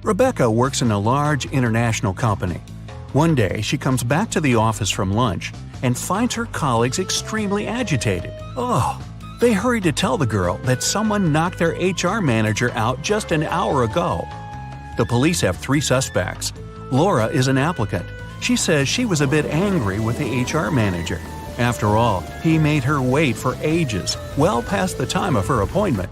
Rebecca works in a large international company. One day, she comes back to the office from lunch and finds her colleagues extremely agitated. They hurry to tell the girl that someone knocked their HR manager out just an hour ago. The police have 3 suspects. Laura is an applicant. She says she was a bit angry with the HR manager. After all, he made her wait for ages, well past the time of her appointment.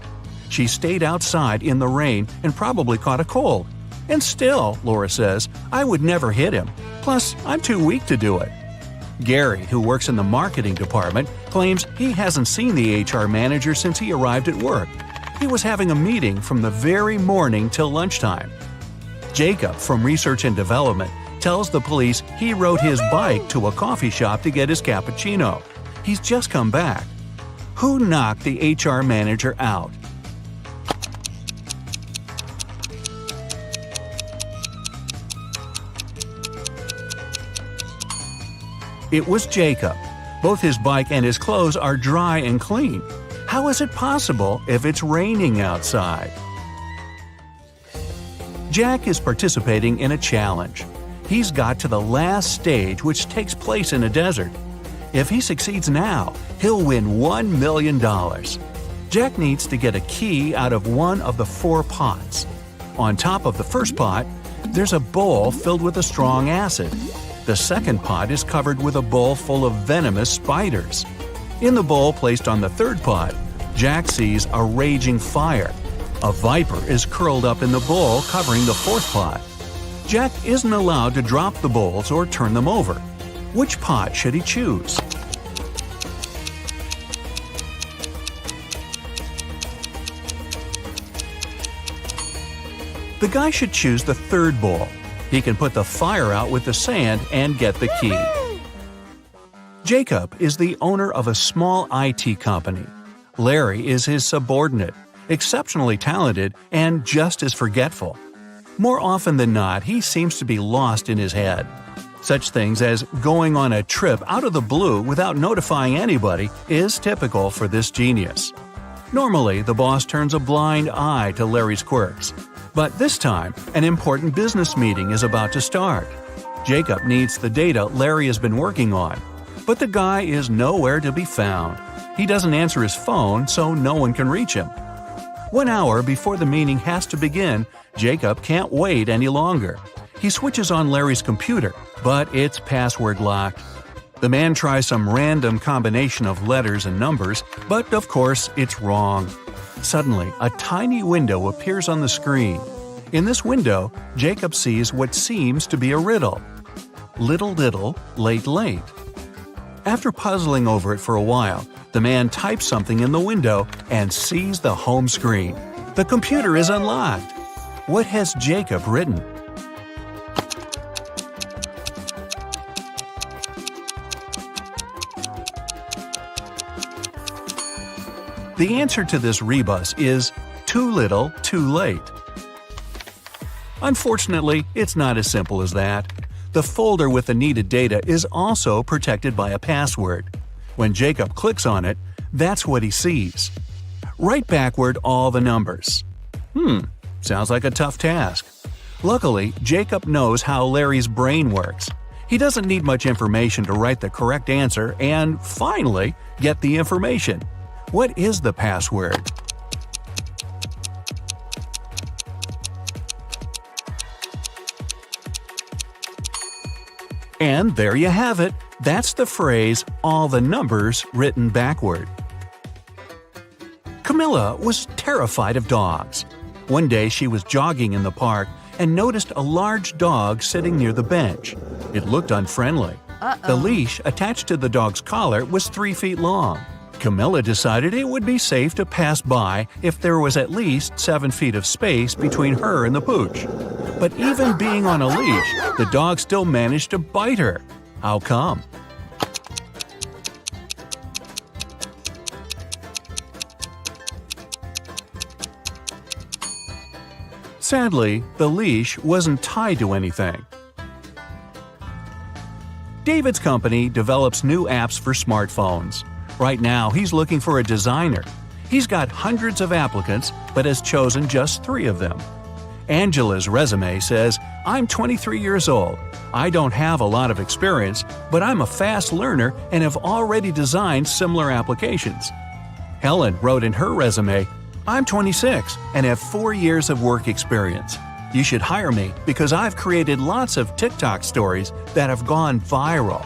She stayed outside in the rain and probably caught a cold. And still, Laura says, I would never hit him. Plus, I'm too weak to do it. Gary, who works in the marketing department, claims he hasn't seen the HR manager since he arrived at work. He was having a meeting from the very morning till lunchtime. Jacob, from Research and Development, tells the police he rode his bike to a coffee shop to get his cappuccino. He's just come back. Who knocked the HR manager out? It was Jacob. Both his bike and his clothes are dry and clean. How is it possible if it's raining outside? Jack is participating in a challenge. He's got to the last stage, which takes place in a desert. If he succeeds now, he'll win $1 million. Jack needs to get a key out of one of the 4 pots. On top of the first pot, there's a bowl filled with a strong acid. The second pot is covered with a bowl full of venomous spiders. In the bowl placed on the third pot, Jack sees a raging fire. A viper is curled up in the bowl covering the fourth pot. Jack isn't allowed to drop the bowls or turn them over. Which pot should he choose? The guy should choose the third bowl. He can put the fire out with the sand and get the key. Jacob is the owner of a small IT company. Larry is his subordinate, exceptionally talented and just as forgetful. More often than not, he seems to be lost in his head. Such things as going on a trip out of the blue without notifying anybody is typical for this genius. Normally, the boss turns a blind eye to Larry's quirks. But this time, an important business meeting is about to start. Jacob needs the data Larry has been working on, but the guy is nowhere to be found. He doesn't answer his phone, so no one can reach him. 1 hour before the meeting has to begin, Jacob can't wait any longer. He switches on Larry's computer, but it's password locked. The man tries some random combination of letters and numbers, but of course it's wrong. Suddenly, a tiny window appears on the screen. In this window, Jacob sees what seems to be a riddle. Little, late, late. After puzzling over it for a while, the man types something in the window and sees the home screen. The computer is unlocked. What has Jacob written? The answer to this rebus is too little, too late. Unfortunately, it's not as simple as that. The folder with the needed data is also protected by a password. When Jacob clicks on it, that's what he sees. Write backward all the numbers. Sounds like a tough task. Luckily, Jacob knows how Larry's brain works. He doesn't need much information to write the correct answer and, finally, get the information. What is the password? And there you have it. That's the phrase, all the numbers written backward. Camilla was terrified of dogs. One day she was jogging in the park and noticed a large dog sitting near the bench. It looked unfriendly. The leash attached to the dog's collar was 3 feet long. Camilla decided it would be safe to pass by if there was at least 7 feet of space between her and the pooch. But even being on a leash, the dog still managed to bite her. How come? Sadly, the leash wasn't tied to anything. David's company develops new apps for smartphones. Right now, he's looking for a designer. He's got hundreds of applicants, but has chosen just 3 of them. Angela's resume says, "I'm 23 years old. I don't have a lot of experience, but I'm a fast learner and have already designed similar applications." Helen wrote in her resume, "I'm 26 and have 4 years of work experience. You should hire me because I've created lots of TikTok stories that have gone viral."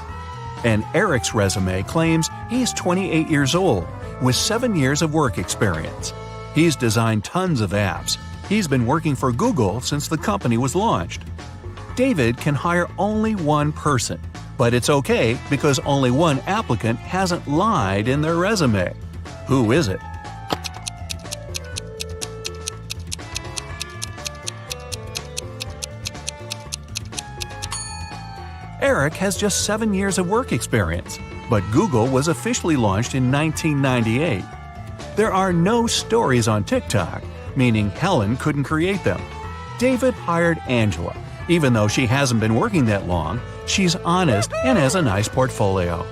And Eric's resume claims he's 28 years old with 7 years of work experience. He's designed tons of apps. He's been working for Google since the company was launched. David can hire only one person, but it's okay because only one applicant hasn't lied in their resume. Who is it? Eric has just 7 years of work experience, but Google was officially launched in 1998. There are no stories on TikTok, meaning Helen couldn't create them. David hired Angela. Even though she hasn't been working that long, she's honest and has a nice portfolio.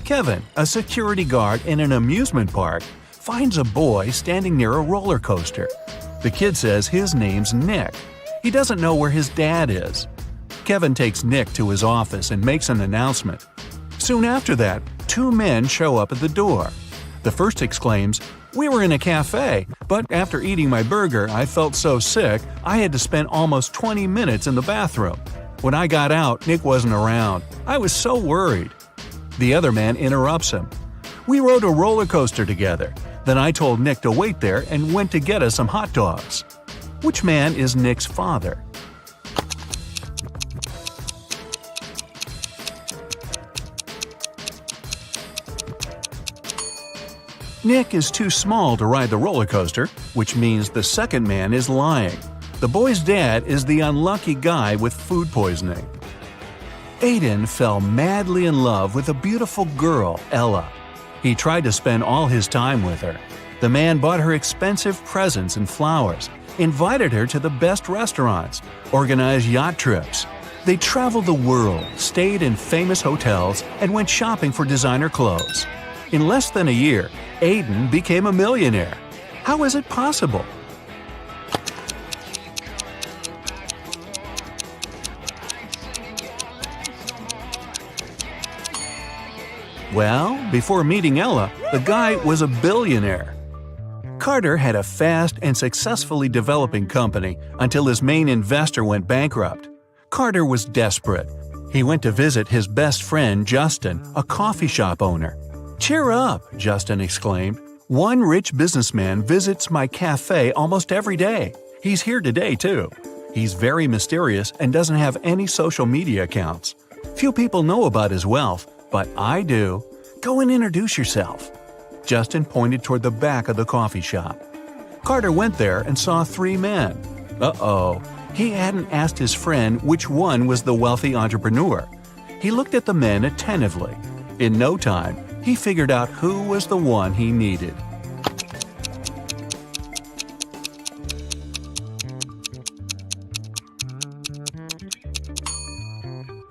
Kevin, a security guard in an amusement park, finds a boy standing near a roller coaster. The kid says his name's Nick. He doesn't know where his dad is. Kevin takes Nick to his office and makes an announcement. Soon after that, 2 men show up at the door. The first exclaims, "We were in a cafe, but after eating my burger, I felt so sick I had to spend almost 20 minutes in the bathroom. When I got out, Nick wasn't around. I was so worried." The other man interrupts him. "We rode a roller coaster together. Then I told Nick to wait there and went to get us some hot dogs." Which man is Nick's father? Nick is too small to ride the roller coaster, which means the second man is lying. The boy's dad is the unlucky guy with food poisoning. Aiden fell madly in love with a beautiful girl, Ella. He tried to spend all his time with her. The man bought her expensive presents and flowers, invited her to the best restaurants, organized yacht trips. They traveled the world, stayed in famous hotels, and went shopping for designer clothes. In less than a year, Aiden became a millionaire. How is it possible? Well, before meeting Ella, the guy was a billionaire. Carter had a fast and successfully developing company until his main investor went bankrupt. Carter was desperate. He went to visit his best friend Justin, a coffee shop owner. "Cheer up," Justin exclaimed. "One rich businessman visits my cafe almost every day. He's here today, too. He's very mysterious and doesn't have any social media accounts. Few people know about his wealth, but I do. Go and introduce yourself." Justin pointed toward the back of the coffee shop. Carter went there and saw 3 men. Uh-oh. He hadn't asked his friend which one was the wealthy entrepreneur. He looked at the men attentively. In no time, he figured out who was the one he needed.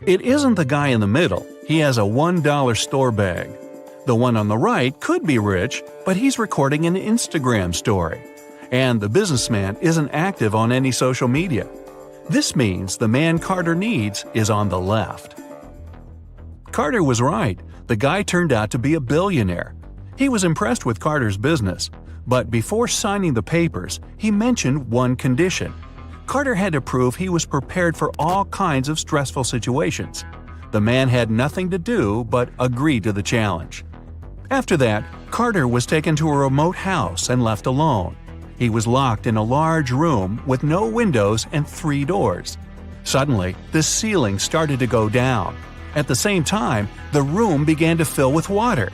It isn't the guy in the middle. He has a $1 store bag. The one on the right could be rich, but he's recording an Instagram story. And the businessman isn't active on any social media. This means the man Carter needs is on the left. Carter was right. The guy turned out to be a billionaire. He was impressed with Carter's business, but before signing the papers, he mentioned one condition. Carter had to prove he was prepared for all kinds of stressful situations. The man had nothing to do but agree to the challenge. After that, Carter was taken to a remote house and left alone. He was locked in a large room with no windows and 3 doors. Suddenly, the ceiling started to go down. At the same time, the room began to fill with water.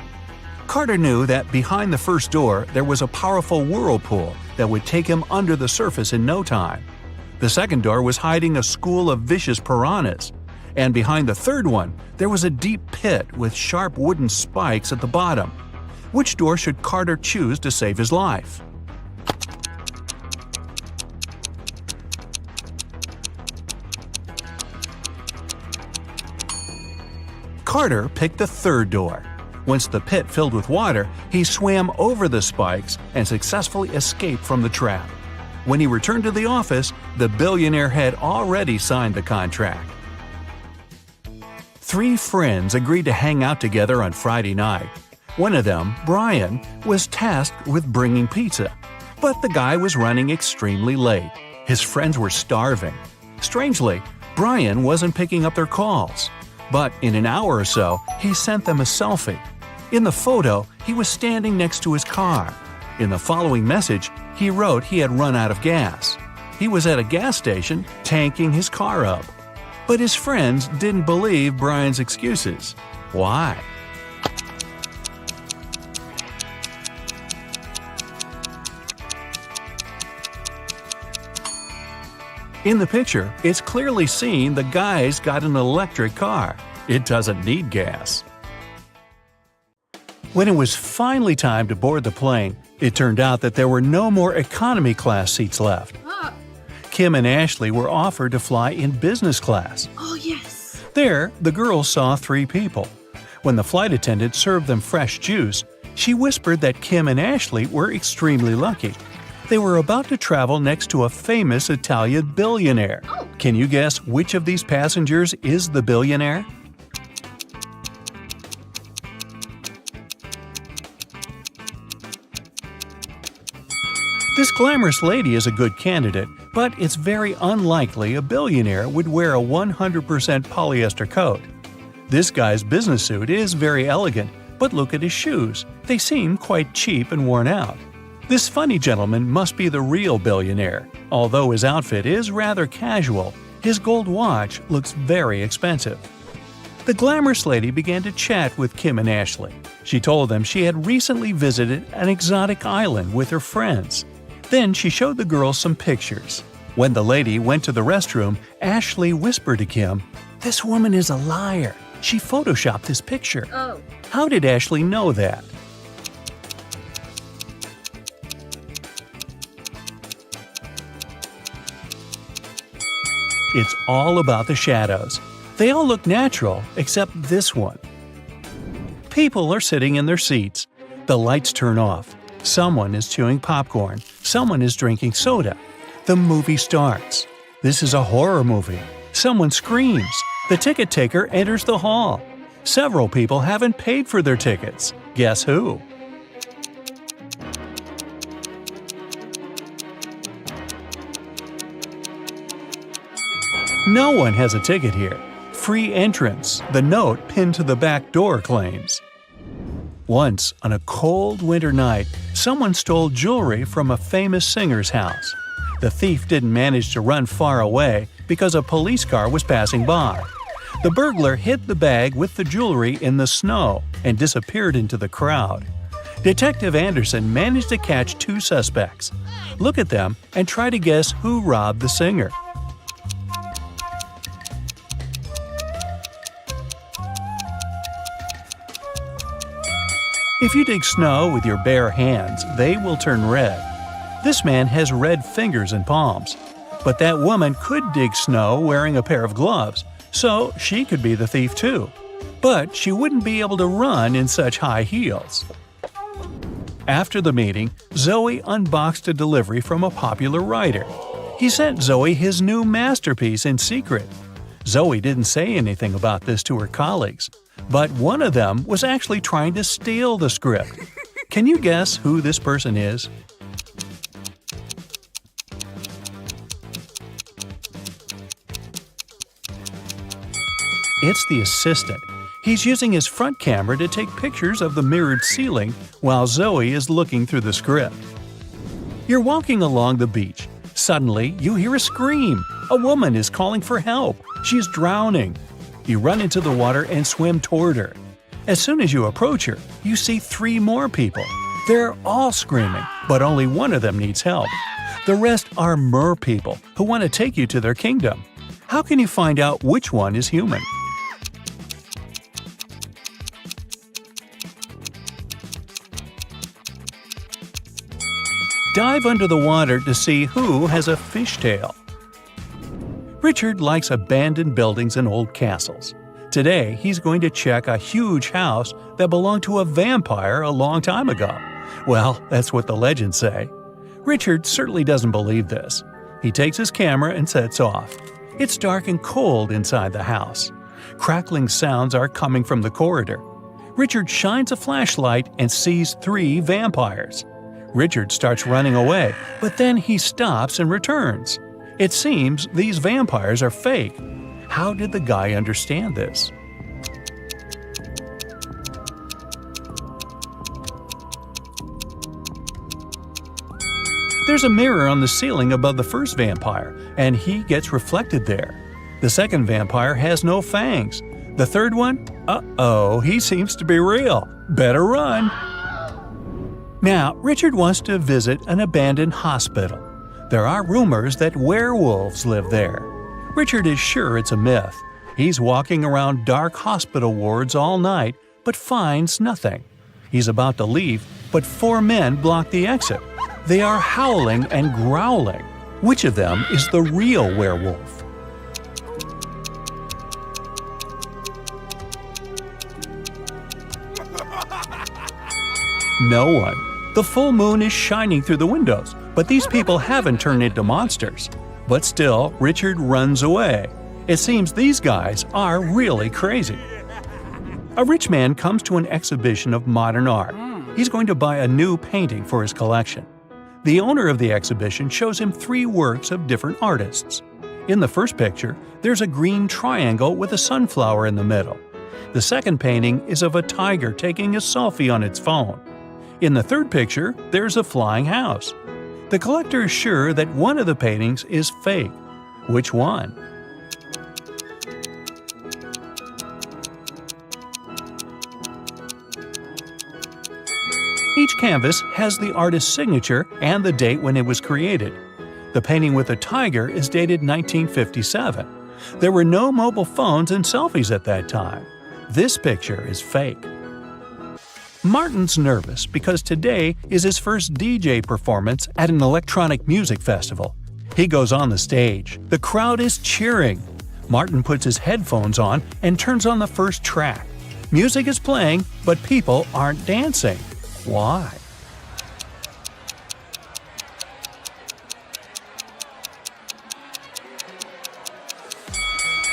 Carter knew that behind the first door there was a powerful whirlpool that would take him under the surface in no time. The second door was hiding a school of vicious piranhas. And behind the third one, there was a deep pit with sharp wooden spikes at the bottom. Which door should Carter choose to save his life? Carter picked the third door. Once the pit filled with water, he swam over the spikes and successfully escaped from the trap. When he returned to the office, the billionaire had already signed the contract. 3 friends agreed to hang out together on Friday night. One of them, Brian, was tasked with bringing pizza. But the guy was running extremely late. His friends were starving. Strangely, Brian wasn't picking up their calls. But in an hour or so, he sent them a selfie. In the photo, he was standing next to his car. In the following message, he wrote he had run out of gas. He was at a gas station, tanking his car up. But his friends didn't believe Brian's excuses. Why? In the picture, it's clearly seen the guy's got an electric car. It doesn't need gas. When it was finally time to board the plane, it turned out that there were no more economy class seats left. Kim and Ashley were offered to fly in business class. Oh, yes. There, the girls saw 3 people. When the flight attendant served them fresh juice, she whispered that Kim and Ashley were extremely lucky. They were about to travel next to a famous Italian billionaire. Oh. Can you guess which of these passengers is the billionaire? This glamorous lady is a good candidate, but it's very unlikely a billionaire would wear a 100% polyester coat. This guy's business suit is very elegant, but look at his shoes. They seem quite cheap and worn out. This funny gentleman must be the real billionaire. Although his outfit is rather casual, his gold watch looks very expensive. The glamorous lady began to chat with Kim and Ashley. She told them she had recently visited an exotic island with her friends. Then she showed the girls some pictures. When the lady went to the restroom, Ashley whispered to Kim, "This woman is a liar. She photoshopped this picture." Oh. How did Ashley know that? It's all about the shadows. They all look natural, except this one. People are sitting in their seats. The lights turn off. Someone is chewing popcorn. Someone is drinking soda. The movie starts. This is a horror movie. Someone screams. The ticket taker enters the hall. Several people haven't paid for their tickets. Guess who? No one has a ticket here. Free entrance, the note pinned to the back door claims. Once, on a cold winter night, someone stole jewelry from a famous singer's house. The thief didn't manage to run far away because a police car was passing by. The burglar hid the bag with the jewelry in the snow and disappeared into the crowd. Detective Anderson managed to catch 2 suspects. Look at them and try to guess who robbed the singer. If you dig snow with your bare hands, they will turn red. This man has red fingers and palms. But that woman could dig snow wearing a pair of gloves, so she could be the thief too. But she wouldn't be able to run in such high heels. After the meeting, Zoe unboxed a delivery from a popular writer. He sent Zoe his new masterpiece in secret. Zoe didn't say anything about this to her colleagues. But one of them was actually trying to steal the script. Can you guess who this person is? It's the assistant. He's using his front camera to take pictures of the mirrored ceiling while Zoe is looking through the script. You're walking along the beach. Suddenly, you hear a scream. A woman is calling for help. She's drowning. You run into the water and swim toward her. As soon as you approach her, you see 3 more people. They're all screaming, but only one of them needs help. The rest are mer people who want to take you to their kingdom. How can you find out which one is human? Dive under the water to see who has a fishtail. Richard likes abandoned buildings and old castles. Today, he's going to check a huge house that belonged to a vampire a long time ago. Well, that's what the legends say. Richard certainly doesn't believe this. He takes his camera and sets off. It's dark and cold inside the house. Crackling sounds are coming from the corridor. Richard shines a flashlight and sees 3 vampires. Richard starts running away, but then he stops and returns. It seems these vampires are fake. How did the guy understand this? There's a mirror on the ceiling above the first vampire, and he gets reflected there. The second vampire has no fangs. The third one? Uh-oh, he seems to be real. Better run. Now, Richard wants to visit an abandoned hospital. There are rumors that werewolves live there. Richard is sure it's a myth. He's walking around dark hospital wards all night, but finds nothing. He's about to leave, but 4 men block the exit. They are howling and growling. Which of them is the real werewolf? No one. The full moon is shining through the windows, but these people haven't turned into monsters. But still, Richard runs away. It seems these guys are really crazy. A rich man comes to an exhibition of modern art. He's going to buy a new painting for his collection. The owner of the exhibition shows him 3 works of different artists. In the first picture, there's a green triangle with a sunflower in the middle. The second painting is of a tiger taking a selfie on its phone. In the third picture, there's a flying house. The collector is sure that one of the paintings is fake. Which one? Each canvas has the artist's signature and the date when it was created. The painting with the tiger is dated 1957. There were no mobile phones and selfies at that time. This picture is fake. Martin's nervous because today is his first DJ performance at an electronic music festival. He goes on the stage. The crowd is cheering. Martin puts his headphones on and turns on the first track. Music is playing, but people aren't dancing. Why?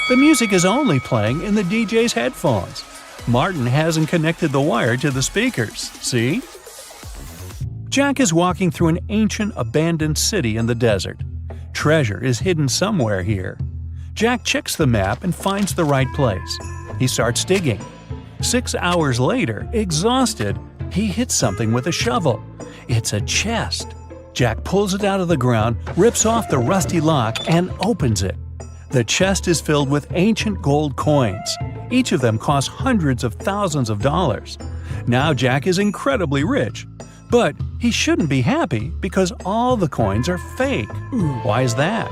The music is only playing in the DJ's headphones. Martin hasn't connected the wire to the speakers, see? Jack is walking through an ancient, abandoned city in the desert. Treasure is hidden somewhere here. Jack checks the map and finds the right place. He starts digging. 6 hours later, exhausted, he hits something with a shovel. It's a chest. Jack pulls it out of the ground, rips off the rusty lock, and opens it. The chest is filled with ancient gold coins. Each of them costs hundreds of thousands of dollars. Now Jack is incredibly rich. But he shouldn't be happy because all the coins are fake. Why is that?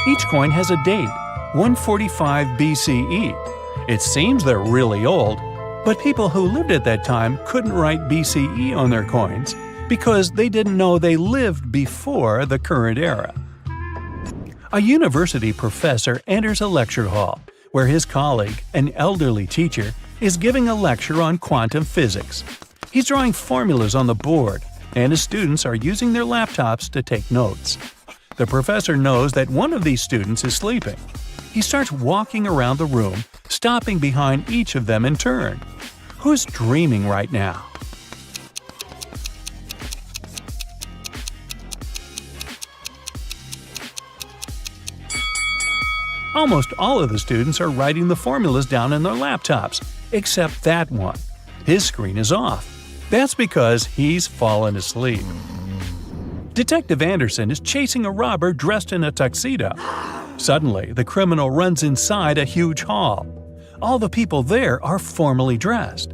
Each coin has a date, 145 BCE. It seems they're really old, but people who lived at that time couldn't write BCE on their coins because they didn't know they lived before the current era. A university professor enters a lecture hall where his colleague, an elderly teacher, is giving a lecture on quantum physics. He's drawing formulas on the board, and his students are using their laptops to take notes. The professor knows that one of these students is sleeping. He starts walking around the room, stopping behind each of them in turn. Who's dreaming right now? Almost all of the students are writing the formulas down in their laptops, except that one. His screen is off. That's because he's fallen asleep. Detective Anderson is chasing a robber dressed in a tuxedo. Suddenly, the criminal runs inside a huge hall. All the people there are formally dressed.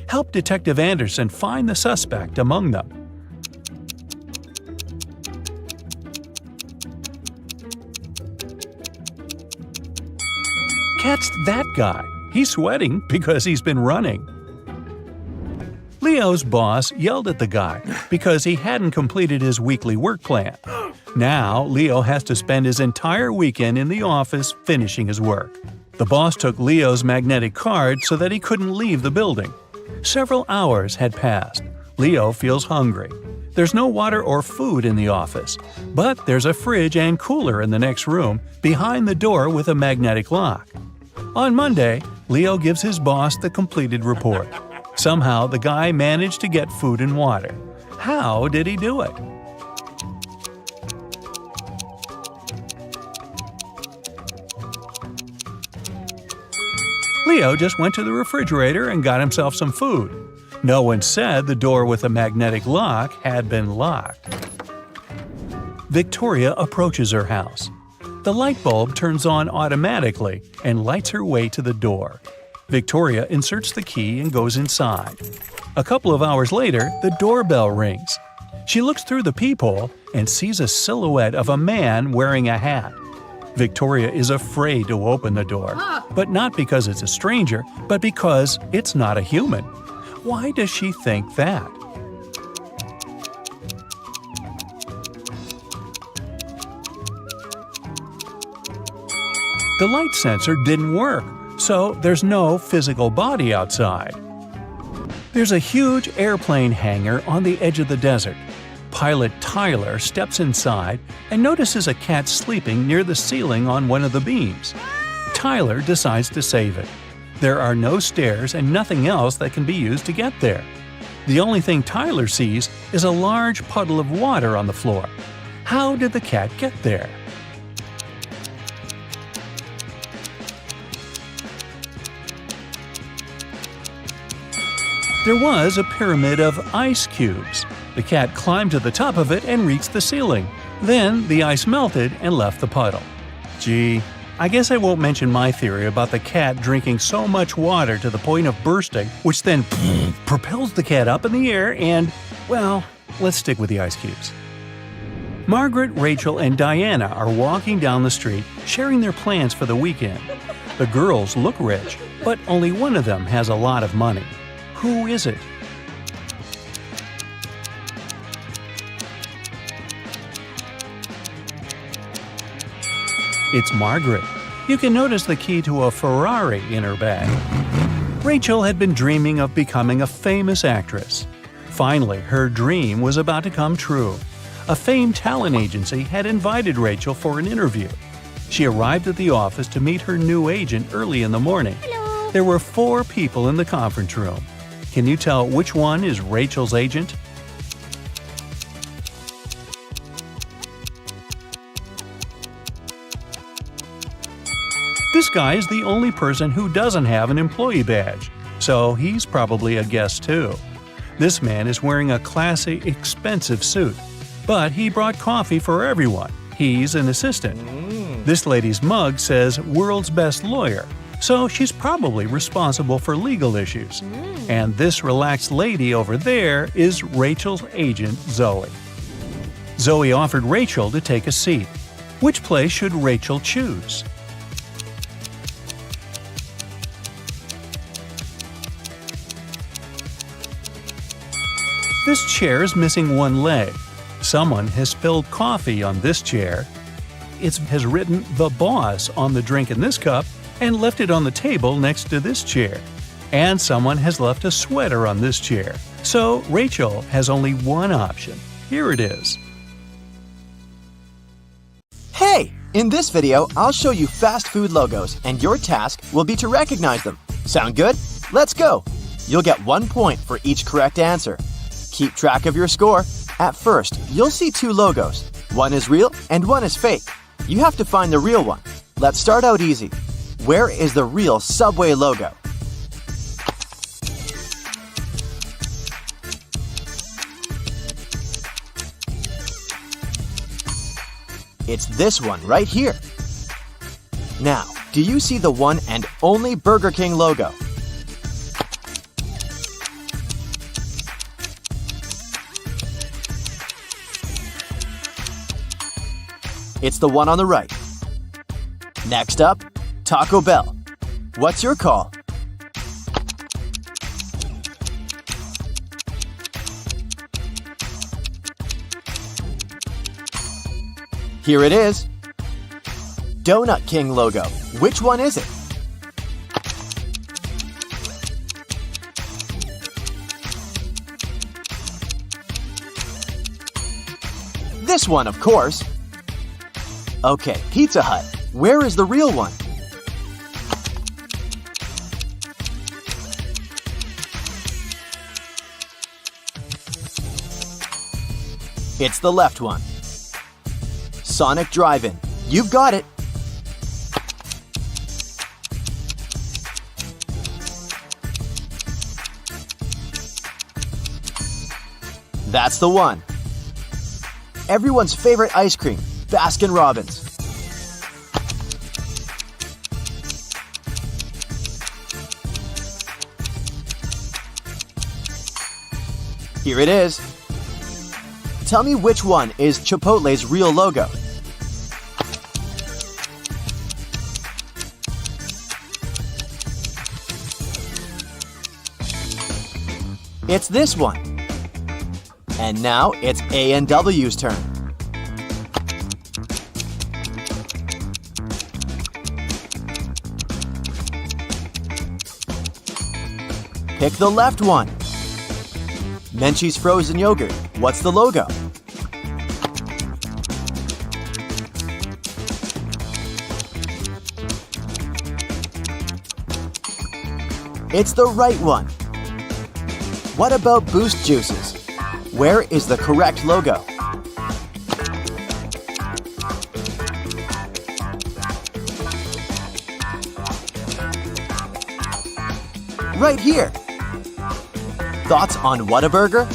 Help Detective Anderson find the suspect among them. Catch that guy. He's sweating because he's been running. Leo's boss yelled at the guy because he hadn't completed his weekly work plan. Now, Leo has to spend his entire weekend in the office finishing his work. The boss took Leo's magnetic card so that he couldn't leave the building. Several hours had passed. Leo feels hungry. There's no water or food in the office, but there's a fridge and cooler in the next room behind the door with a magnetic lock. On Monday, Leo gives his boss the completed report. Somehow, the guy managed to get food and water. How did he do it? Leo just went to the refrigerator and got himself some food. No one said the door with a magnetic lock had been locked. Victoria approaches her house. The light bulb turns on automatically and lights her way to the door. Victoria inserts the key and goes inside. A couple of hours later, the doorbell rings. She looks through the peephole and sees a silhouette of a man wearing a hat. Victoria is afraid to open the door, but not because it's a stranger, but because it's not a human. Why does she think that? The light sensor didn't work, so there's no physical body outside. There's a huge airplane hangar on the edge of the desert. Pilot Tyler steps inside and notices a cat sleeping near the ceiling on one of the beams. Tyler decides to save it. There are no stairs and nothing else that can be used to get there. The only thing Tyler sees is a large puddle of water on the floor. How did the cat get there? There was a pyramid of ice cubes. The cat climbed to the top of it and reached the ceiling. Then the ice melted and left the puddle. Gee, I guess I won't mention my theory about the cat drinking so much water to the point of bursting, which then propels the cat up in the air and, well, let's stick with the ice cubes. Margaret, Rachel, and Diana are walking down the street, sharing their plans for the weekend. The girls look rich, but only one of them has a lot of money. Who is it? It's Margaret. You can notice the key to a Ferrari in her bag. Rachel had been dreaming of becoming a famous actress. Finally, her dream was about to come true. A famed talent agency had invited Rachel for an interview. She arrived at the office to meet her new agent early in the morning. Hello. There were 4 people in the conference room. Can you tell which one is Rachel's agent? This guy is the only person who doesn't have an employee badge, so he's probably a guest too. This man is wearing a classy, expensive suit, but he brought coffee for everyone. He's an assistant. This lady's mug says "World's Best Lawyer," so she's probably responsible for legal issues. And this relaxed lady over there is Rachel's agent, Zoe. Zoe offered Rachel to take a seat. Which place should Rachel choose? This chair is missing one leg. Someone has spilled coffee on this chair. It has written "The Boss" on the drink in this cup and left it on the table next to this chair. And someone has left a sweater on this chair. So Rachel has only one option. Here it is. Hey! In this video, I'll show you fast food logos, and your task will be to recognize them. Sound good? Let's go! You'll get 1 point for each correct answer. Keep track of your score. At first, you'll see 2 logos. One is real and one is fake. You have to find the real one. Let's start out easy. Where is the real Subway logo? It's this one right here. Now, do you see the one and only Burger King logo? It's the one on the right. Next up, Taco Bell. What's your call? Here it is. Donut King logo. Which one is it? This one, of course. Okay, Pizza Hut. Where is the real one? It's the left one. Sonic Drive-In. You've got it. That's the one. Everyone's favorite ice cream, Baskin-Robbins. Here it is. Tell me which one is Chipotle's real logo. It's this one. And now it's A&W's turn. Pick the left one. Menchie's frozen yogurt. What's the logo? It's the right one. What about Boost Juices? Where is the correct logo? Right here. Thoughts on Whataburger?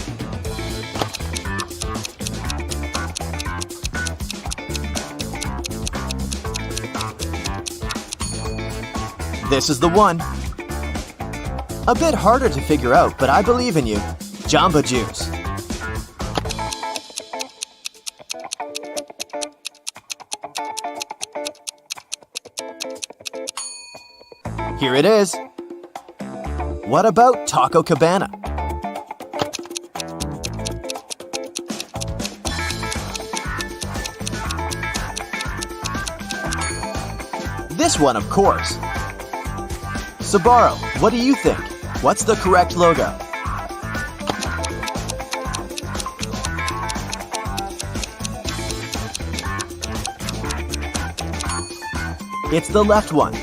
This is the one. A bit harder to figure out, but I believe in you. Jamba Juice. Here it is. What about Taco Cabana? This one, of course. Sbarro, what do you think? What's the correct logo? It's the left one.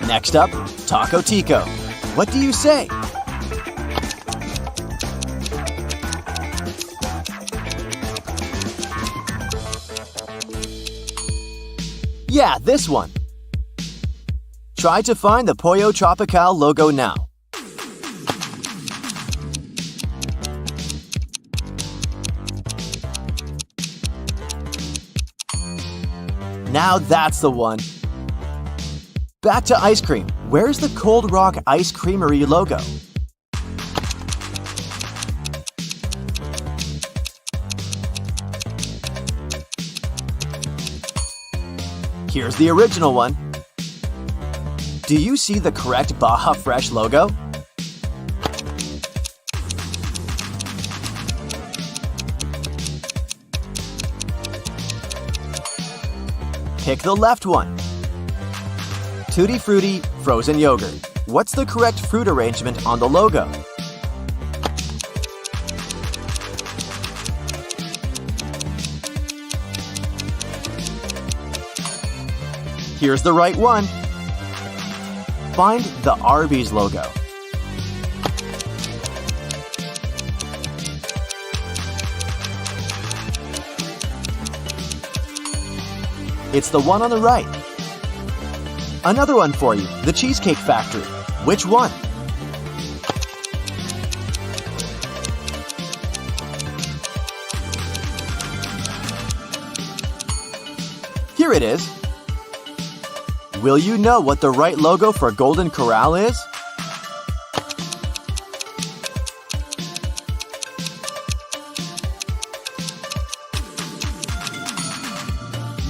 Next up, Taco Tico. What do you say? Yeah, this one. Try to find the Pollo Tropical logo now. Now that's the one. Back to ice cream. Where's the Cold Rock Ice Creamery logo? Here's the original one. Do you see the correct Baja Fresh logo? Pick the left one. Tutti Frutti Frozen Yogurt. What's the correct fruit arrangement on the logo? Here's the right one. Find the Arby's logo. It's the one on the right. Another one for you, the Cheesecake Factory. Which one? Here it is. Will you know what the right logo for Golden Corral is?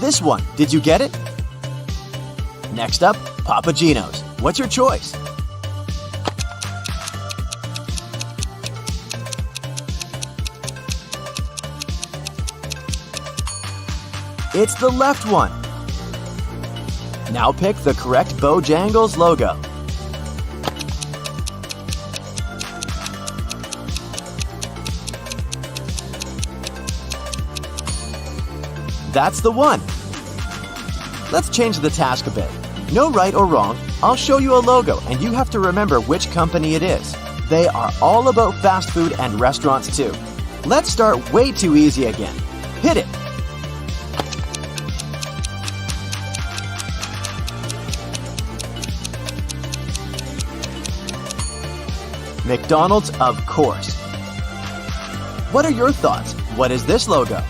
This one, did you get it? Next up, Papa Gino's. What's your choice? It's the left one. Now pick the correct Bojangles logo. That's the one! Let's change the task a bit. No right or wrong, I'll show you a logo and you have to remember which company it is. They are all about fast food and restaurants too. Let's start way too easy again. Hit it! McDonald's, of course. What are your thoughts? What is this logo?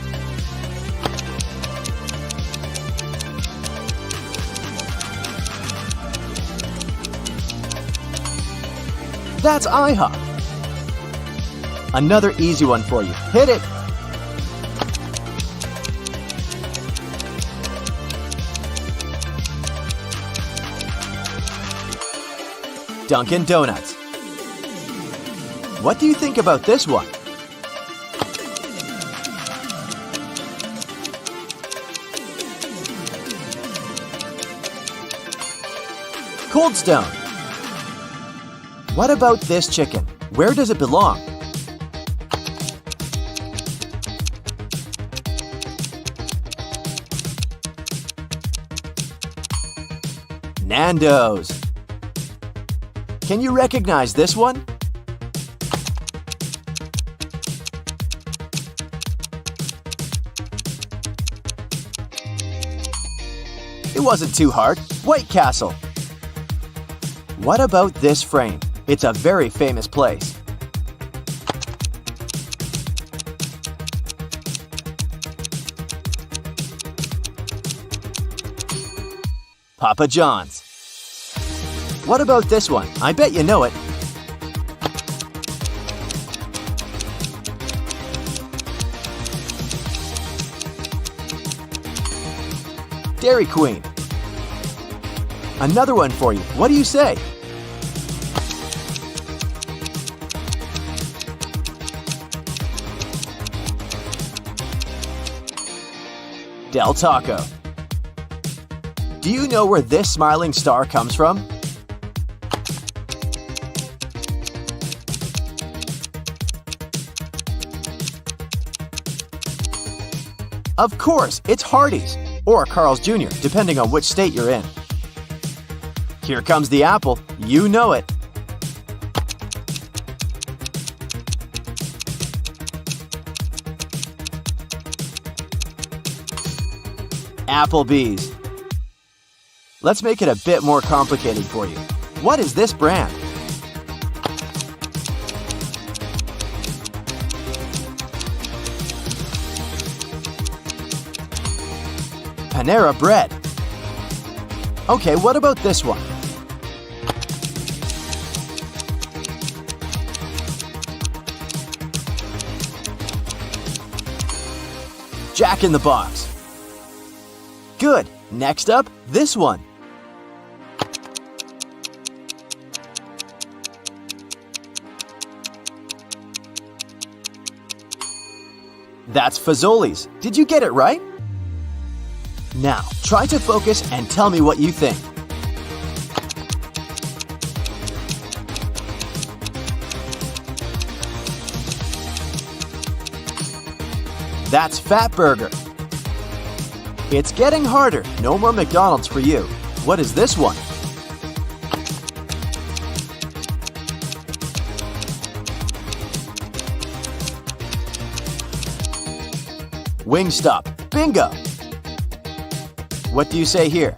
That's IHOP. Another easy one for you. Hit it! Dunkin' Donuts. What do you think about this one? Cold Stone. What about this chicken? Where does it belong? Nando's. Can you recognize this one? It wasn't too hard. White Castle. What about this frame? It's a very famous place. Papa John's. What about this one? I bet you know it. Dairy Queen. Another one for you. What do you say? Del Taco. Do you know where this smiling star comes from? Of course, it's Hardee's, or Carl's Jr., depending on which state you're in. Here comes the apple. You know it. Applebee's. Let's make it a bit more complicated for you. What is this brand? Panera Bread. Okay, what about this one? Jack in the Box. Good. Next up, this one. That's Fazoli's. Did you get it right? Now, try to focus and tell me what you think. That's Fatburger. It's getting harder. No more McDonald's for you. What is this one? Wingstop. Bingo! What do you say here?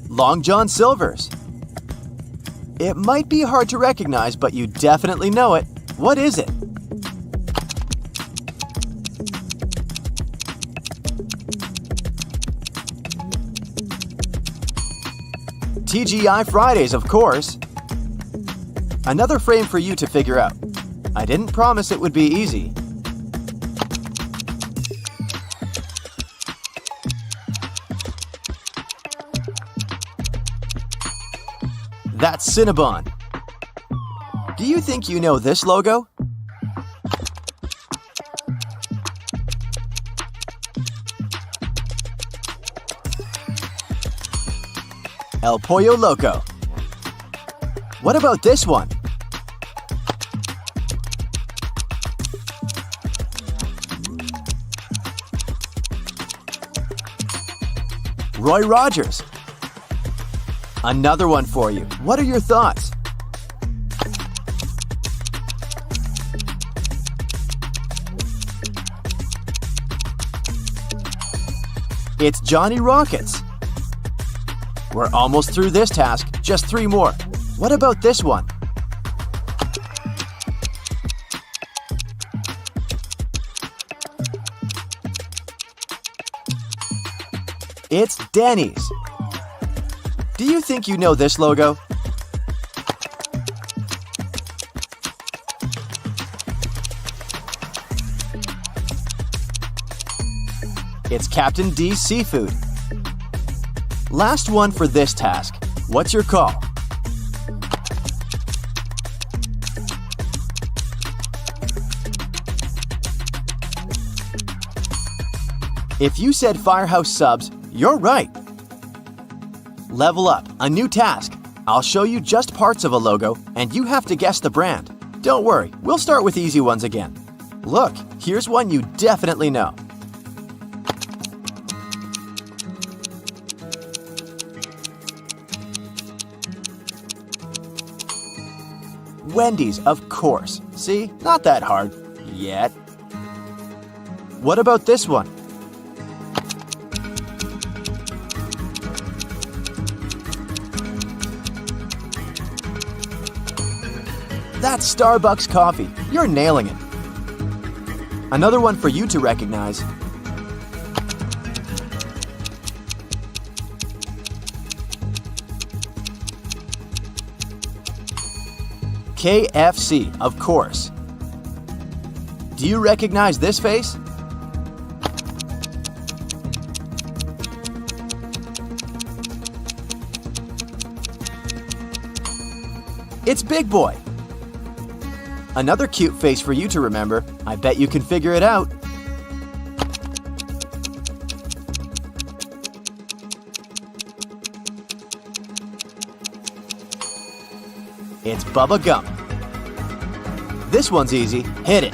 Long John Silver's. It might be hard to recognize, but you definitely know it. What is it? TGI Fridays, of course. Another frame for you to figure out. I didn't promise it would be easy. That's Cinnabon. Do you think you know this logo? El Pollo Loco. What about this one? Roy Rogers. Another one for you. What are your thoughts? It's Johnny Rockets. We're almost through this task, just 3 more. What about this one? It's Denny's. Do you think you know this logo? It's Captain D's Seafood. Last one for this task. What's your call? If you said Firehouse Subs, you're right. Level Up, a new task. I'll show you just parts of a logo, and you have to guess the brand. Don't worry, we'll start with easy ones again. Look, here's one you definitely know. Wendy's, of course. See, not that hard. Yet. What about this one? That's Starbucks coffee. You're nailing it. Another one for you to recognize. KFC, of course. Do you recognize this face? It's Big Boy. Another cute face for you to remember. I bet you can figure it out. It's Bubba Gump. This one's easy. Hit it.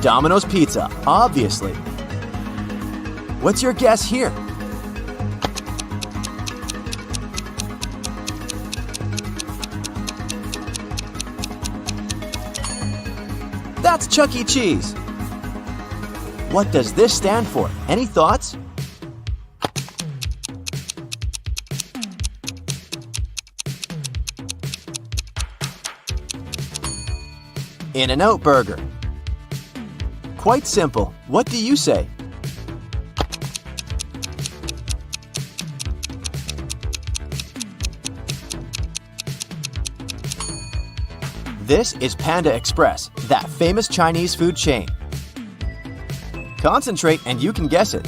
Domino's Pizza, obviously. What's your guess here? That's Chuck E. Cheese. What does this stand for? Any thoughts? In-N-Out Burger. Quite simple. What do you say? This is Panda Express, that famous Chinese food chain. Concentrate and you can guess it.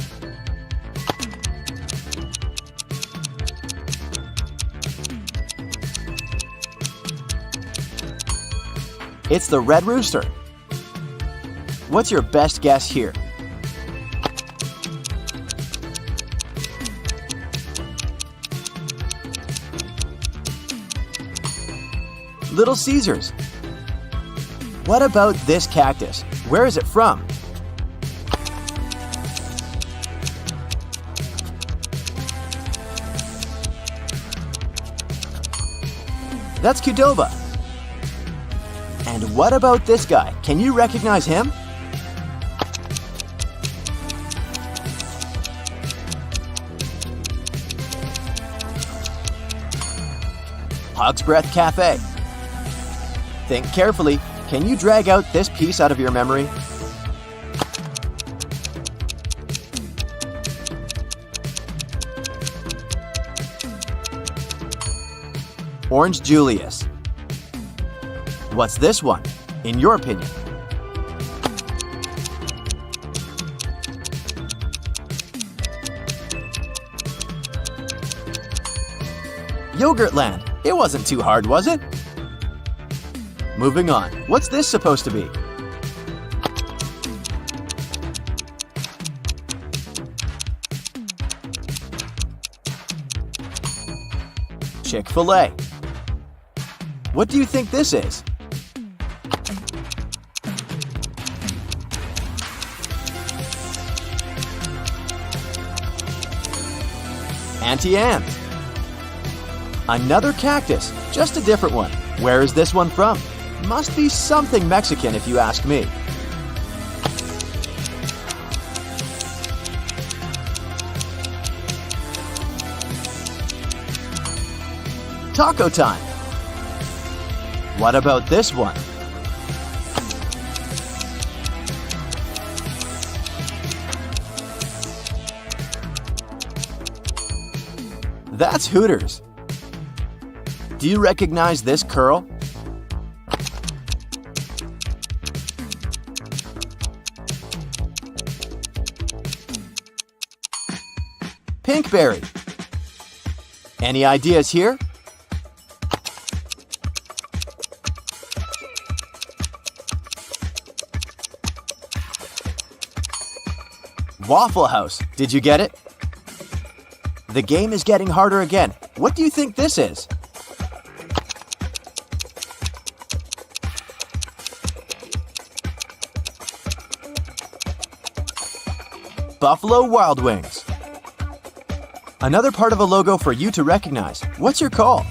It's the Red Rooster. What's your best guess here? Little Caesars. What about this cactus? Where is it from? That's Qdoba. And what about this guy? Can you recognize him? Hog's Breath Cafe. Think carefully. Can you drag out this piece out of your memory? Orange Julius. What's this one, in your opinion? Yogurtland. It wasn't too hard, was it? Moving on. What's this supposed to be? Chick-fil-A. What do you think this is? Auntie Anne's. Another cactus, just a different one. Where is this one from? Must be something Mexican if you ask me. Taco time. What about this one? That's Hooters. Do you recognize this curl? Pinkberry. Any ideas here? Waffle House. Did you get it? The game is getting harder again. What do you think this is? Buffalo Wild Wings. Another part of a logo for you to recognize. What's your call?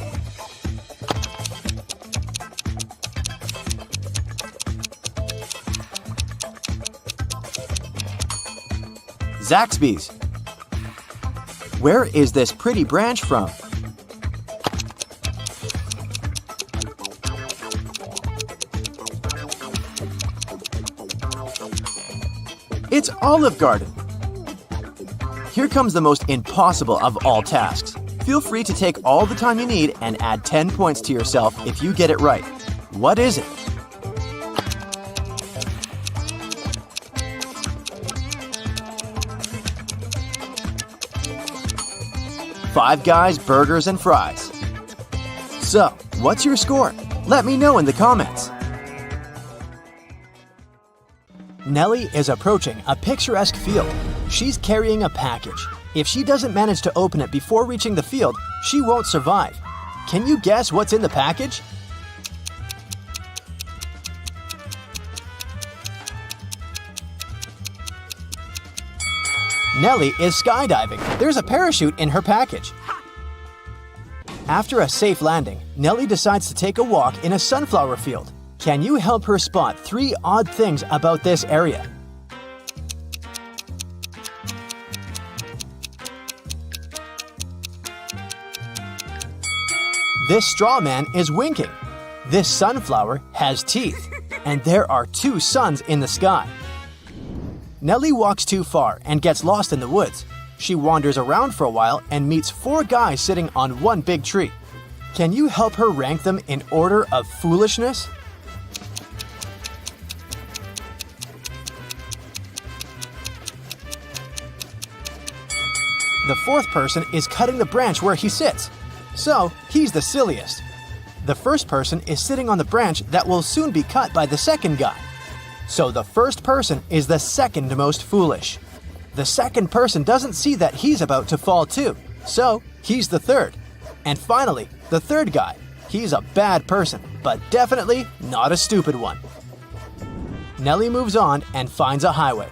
Zaxby's. Where is this pretty branch from? It's Olive Garden. Here comes the most impossible of all tasks. Feel free to take all the time you need and add 10 points to yourself if you get it right. What is it? Five Guys Burgers and Fries. So, what's your score? Let me know in the comments. Nelly is approaching a picturesque field. She's carrying a package. If she doesn't manage to open it before reaching the field, she won't survive. Can you guess what's in the package? Nelly is skydiving. There's a parachute in her package. After a safe landing, Nelly decides to take a walk in a sunflower field. Can you help her spot 3 odd things about this area? This straw man is winking. This sunflower has teeth. And there are 2 suns in the sky. Nelly walks too far and gets lost in the woods. She wanders around for a while and meets 4 guys sitting on one big tree. Can you help her rank them in order of foolishness? The 4th person is cutting the branch where he sits. So, he's the silliest. The first person is sitting on the branch that will soon be cut by the second guy. So the first person is the second most foolish. The second person doesn't see that he's about to fall too, so he's the third. And finally, the third guy. He's a bad person, but definitely not a stupid one. Nelly moves on and finds a highway.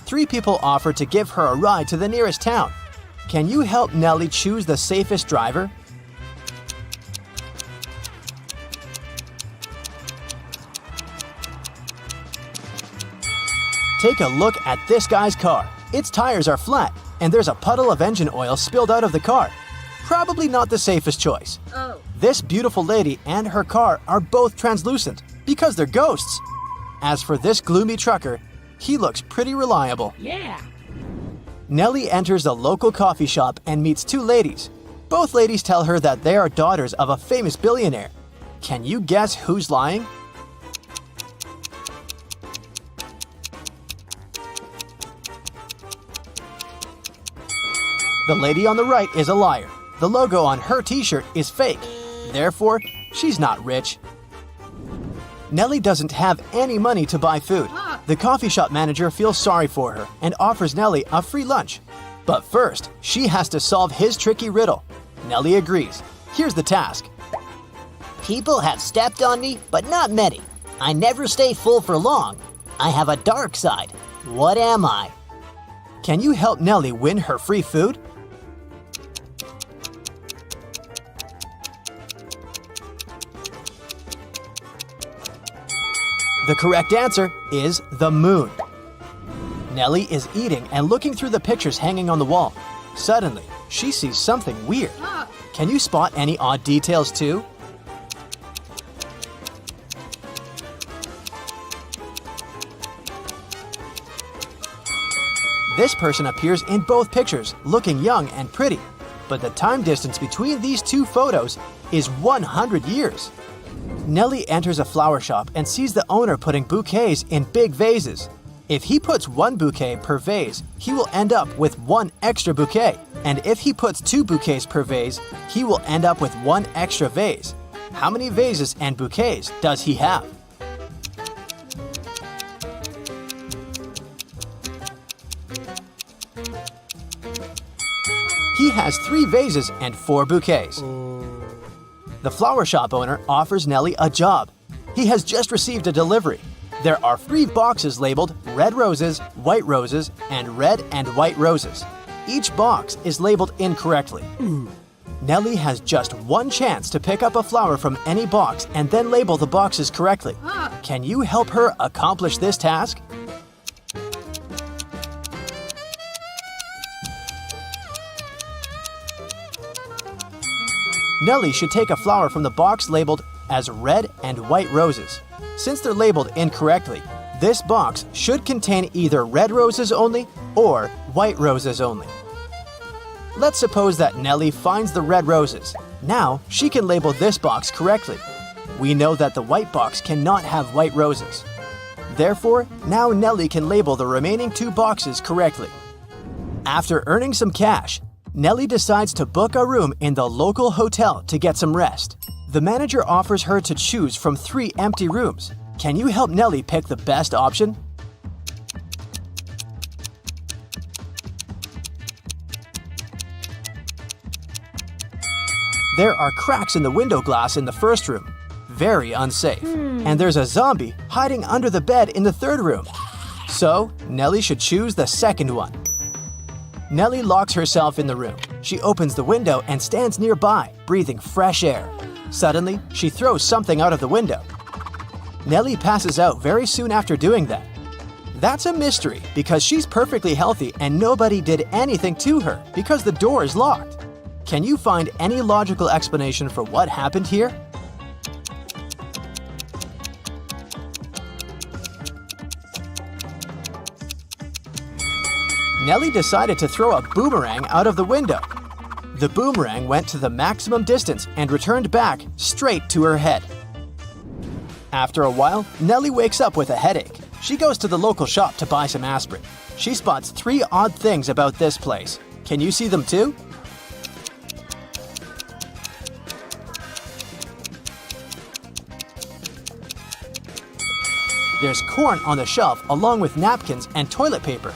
3 people offer to give her a ride to the nearest town. Can you help Nelly choose the safest driver? Take a look at this guy's car. Its tires are flat, and there's a puddle of engine oil spilled out of the car. Probably not the safest choice. This beautiful lady and her car are both translucent because they're ghosts. As for this gloomy trucker, he looks pretty reliable. Yeah. Nelly enters a local coffee shop and meets 2 ladies. Both ladies tell her that they are daughters of a famous billionaire. Can you guess who's lying? The lady on the right is a liar. The logo on her t-shirt is fake. Therefore, she's not rich. Nelly doesn't have any money to buy food. The coffee shop manager feels sorry for her and offers Nelly a free lunch. But first, she has to solve his tricky riddle. Nelly agrees. Here's the task. People have stepped on me, but not many. I never stay full for long. I have a dark side. What am I? Can you help Nelly win her free food? The correct answer is the moon. Nelly is eating and looking through the pictures hanging on the wall. Suddenly, she sees something weird. Can you spot any odd details too? This person appears in both pictures, looking young and pretty, but the time distance between these two photos is 100 years. Nelly enters a flower shop and sees the owner putting bouquets in big vases. If he puts one bouquet per vase, he will end up with one extra bouquet. And if he puts 2 bouquets per vase, he will end up with 1 extra vase. How many vases and bouquets does he have? He has 3 vases and 4 bouquets. The flower shop owner offers Nelly a job. He has just received a delivery. There are 3 boxes labeled red roses, white roses, and red and white roses. Each box is labeled incorrectly. Nelly has just one chance to pick up a flower from any box and then label the boxes correctly. Can you help her accomplish this task? Nelly should take a flower from the box labeled as red and white roses. Since they're labeled incorrectly, this box should contain either red roses only or white roses only. Let's suppose that Nelly finds the red roses. Now she can label this box correctly. We know that the white box cannot have white roses. Therefore, now Nelly can label the remaining 2 boxes correctly. After earning some cash, Nelly decides to book a room in the local hotel to get some rest. The manager offers her to choose from 3 empty rooms. Can you help Nelly pick the best option? There are cracks in the window glass in the first room. Very unsafe. And there's a zombie hiding under the bed in the third room. So, Nelly should choose the second one. Nelly locks herself in the room. She opens the window and stands nearby, breathing fresh air. Suddenly, she throws something out of the window. Nelly passes out very soon after doing that. That's a mystery because she's perfectly healthy and nobody did anything to her because the door is locked. Can you find any logical explanation for what happened here? Nelly decided to throw a boomerang out of the window. The boomerang went to the maximum distance and returned back straight to her head. After a while, Nelly wakes up with a headache. She goes to the local shop to buy some aspirin. She spots 3 odd things about this place. Can you see them too? There's corn on the shelf along with napkins and toilet paper.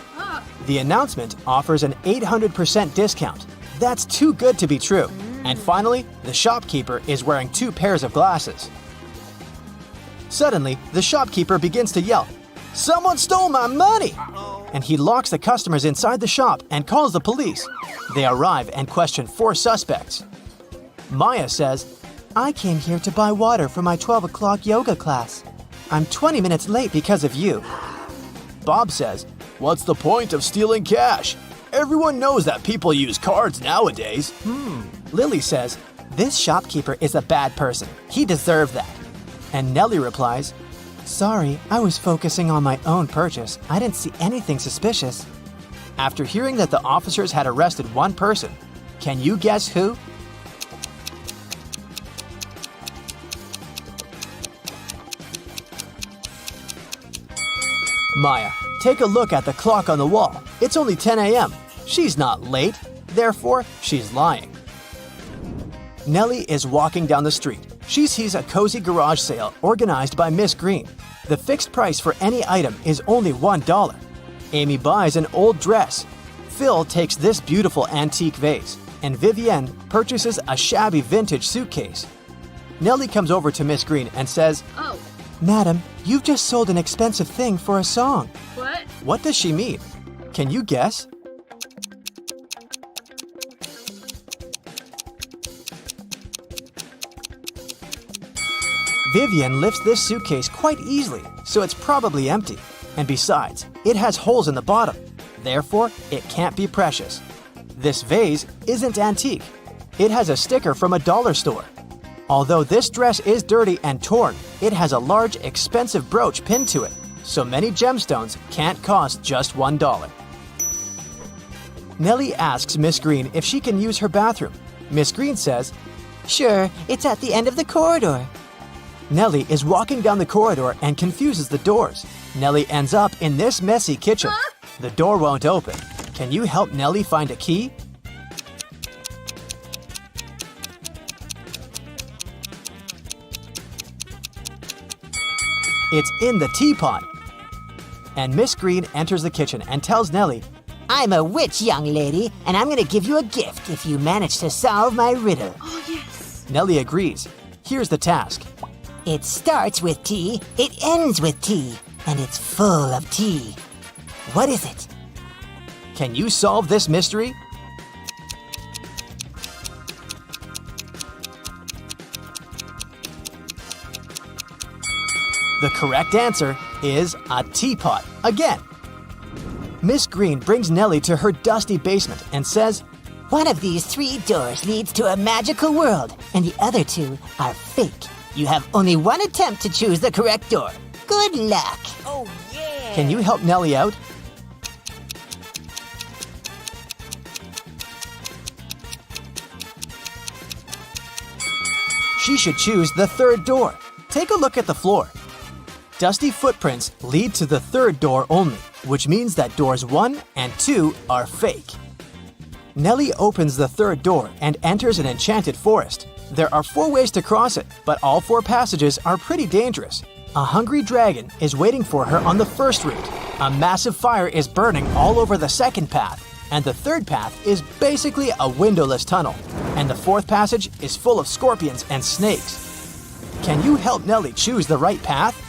The announcement offers an 800% discount. That's too good to be true. And finally, the shopkeeper is wearing 2 pairs of glasses. Suddenly, the shopkeeper begins to yell, "Someone stole my money!" And he locks the customers inside the shop and calls the police. They arrive and question 4 suspects. Maya says, "I came here to buy water for my 12 o'clock yoga class. I'm 20 minutes late because of you." Bob says, "What's the point of stealing cash? Everyone knows that people use cards nowadays." Lily says, "This shopkeeper is a bad person. He deserved that." And Nelly replies, "Sorry, I was focusing on my own purchase. I didn't see anything suspicious." After hearing that the officers had arrested one person, can you guess who? Maya, take a look at the clock on the wall. It's only 10 a.m. She's not late, therefore she's lying. Nelly is walking down the street. She sees a cozy garage sale organized by Miss Green. The fixed price for any item is only $1. Amy buys an old dress. Phil takes this beautiful antique vase. and Vivienne purchases a shabby vintage suitcase. Nelly comes over to Miss Green and says, Oh, "Madam, you've just sold an expensive thing for a song." what? What does she mean? Can you guess? Vivienne lifts this suitcase quite easily, so it's probably empty. And besides, it has holes in the bottom. Therefore, it can't be precious. This vase isn't antique. It has a sticker from a dollar store. Although this dress is dirty and torn, it has a large, expensive brooch pinned to it, so many gemstones can't cost just $1. Nelly asks Miss Green if she can use her bathroom. Miss Green says, Sure, it's at the end of the corridor. Nelly is walking down the corridor and confuses the doors. Nelly ends up in this messy kitchen. The door won't open. Can you help Nelly find a key? It's in the teapot. And Miss Green enters the kitchen and tells Nelly, I'm a witch, young lady, and I'm gonna give you a gift if you manage to solve my riddle. Oh, yes. Nelly agrees. Here's the task. It starts with T, it ends with T, and it's full of tea. What is it? Can you solve this mystery? The correct answer is a teapot again. Miss Green brings Nelly to her dusty basement and says, One of these 3 doors leads to a magical world, and the other 2 are fake. You have only one attempt to choose the correct door. Good luck. Oh, yeah. Can you help Nelly out? She should choose the 3rd door. Take a look at the floor. Dusty footprints lead to the 3rd door only, which means that doors 1 and 2 are fake. Nelly opens the 3rd door and enters an enchanted forest. There are 4 ways to cross it, but all 4 passages are pretty dangerous. A hungry dragon is waiting for her on the first route. A massive fire is burning all over the 2nd path. And the 3rd path is basically a windowless tunnel. And the 4th passage is full of scorpions and snakes. Can you help Nelly choose the right path?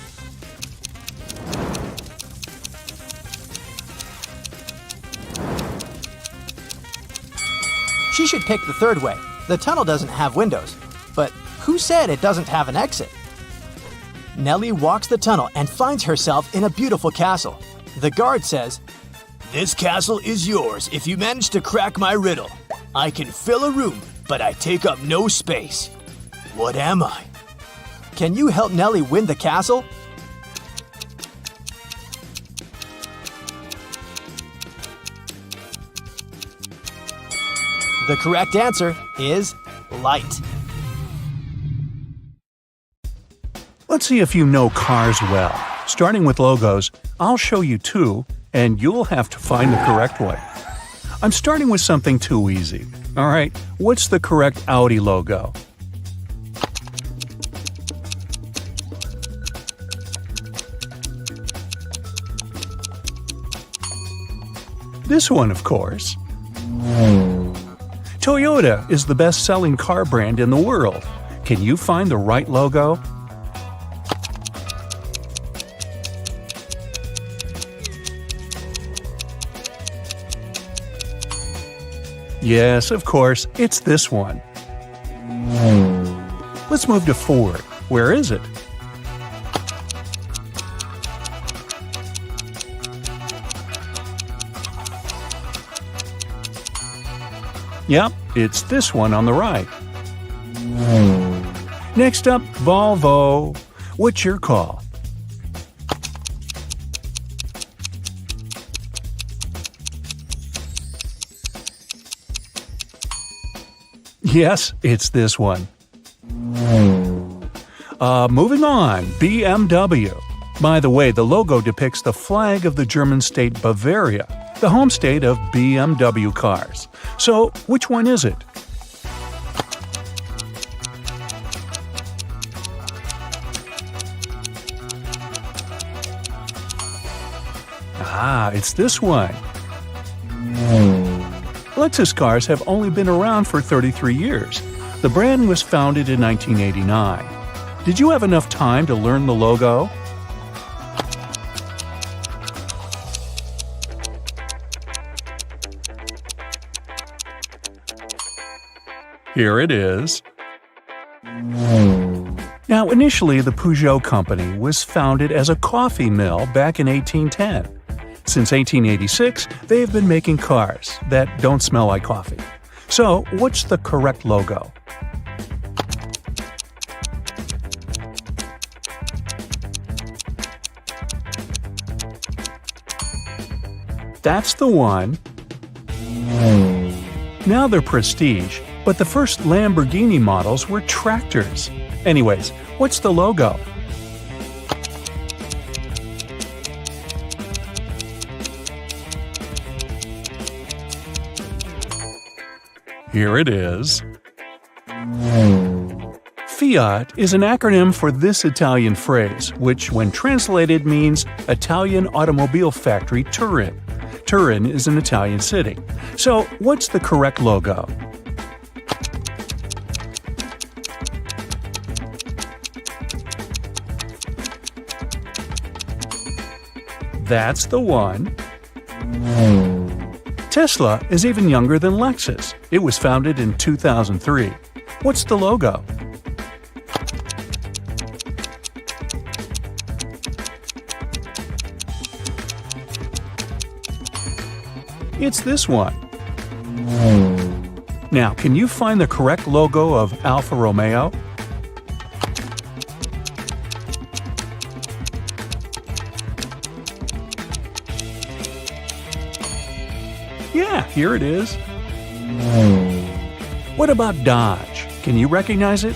She should pick the 3rd way. The tunnel doesn't have windows. But who said it doesn't have an exit? Nelly walks the tunnel and finds herself in a beautiful castle. The guard says, "This castle is yours if you manage to crack my riddle. I can fill a room, but I take up no space. What am I?" Can you help Nelly win the castle? The correct answer is light. Let's see if you know cars well. Starting with logos, I'll show you 2, and you'll have to find the correct one. I'm starting with something too easy. All right, what's the correct Audi logo? This one, of course. Toyota is the best-selling car brand in the world. Can you find the right logo? Yes, of course, it's this one. Let's move to Ford. Where is it? Yep, it's this one on the right. Next up, Volvo. What's your call? Yes, it's this one. Moving on, BMW. By the way, the logo depicts the flag of the German state Bavaria, the home state of BMW cars. So, which one is it? Ah, it's this one. Lexus cars have only been around for 33 years. The brand was founded in 1989. Did you have enough time to learn the logo? Here it is. Now, initially, the Peugeot company was founded as a coffee mill back in 1810. Since 1886, they have been making cars that don't smell like coffee. So, what's the correct logo? That's the one. Now they're prestige, but the first Lamborghini models were tractors. Anyways, what's the logo? Here it is. Fiat is an acronym for this Italian phrase, which, when translated, means Italian Automobile Factory Turin. Turin is an Italian city. So, what's the correct logo? That's the one. Tesla is even younger than Lexus. It was founded in 2003. What's the logo? It's this one. Now, can you find the correct logo of Alfa Romeo? Yeah, here it is. What about Dodge? Can you recognize it?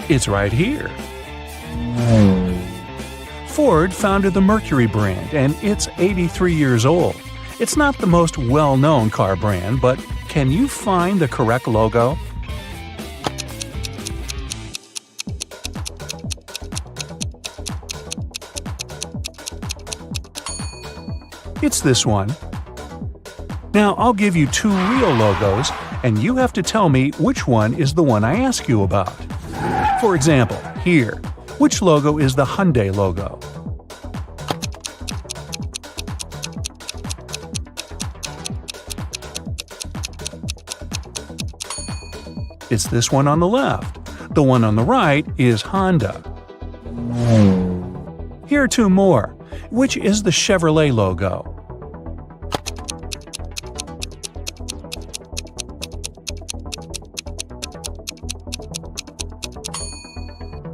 It's right here. Ford founded the Mercury brand, and it's 83 years old. It's not the most well-known car brand, but can you find the correct logo? It's this one. Now, I'll give you two real logos, and you have to tell me which one is the one I ask you about. For example, here, which logo is the Hyundai logo? It's this one on the left. The one on the right is Honda. Here are two more. Which is the Chevrolet logo?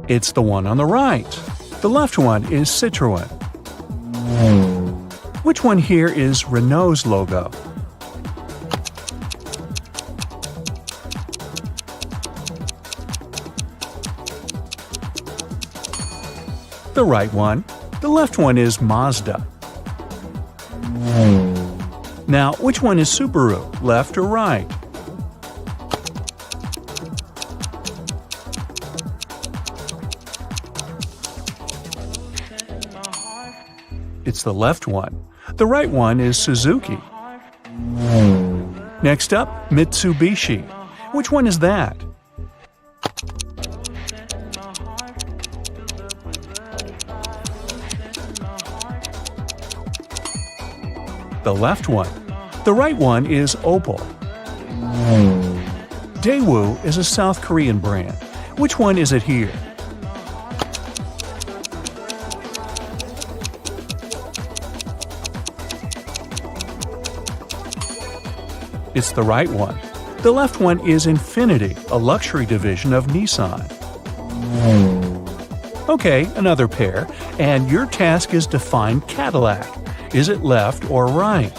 It's the one on the right. The left one is Citroën. Which one here is Renault's logo? The right one. The left one is Mazda. Now, which one is Subaru, left or right? It's the left one. The right one is Suzuki. Next up, Mitsubishi. Which one is that? The left one. The right one is Opel. Daewoo is a South Korean brand. Which one is it here? It's the right one. The left one is Infiniti, a luxury division of Nissan. Okay, another pair, and your task is to find Cadillac. Is it left or right?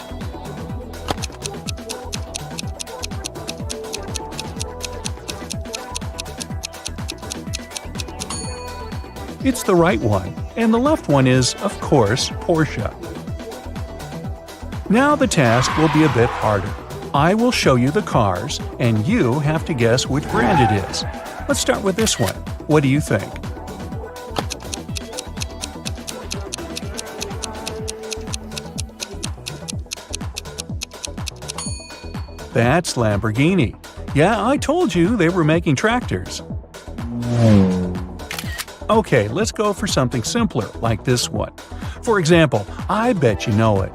It's the right one, and the left one is, of course, Porsche. Now the task will be a bit harder. I will show you the cars, and you have to guess which brand it is. Let's start with this one. What do you think? That's Lamborghini. Yeah, I told you they were making tractors. Okay, let's go for something simpler, like this one. For example, I bet you know it.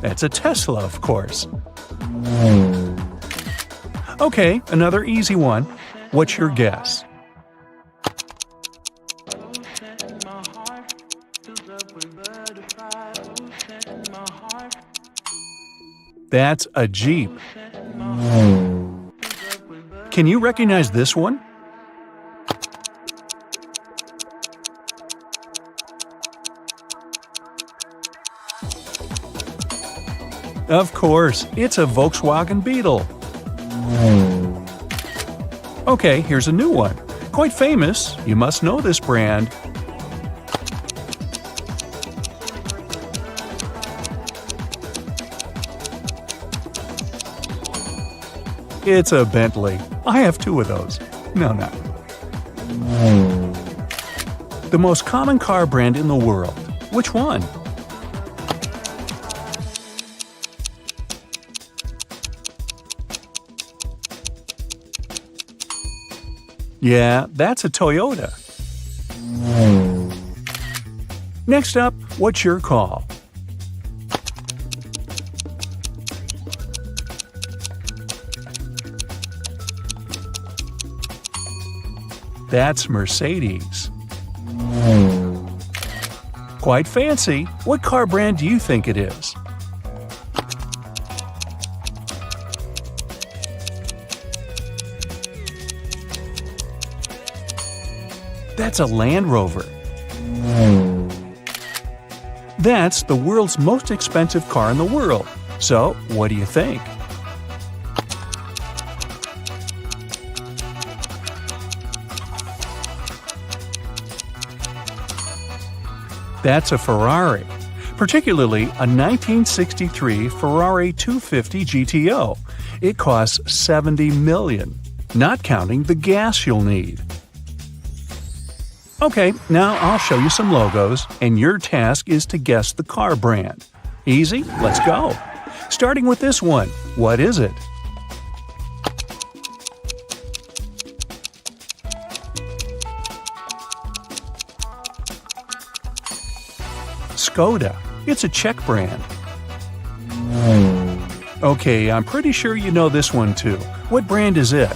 That's a Tesla, of course. Okay, another easy one. What's your guess? That's a Jeep. Can you recognize this one? Of course, it's a Volkswagen Beetle. Okay, here's a new one. Quite famous, you must know this brand. It's a Bentley. I have two of those. No. The most common car brand in the world. Which one? Yeah, that's a Toyota. Next up, what's your call? That's Mercedes. Quite fancy. What car brand do you think it is? That's a Land Rover. That's the world's most expensive car in the world. So, what do you think? That's a Ferrari, particularly a 1963 Ferrari 250 GTO. It costs $70 million, not counting the gas you'll need. Okay, now I'll show you some logos, and your task is to guess the car brand. Easy? Let's go. Starting with this one. What is it? Skoda. It's a Czech brand. Okay, I'm pretty sure you know this one too. What brand is it?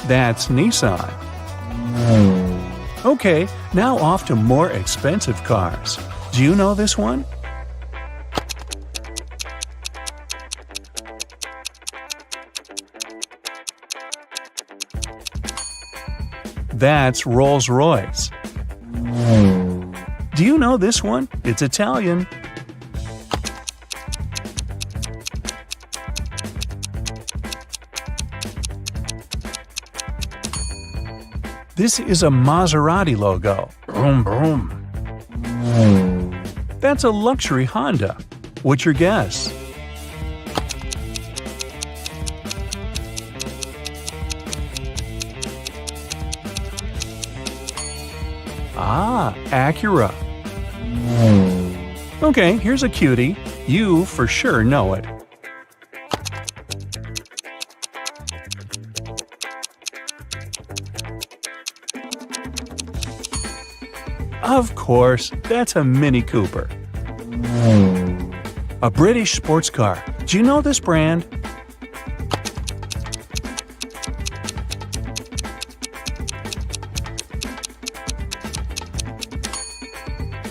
That's Nissan. Okay, now off to more expensive cars. Do you know this one? That's Rolls-Royce. Do you know this one? It's Italian. This is a Maserati logo. Vroom, vroom. That's a luxury Honda. What's your guess? Ah, Acura. Okay, here's a cutie. You for sure know it. Of course, that's a Mini Cooper. A British sports car. Do you know this brand?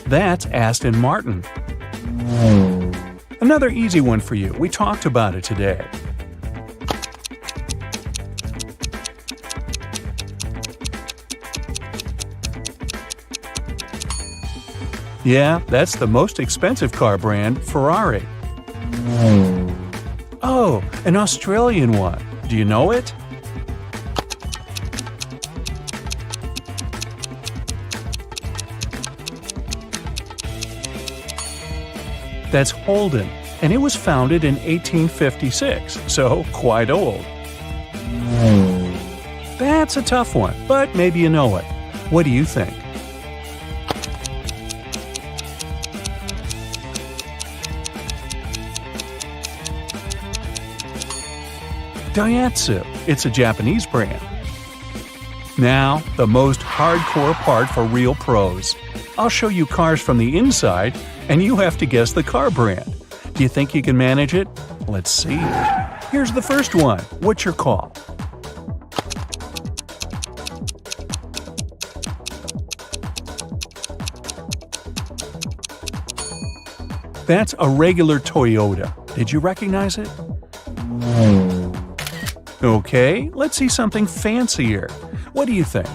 That's Aston Martin. Another easy one for you. We talked about it today. Yeah, that's the most expensive car brand, Ferrari. Oh, an Australian one. Do you know it? That's Holden, and it was founded in 1856, so quite old. That's a tough one, but maybe you know it. What do you think? Daihatsu. It's a Japanese brand. Now, the most hardcore part for real pros. I'll show you cars from the inside, and you have to guess the car brand. Do you think you can manage it? Let's see. Here's the first one. What's your call? That's a regular Toyota. Did you recognize it? Okay, let's see something fancier. What do you think?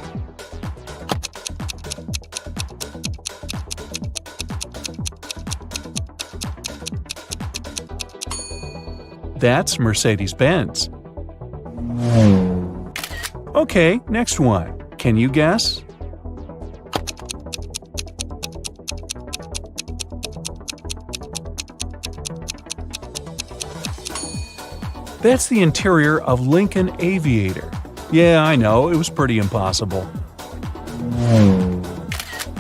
That's Mercedes-Benz. Okay, next one. Can you guess? That's the interior of Lincoln Aviator. Yeah, I know, it was pretty impossible.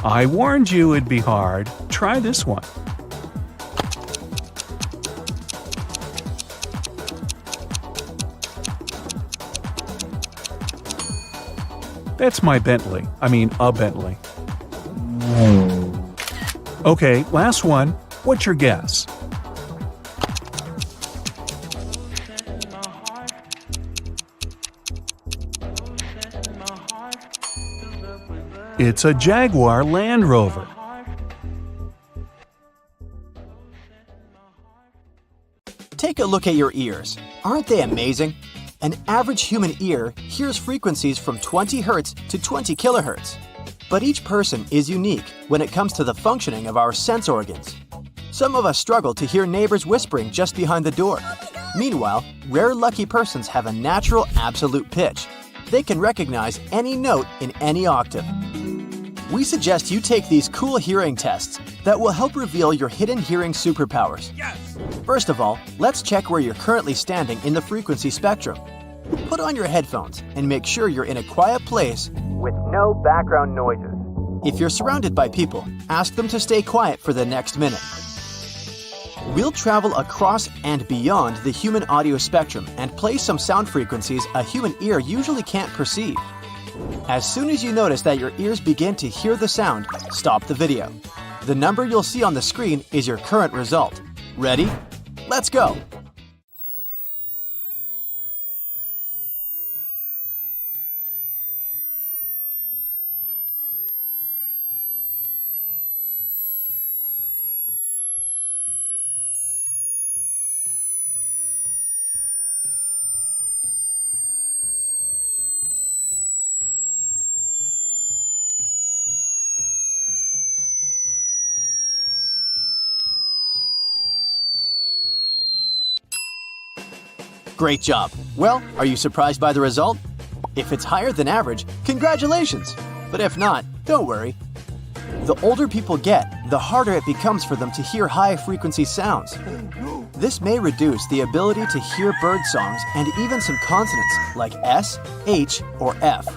I warned you it'd be hard. Try this one. That's my Bentley. I mean, a Bentley. Okay, last one. What's your guess? It's a Jaguar Land Rover. Take a look at your ears. Aren't they amazing? An average human ear hears frequencies from 20 Hz to 20 kHz. But each person is unique when it comes to the functioning of our sense organs. Some of us struggle to hear neighbors whispering just behind the door. Meanwhile, rare lucky persons have a natural absolute pitch. They can recognize any note in any octave. We suggest you take these cool hearing tests that will help reveal your hidden hearing superpowers. Yes! First of all, let's check where you're currently standing in the frequency spectrum. Put on your headphones and make sure you're in a quiet place with no background noises. If you're surrounded by people, ask them to stay quiet for the next minute. We'll travel across and beyond the human audio spectrum and play some sound frequencies a human ear usually can't perceive. As soon as you notice that your ears begin to hear the sound, stop the video. The number you'll see on the screen is your current result. Ready? Let's go! Great job! Well, are you surprised by the result? If it's higher than average, congratulations! But if not, don't worry. The older people get, the harder it becomes for them to hear high-frequency sounds. This may reduce the ability to hear bird songs and even some consonants like S, H, or F.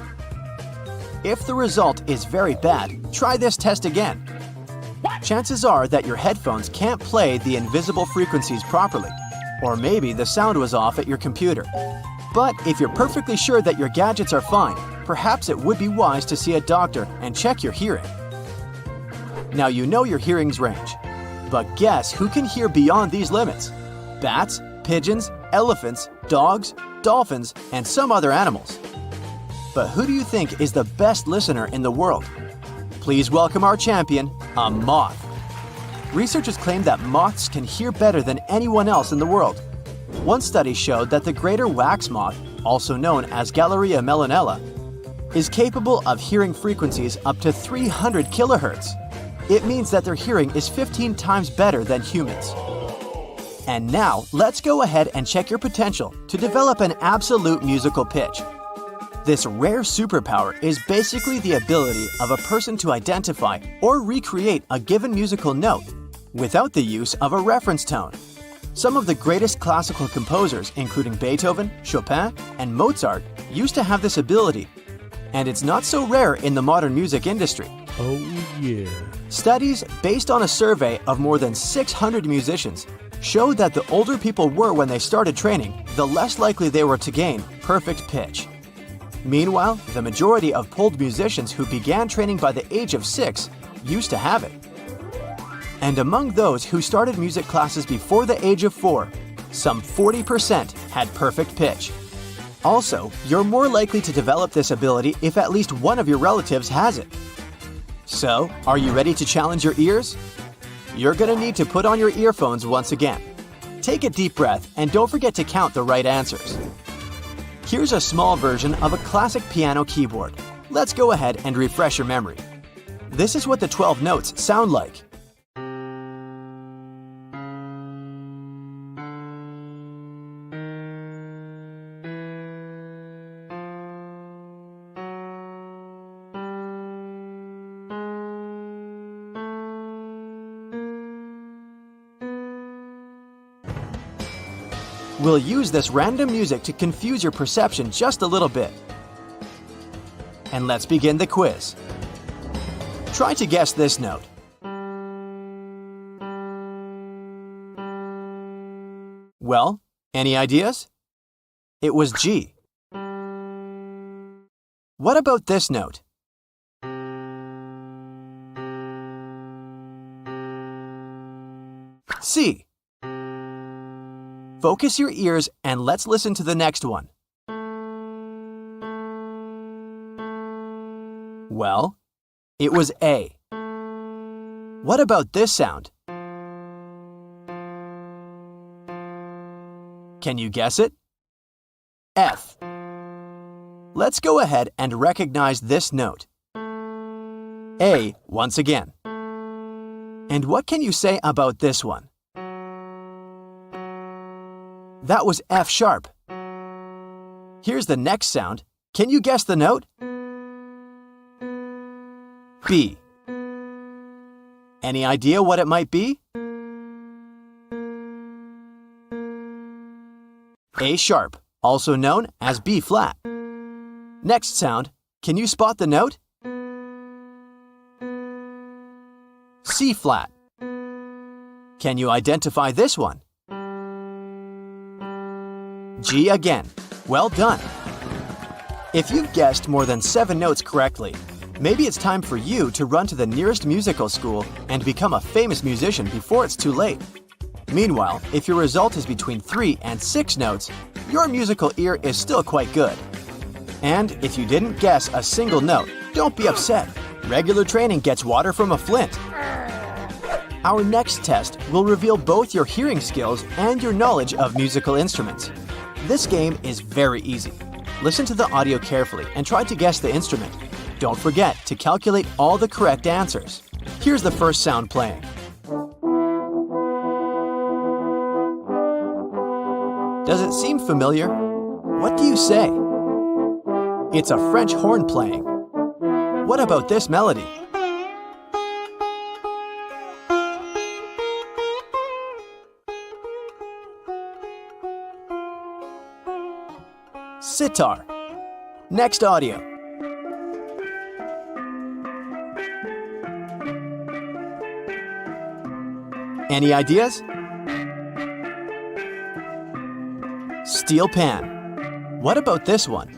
If the result is very bad, try this test again. Chances are that your headphones can't play the invisible frequencies properly. Or maybe the sound was off at your computer. But if you're perfectly sure that your gadgets are fine, perhaps it would be wise to see a doctor and check your hearing. Now you know your hearing's range. But guess who can hear beyond these limits? Bats, pigeons, elephants, dogs, dolphins, and some other animals. But who do you think is the best listener in the world? Please welcome our champion, a moth. Researchers claim that moths can hear better than anyone else in the world. One study showed that the greater wax moth, also known as Galleria melanella, is capable of hearing frequencies up to 300 kHz. It means that their hearing is 15 times better than humans. And now, let's go ahead and check your potential to develop an absolute musical pitch. This rare superpower is basically the ability of a person to identify or recreate a given musical note without the use of a reference tone. Some of the greatest classical composers, including Beethoven, Chopin, and Mozart, used to have this ability, and it's not so rare in the modern music industry. Oh yeah. Studies based on a survey of more than 600 musicians showed that the older people were when they started training, the less likely they were to gain perfect pitch. Meanwhile, the majority of polled musicians who began training by the age of 6 used to have it. And among those who started music classes before the age of 4, some 40% had perfect pitch. Also, you're more likely to develop this ability if at least one of your relatives has it. So, are you ready to challenge your ears? You're gonna need to put on your earphones once again. Take a deep breath and don't forget to count the right answers. Here's a small version of a classic piano keyboard. Let's go ahead and refresh your memory. This is what the 12 notes sound like. We'll use this random music to confuse your perception just a little bit. And let's begin the quiz. Try to guess this note. Well, any ideas? It was G. What about this note? C. Focus your ears and let's listen to the next one. Well, it was A. What about this sound? Can you guess it? F. Let's go ahead and recognize this note. A once again. And what can you say about this one? That was F sharp. Here's the next sound. Can you guess the note? B. Any idea what it might be? A sharp, also known as B flat. Next sound. Can you spot the note? C flat. Can you identify this one? G again. Well done. If you've guessed more than 7 notes correctly, maybe it's time for you to run to the nearest musical school and become a famous musician before it's too late. Meanwhile, if your result is between 3 and 6 notes, your musical ear is still quite good. And if you didn't guess a single note, don't be upset. Regular training gets water from a flint. Our next test will reveal both your hearing skills and your knowledge of musical instruments. This game is very easy. Listen to the audio carefully and try to guess the instrument. Don't forget to calculate all the correct answers. Here's the first sound playing. Does it seem familiar? What do you say? It's a French horn playing. What about this melody? Sitar. Next audio. Any ideas? Steel pan. What about this one?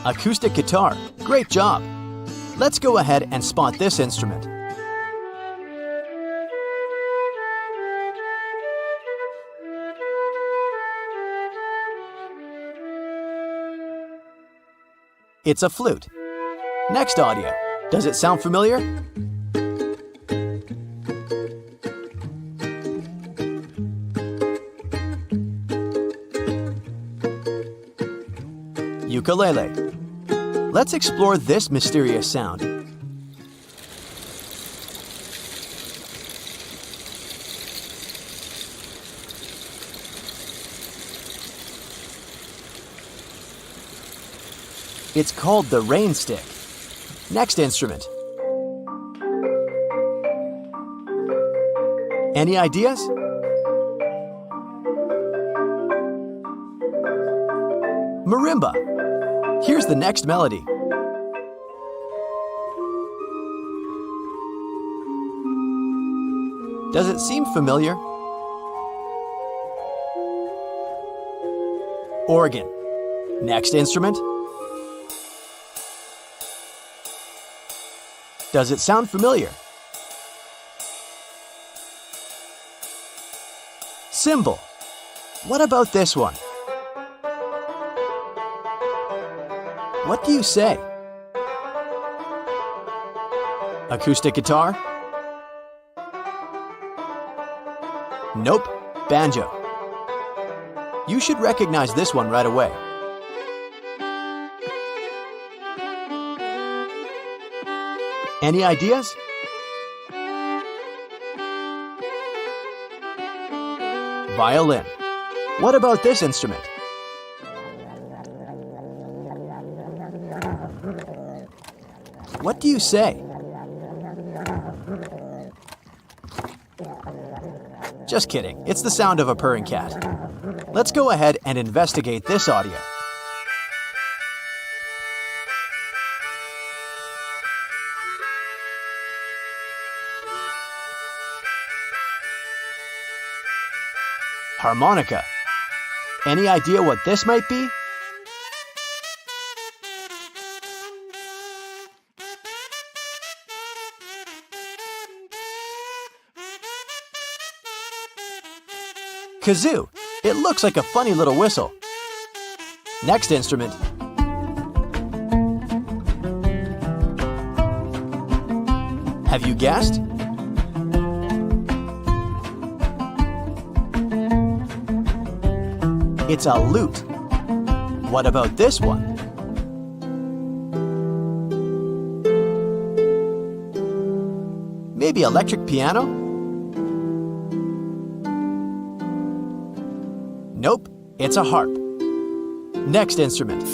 Acoustic guitar. Great job. Let's go ahead and spot this instrument. It's a flute. Next audio. Does it sound familiar? Ukulele. Let's explore this mysterious sound. It's called the rain stick. Next instrument. Any ideas? Marimba. Here's the next melody. Does it seem familiar? Organ. Next instrument. Does it sound familiar? Cymbal. What about this one? What do you say? Acoustic guitar? Nope, banjo. You should recognize this one right away. Any ideas? Violin. What about this instrument? What do you say? Just kidding, it's the sound of a purring cat. Let's go ahead and investigate this audio. Harmonica. Any idea what this might be? Kazoo. It looks like a funny little whistle. Next instrument. Have you guessed? It's a lute. What about this one? Maybe electric piano? Nope, it's a harp. Next instrument.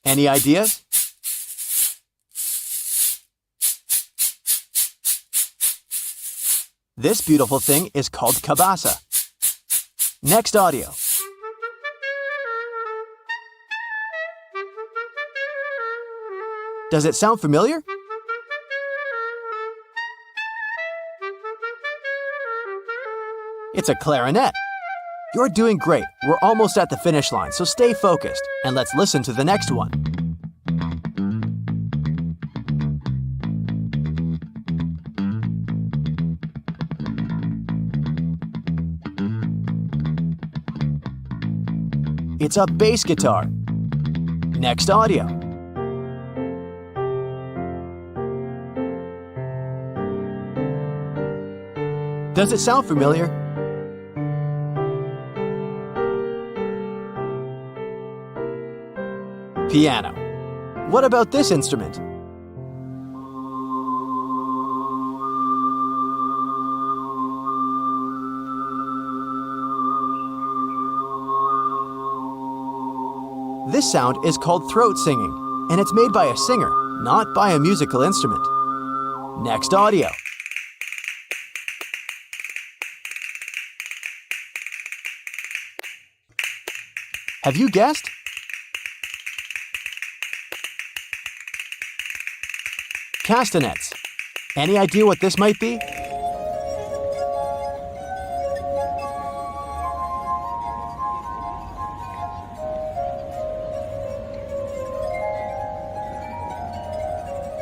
Any ideas? This beautiful thing is called cabasa. Next audio. Does it sound familiar? It's a clarinet. You're doing great. We're almost at the finish line, so stay focused, and let's listen to the next one. It's a bass guitar. Next audio. Does it sound familiar? Piano. What about this instrument? This sound is called throat singing, and it's made by a singer, not by a musical instrument. Next audio. Have you guessed? Castanets. Any idea what this might be?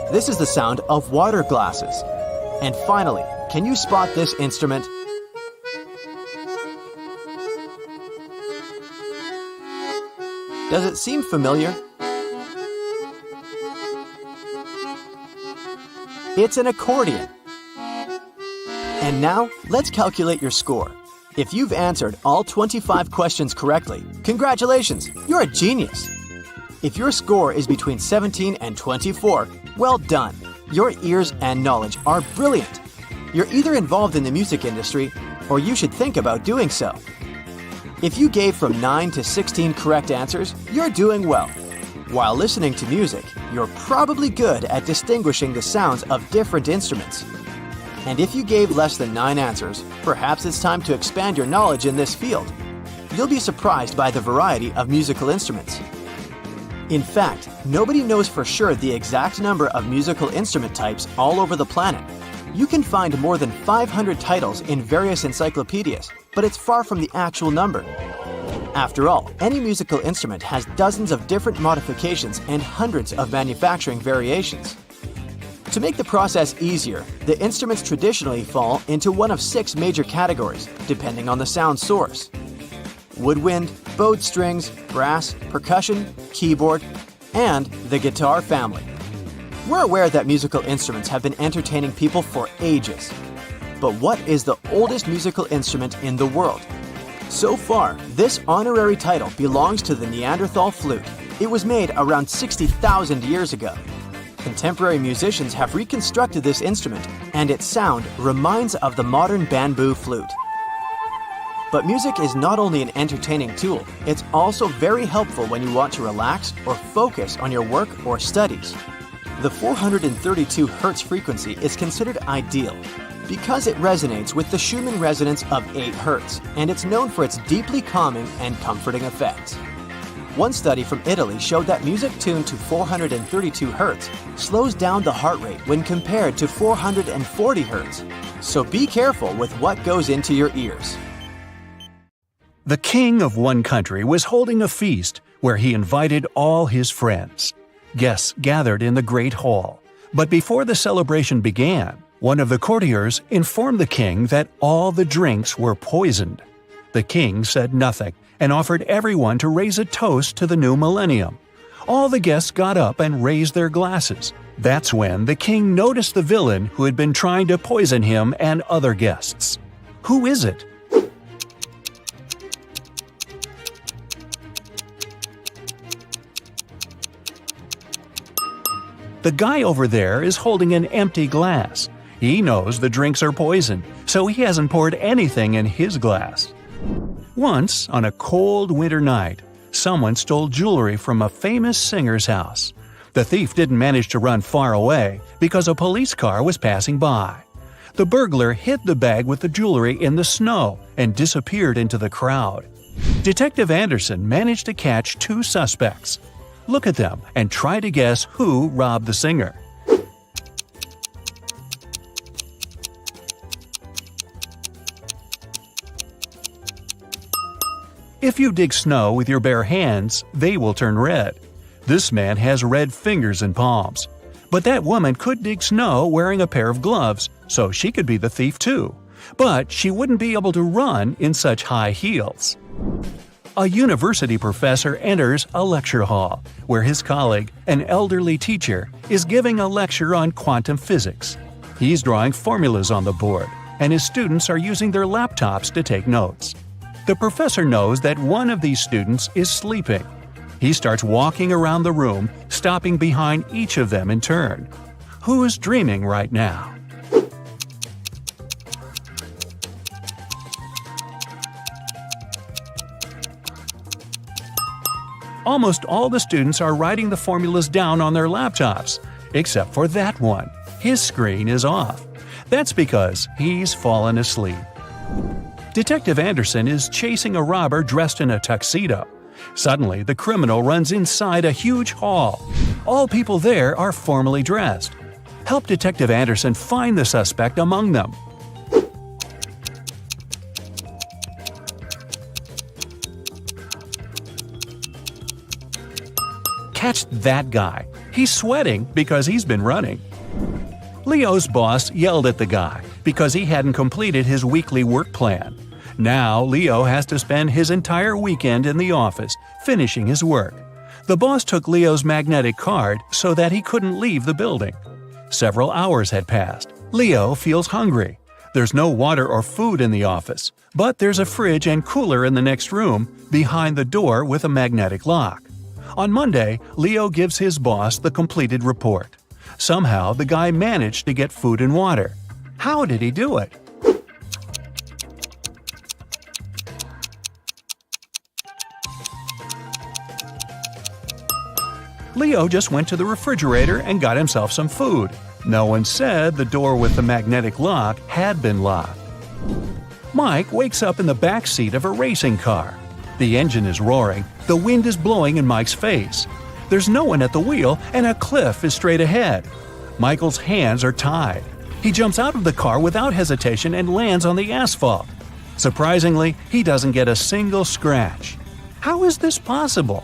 This is the sound of water glasses. And finally, can you spot this instrument? Does it seem familiar? It's an accordion. And now, let's calculate your score. If you've answered all 25 questions correctly, congratulations, you're a genius. If your score is between 17 and 24, well done. Your ears and knowledge are brilliant. You're either involved in the music industry, or you should think about doing so. If you gave from 9 to 16 correct answers, you're doing well. While listening to music, you're probably good at distinguishing the sounds of different instruments. And if you gave less than 9 answers, perhaps it's time to expand your knowledge in this field. You'll be surprised by the variety of musical instruments. In fact, nobody knows for sure the exact number of musical instrument types all over the planet. You can find more than 500 titles in various encyclopedias, but it's far from the actual number. After all, any musical instrument has dozens of different modifications and hundreds of manufacturing variations. To make the process easier, the instruments traditionally fall into one of 6 major categories, depending on the sound source: woodwind, bowed strings, brass, percussion, keyboard, and the guitar family. We're aware that musical instruments have been entertaining people for ages. But what is the oldest musical instrument in the world? So far, this honorary title belongs to the Neanderthal flute. It was made around 60,000 years ago. Contemporary musicians have reconstructed this instrument, and its sound reminds of the modern bamboo flute. But music is not only an entertaining tool, it's also very helpful when you want to relax or focus on your work or studies. The 432 Hz frequency is considered ideal because it resonates with the Schumann resonance of 8 Hz, and it's known for its deeply calming and comforting effects. One study from Italy showed that music tuned to 432 Hz slows down the heart rate when compared to 440 Hz. So be careful with what goes into your ears. The king of one country was holding a feast where he invited all his friends. Guests gathered in the great hall, but before the celebration began, one of the courtiers informed the king that all the drinks were poisoned. The king said nothing and offered everyone to raise a toast to the new millennium. All the guests got up and raised their glasses. That's when the king noticed the villain who had been trying to poison him and other guests. Who is it? The guy over there is holding an empty glass. He knows the drinks are poisoned, so he hasn't poured anything in his glass. Once, on a cold winter night, someone stole jewelry from a famous singer's house. The thief didn't manage to run far away because a police car was passing by. The burglar hid the bag with the jewelry in the snow and disappeared into the crowd. Detective Anderson managed to catch 2 suspects. Look at them and try to guess who robbed the singer. If you dig snow with your bare hands, they will turn red. This man has red fingers and palms. But that woman could dig snow wearing a pair of gloves, so she could be the thief too. But she wouldn't be able to run in such high heels. A university professor enters a lecture hall, where his colleague, an elderly teacher, is giving a lecture on quantum physics. He's drawing formulas on the board, and his students are using their laptops to take notes. The professor knows that one of these students is sleeping. He starts walking around the room, stopping behind each of them in turn. Who's dreaming right now? Almost all the students are writing the formulas down on their laptops, except for that one. His screen is off. That's because he's fallen asleep. Detective Anderson is chasing a robber dressed in a tuxedo. Suddenly, the criminal runs inside a huge hall. All people there are formally dressed. Help Detective Anderson find the suspect among them. Catch that guy. He's sweating because he's been running. Leo's boss yelled at the guy because he hadn't completed his weekly work plan. Now Leo has to spend his entire weekend in the office, finishing his work. The boss took Leo's magnetic card so that he couldn't leave the building. Several hours had passed. Leo feels hungry. There's no water or food in the office, but there's a fridge and cooler in the next room, behind the door with a magnetic lock. On Monday, Leo gives his boss the completed report. Somehow, the guy managed to get food and water. How did he do it? Leo just went to the refrigerator and got himself some food. No one said the door with the magnetic lock had been locked. Mike wakes up in the back seat of a racing car. The engine is roaring, the wind is blowing in Mike's face. There's no one at the wheel and a cliff is straight ahead. Michael's hands are tied. He jumps out of the car without hesitation and lands on the asphalt. Surprisingly, he doesn't get a single scratch. How is this possible?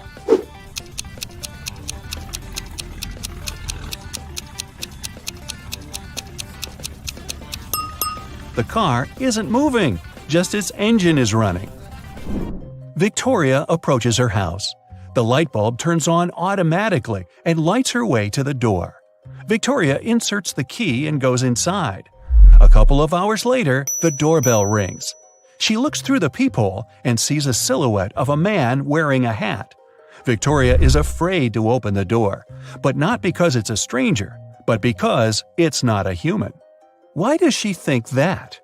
The car isn't moving, just its engine is running. Victoria approaches her house. The light bulb turns on automatically and lights her way to the door. Victoria inserts the key and goes inside. A couple of hours later, the doorbell rings. She looks through the peephole and sees a silhouette of a man wearing a hat. Victoria is afraid to open the door, but not because it's a stranger, but because it's not a human. Why does she think that?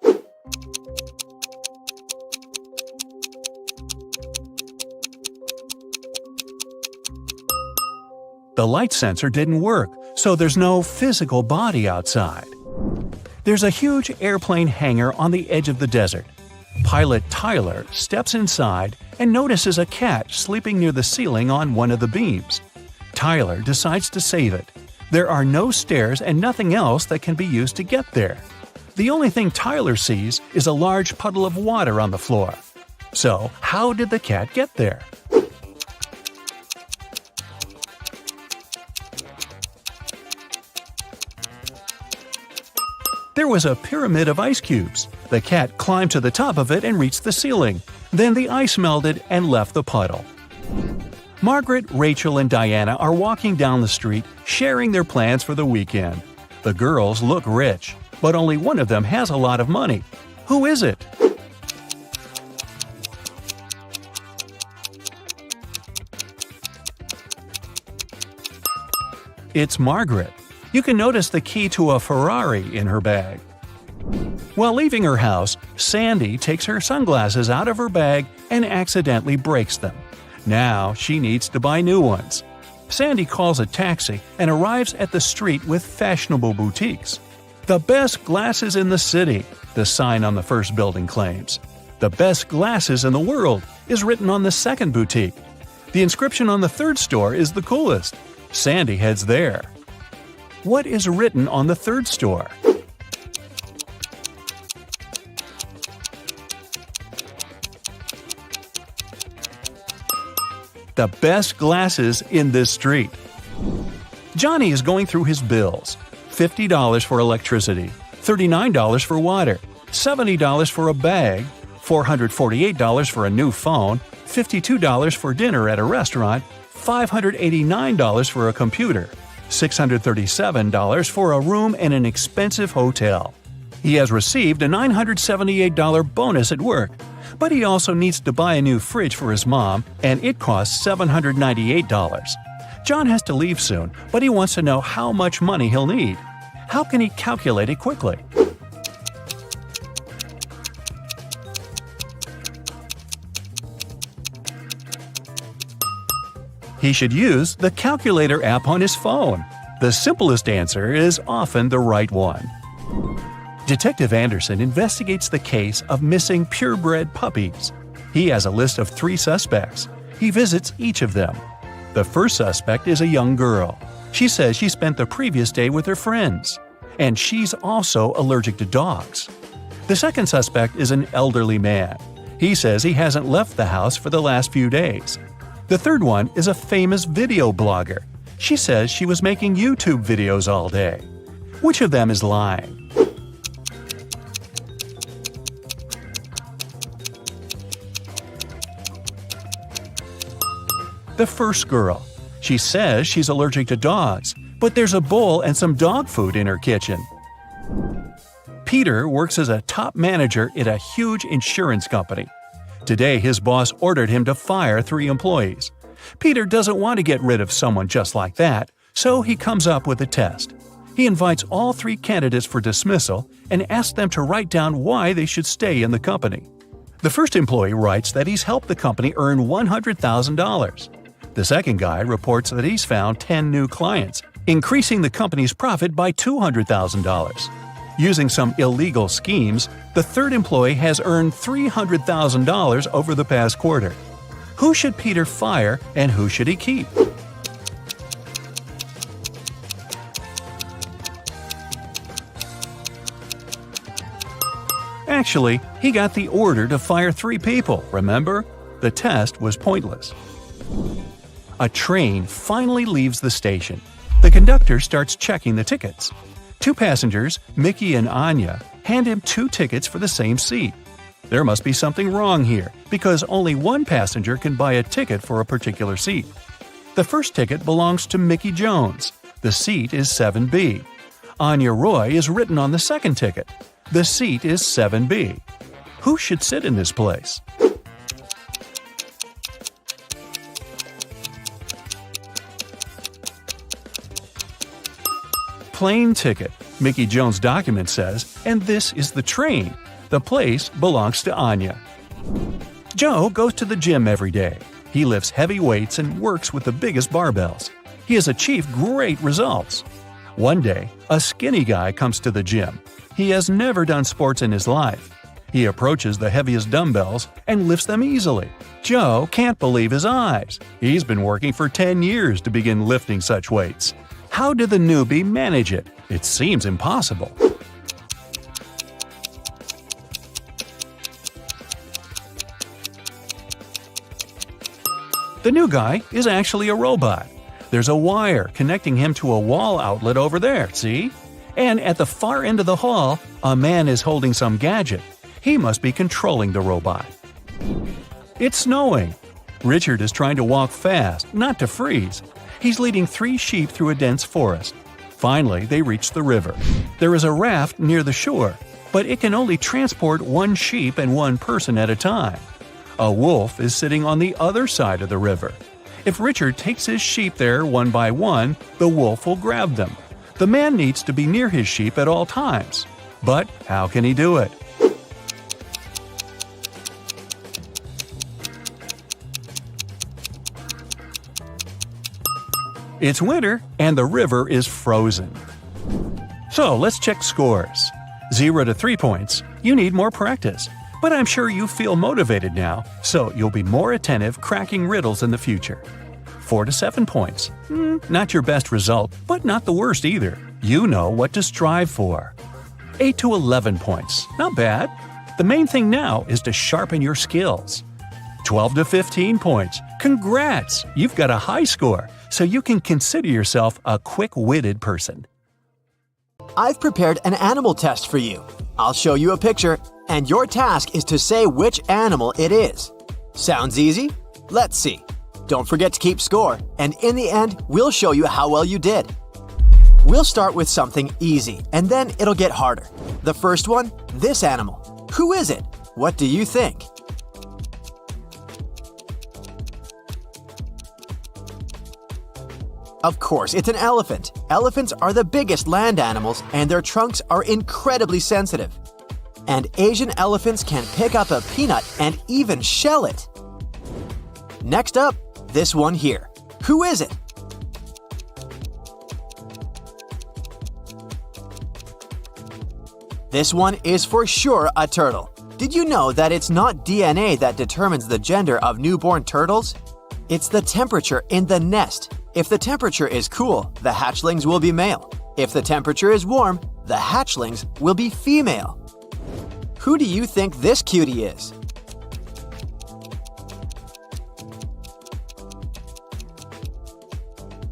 The light sensor didn't work, so there's no physical body outside. There's a huge airplane hangar on the edge of the desert. Pilot Tyler steps inside and notices a cat sleeping near the ceiling on one of the beams. Tyler decides to save it. There are no stairs and nothing else that can be used to get there. The only thing Tyler sees is a large puddle of water on the floor. So, how did the cat get there? There was a pyramid of ice cubes. The cat climbed to the top of it and reached the ceiling. Then the ice melted and left the puddle. Margaret, Rachel, and Diana are walking down the street, sharing their plans for the weekend. The girls look rich, but only one of them has a lot of money. Who is it? It's Margaret. You can notice the key to a Ferrari in her bag. While leaving her house, Sandy takes her sunglasses out of her bag and accidentally breaks them. Now she needs to buy new ones. Sandy calls a taxi and arrives at the street with fashionable boutiques. The best glasses in the city, the sign on the first building claims. The best glasses in the world is written on the second boutique. The inscription on the third store is the coolest. Sandy heads there. What is written on the third store? The best glasses in this street. Johnny is going through his bills. $50 for electricity, $39 for water, $70 for a bag, $448 for a new phone, $52 for dinner at a restaurant, $589 for a computer, $637 for a room in an expensive hotel. He has received a $978 bonus at work, but he also needs to buy a new fridge for his mom, and it costs $798. John has to leave soon, but he wants to know how much money he'll need. How can he calculate it quickly? He should use the calculator app on his phone. The simplest answer is often the right one. Detective Anderson investigates the case of missing purebred puppies. He has a list of 3 suspects. He visits each of them. The first suspect is a young girl. She says she spent the previous day with her friends. And she's also allergic to dogs. The second suspect is an elderly man. He says he hasn't left the house for the last few days. The third one is a famous video blogger. She says she was making YouTube videos all day. Which of them is lying? The first girl. She says she's allergic to dogs, but there's a bowl and some dog food in her kitchen. Peter works as a top manager at a huge insurance company. Today, his boss ordered him to fire 3 employees. Peter doesn't want to get rid of someone just like that, so he comes up with a test. He invites all 3 candidates for dismissal and asks them to write down why they should stay in the company. The first employee writes that he's helped the company earn $100,000. The second guy reports that he's found 10 new clients, increasing the company's profit by $200,000. Using some illegal schemes, the third employee has earned $300,000 over the past quarter. Who should Peter fire and who should he keep? Actually, he got the order to fire 3 people, remember? The test was pointless. A train finally leaves the station. The conductor starts checking the tickets. 2 passengers, Mickey and Anya, hand him 2 tickets for the same seat. There must be something wrong here, because only one passenger can buy a ticket for a particular seat. The first ticket belongs to Mickey Jones. The seat is 7B. Anya Roy is written on the second ticket. The seat is 7B. Who should sit in this place? Plane ticket, Mickey Jones' document says, and this is the train. The place belongs to Anya. Joe goes to the gym every day. He lifts heavy weights and works with the biggest barbells. He has achieved great results. One day, a skinny guy comes to the gym. He has never done sports in his life. He approaches the heaviest dumbbells and lifts them easily. Joe can't believe his eyes. He's been working for 10 years to begin lifting such weights. How did the newbie manage it? It seems impossible. The new guy is actually a robot. There's a wire connecting him to a wall outlet over there, see? And at the far end of the hall, a man is holding some gadget. He must be controlling the robot. It's snowing. Richard is trying to walk fast, not to freeze. He's leading 3 sheep through a dense forest. Finally, they reach the river. There is a raft near the shore, but it can only transport 1 sheep and 1 person at a time. A wolf is sitting on the other side of the river. If Richard takes his sheep there one by one, the wolf will grab them. The man needs to be near his sheep at all times. But how can he do it? It's winter and the river is frozen. So let's check scores. 0 to 3 points. You need more practice. But I'm sure you feel motivated now, so you'll be more attentive cracking riddles in the future. 4 to 7 points. Not your best result, but not the worst either. You know what to strive for. 8 to 11 points. Not bad. The main thing now is to sharpen your skills. 12 to 15 points. Congrats! You've got a high score, so you can consider yourself a quick-witted person. I've prepared an animal test for you. I'll show you a picture, and your task is to say which animal it is. Sounds easy? Let's see. Don't forget to keep score, and in the end, we'll show you how well you did. We'll start with something easy, and then it'll get harder. The first one, this animal. Who is it? What do you think? Of course, it's an elephant. Elephants are the biggest land animals, and their trunks are incredibly sensitive. And Asian elephants can pick up a peanut and even shell it. Next up, this one here. Who is it? This one is for sure a turtle. Did you know that it's not DNA that determines the gender of newborn turtles? It's the temperature in the nest. If the temperature is cool, the hatchlings will be male. If the temperature is warm, the hatchlings will be female. Who do you think this cutie is?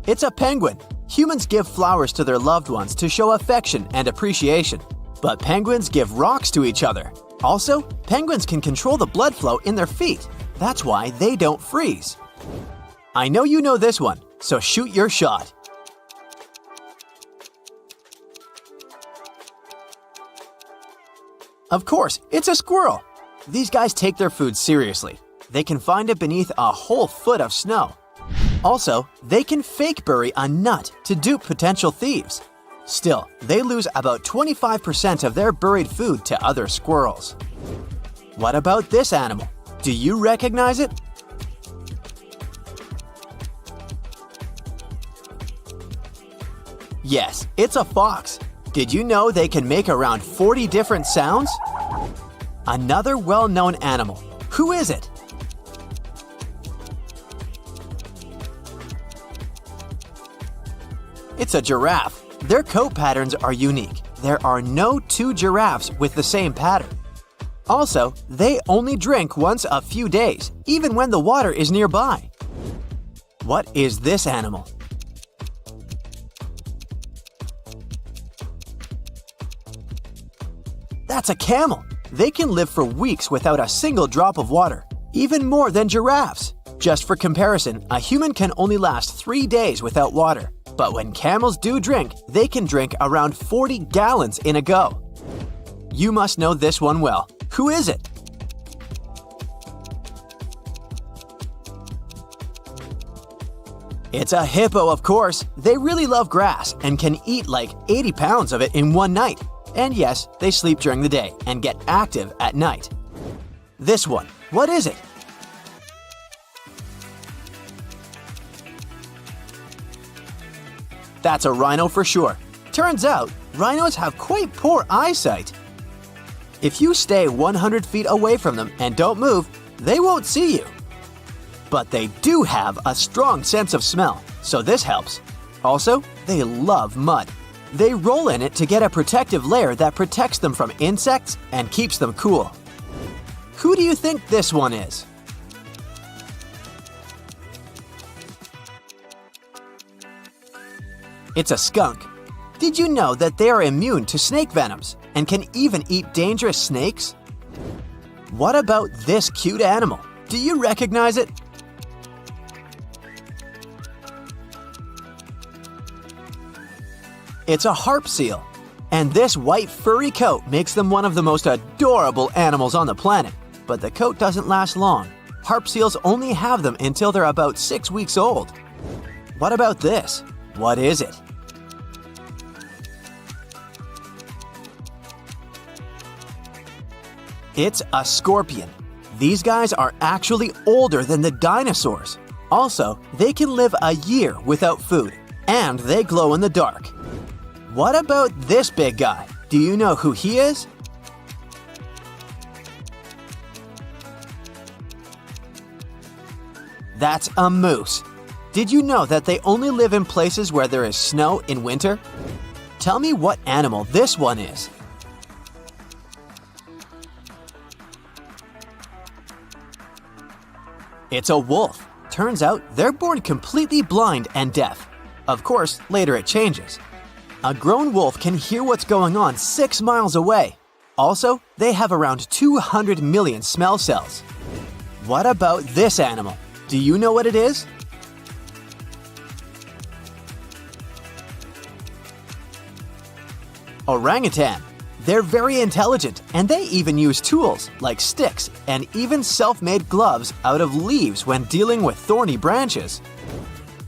It's a penguin. Humans give flowers to their loved ones to show affection and appreciation. But penguins give rocks to each other. Also, penguins can control the blood flow in their feet. That's why they don't freeze. I know you know this one, so shoot your shot. Of course, it's a squirrel. These guys take their food seriously. They can find it beneath a whole foot of snow. Also, they can fake bury a nut to dupe potential thieves. Still, they lose about 25% of their buried food to other squirrels. What about this animal? Do you recognize it? Yes, it's a fox. Did you know they can make around 40 different sounds? Another well-known animal. Who is it? It's a giraffe. Their coat patterns are unique. There are no two giraffes with the same pattern. Also, they only drink once a few days, even when the water is nearby. What is this animal? That's a camel. They can live for weeks without a single drop of water, even more than giraffes. Just for comparison, a human can only last 3 days without water. But when camels do drink, they can drink around 40 gallons in a go. You must know this one well. Who is it? It's a hippo, of course. They really love grass and can eat like 80 pounds of it in one night. And yes, they sleep during the day and get active at night. This one, what is it? That's a rhino for sure. Turns out, rhinos have quite poor eyesight. If you stay 100 feet away from them and don't move, they won't see you. But they do have a strong sense of smell, so this helps. Also, they love mud. They roll in it to get a protective layer that protects them from insects and keeps them cool. Who do you think this one is? It's a skunk. Did you know that they are immune to snake venoms and can even eat dangerous snakes? What about this cute animal? Do you recognize it? It's a harp seal. And this white furry coat makes them one of the most adorable animals on the planet. But the coat doesn't last long. Harp seals only have them until they're about 6 weeks old. What about this? What is it? It's a scorpion. These guys are actually older than the dinosaurs. Also, they can live a year without food, and they glow in the dark. What about this big guy? Do you know who he is? That's a moose. Did you know that they only live in places where there is snow in winter? Tell me what animal this one is. It's a wolf. Turns out they're born completely blind and deaf. Of course, later it changes. A grown wolf can hear what's going on 6 miles away. Also, they have around 200 million smell cells. What about this animal? Do you know what it is? Orangutan. They're very intelligent, and they even use tools like sticks and even self-made gloves out of leaves when dealing with thorny branches.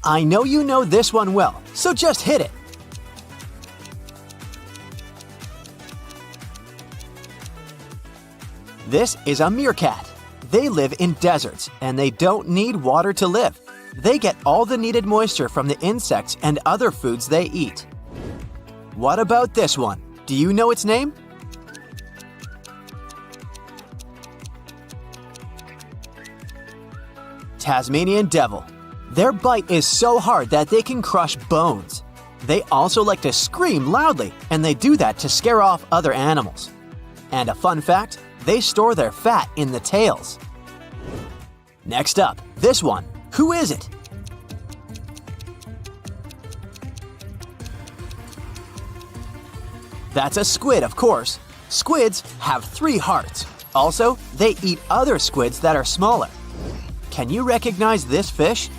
I know you know this one well, so just hit it. This is a meerkat. They live in deserts, and they don't need water to live. They get all the needed moisture from the insects and other foods they eat. What about this one? Do you know its name? Tasmanian devil. Their bite is so hard that they can crush bones. They also like to scream loudly, and they do that to scare off other animals. And a fun fact, they store their fat in the tails. Next up, this one. Who is it? That's a squid, of course. Squids have 3 hearts. Also, they eat other squids that are smaller. Can you recognize this fish?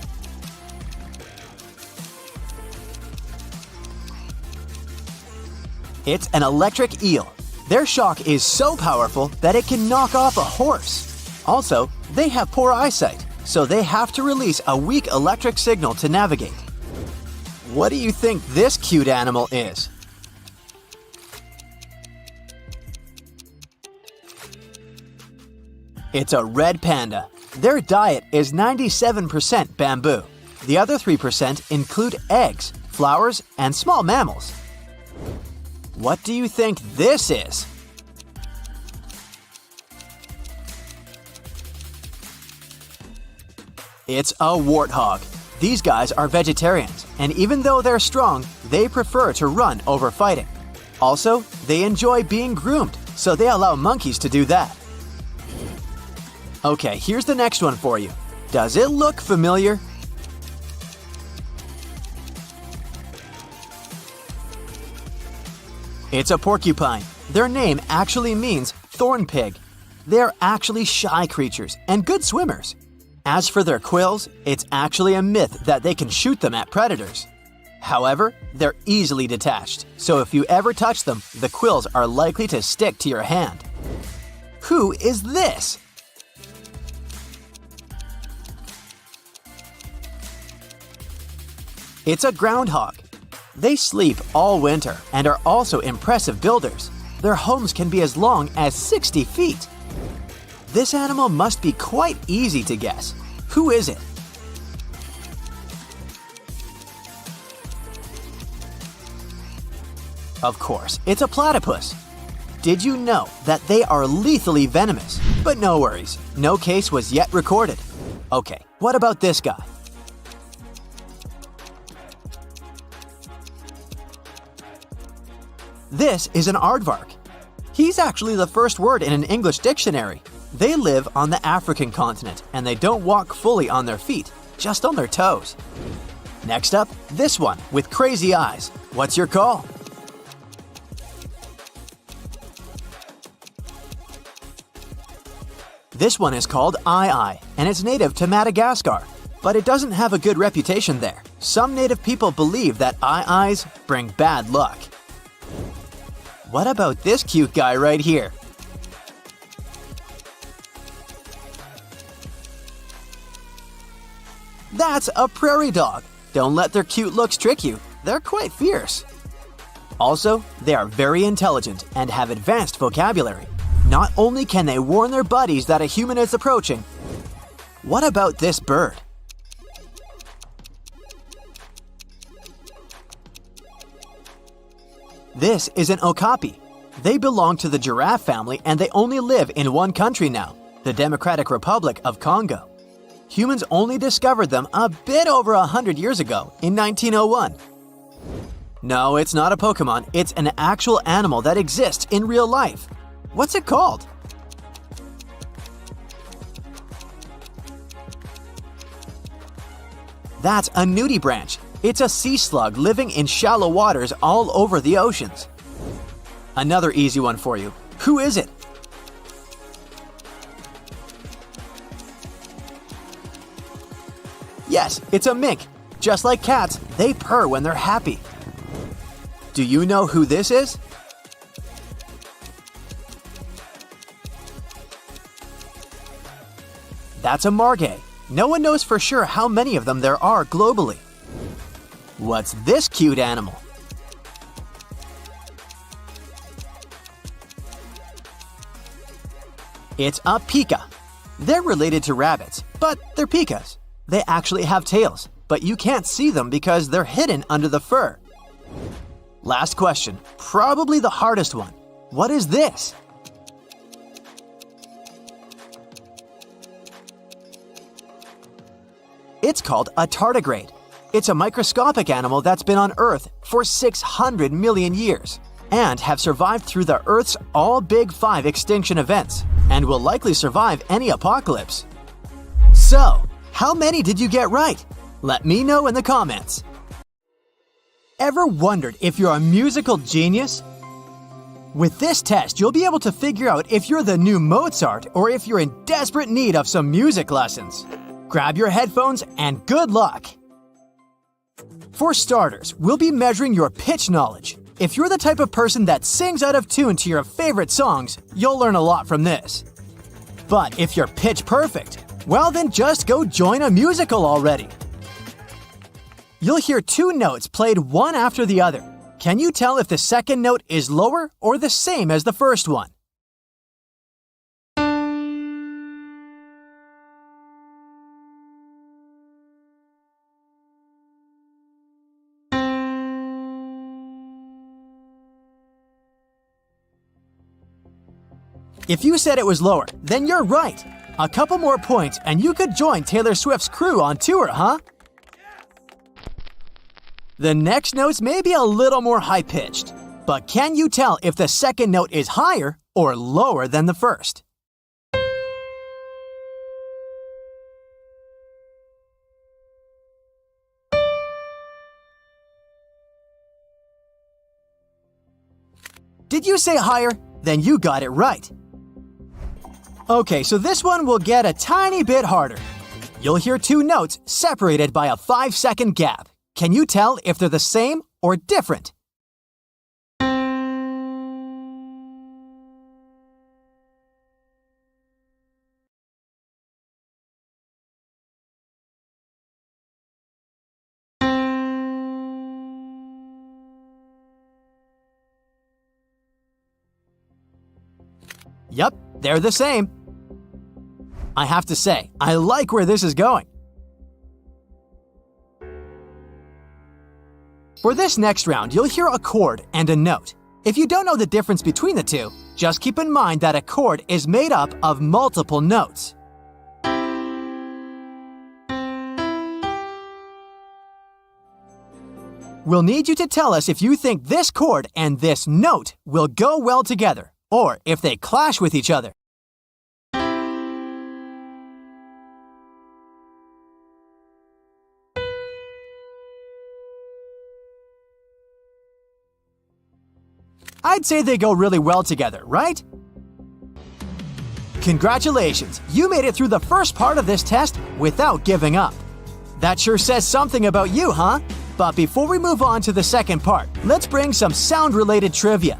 It's an electric eel. Their shock is so powerful that it can knock off a horse. Also, they have poor eyesight, so they have to release a weak electric signal to navigate. What do you think this cute animal is? It's a red panda. Their diet is 97% bamboo. The other 3% include eggs, flowers, and small mammals. What do you think this is? It's a warthog. These guys are vegetarians, and even though they're strong, they prefer to run over fighting. Also, they enjoy being groomed, so they allow monkeys to do that. Okay, here's the next one for you. Does it look familiar? It's a porcupine. Their name actually means thorn pig. They're actually shy creatures and good swimmers. As for their quills, it's actually a myth that they can shoot them at predators. However, they're easily detached, so if you ever touch them, the quills are likely to stick to your hand. Who is this? It's a groundhog. They sleep all winter and are also impressive builders. Their homes can be as long as 60 feet. This animal must be quite easy to guess. Who is it? Of course, it's a platypus. Did you know that they are lethally venomous? But no worries, no case was yet recorded. Okay, what about this guy? This is an aardvark. He's actually the first word in an English dictionary. They live on the African continent, and they don't walk fully on their feet, just on their toes. Next up, this one with crazy eyes. What's your call? This one is called Eye, and it's native to Madagascar, but it doesn't have a good reputation there. Some native people believe that eyes bring bad luck. What about this cute guy right here? That's a prairie dog. Don't let their cute looks trick you. They're quite fierce. Also, they are very intelligent and have advanced vocabulary. Not only can they warn their buddies that a human is approaching. What about this bird? This is an okapi. They belong to the giraffe family and they only live in one country now, the Democratic Republic of Congo. Humans only discovered them a bit over 100 years ago, in 1901. No, it's not a Pokemon, it's an actual animal that exists in real life. What's it called? That's a nudibranch. It's a sea slug living in shallow waters all over the oceans. Another easy one for you. Who is it? Yes, it's a mink. Just like cats, they purr when they're happy. Do you know who this is? That's a margay. No one knows for sure how many of them there are globally. What's this cute animal? It's a pika. They're related to rabbits, but they're pikas. They actually have tails, but you can't see them because they're hidden under the fur. Last question, probably the hardest one. What is this? It's called a tardigrade. It's a microscopic animal that's been on Earth for 600 million years and have survived through the Earth's all big 5 extinction events and will likely survive any apocalypse. So, how many did you get right? Let me know in the comments. Ever wondered if you're a musical genius? With this test, you'll be able to figure out if you're the new Mozart or if you're in desperate need of some music lessons. Grab your headphones and good luck! For starters, we'll be measuring your pitch knowledge. If you're the type of person that sings out of tune to your favorite songs, you'll learn a lot from this. But if you're pitch perfect, well then just go join a musical already. You'll hear 2 notes played one after the other. Can you tell if the second note is lower or the same as the first one? If you said it was lower, then you're right. A couple more points and you could join Taylor Swift's crew on tour, huh? The next notes may be a little more high-pitched, but can you tell if the second note is higher or lower than the first? Did you say higher? Then you got it right. Okay, so this one will get a tiny bit harder. You'll hear two notes separated by a 5-second gap. Can you tell if they're the same or different? Yep, they're the same. I have to say, I like where this is going. For this next round, you'll hear a chord and a note. If you don't know the difference between the two, just keep in mind that a chord is made up of multiple notes. We'll need you to tell us if you think this chord and this note will go well together, or if they clash with each other. I'd say they go really well together, right? Congratulations, you made it through the first part of this test without giving up. That sure says something about you, huh? But before we move on to the second part, let's bring some sound-related trivia.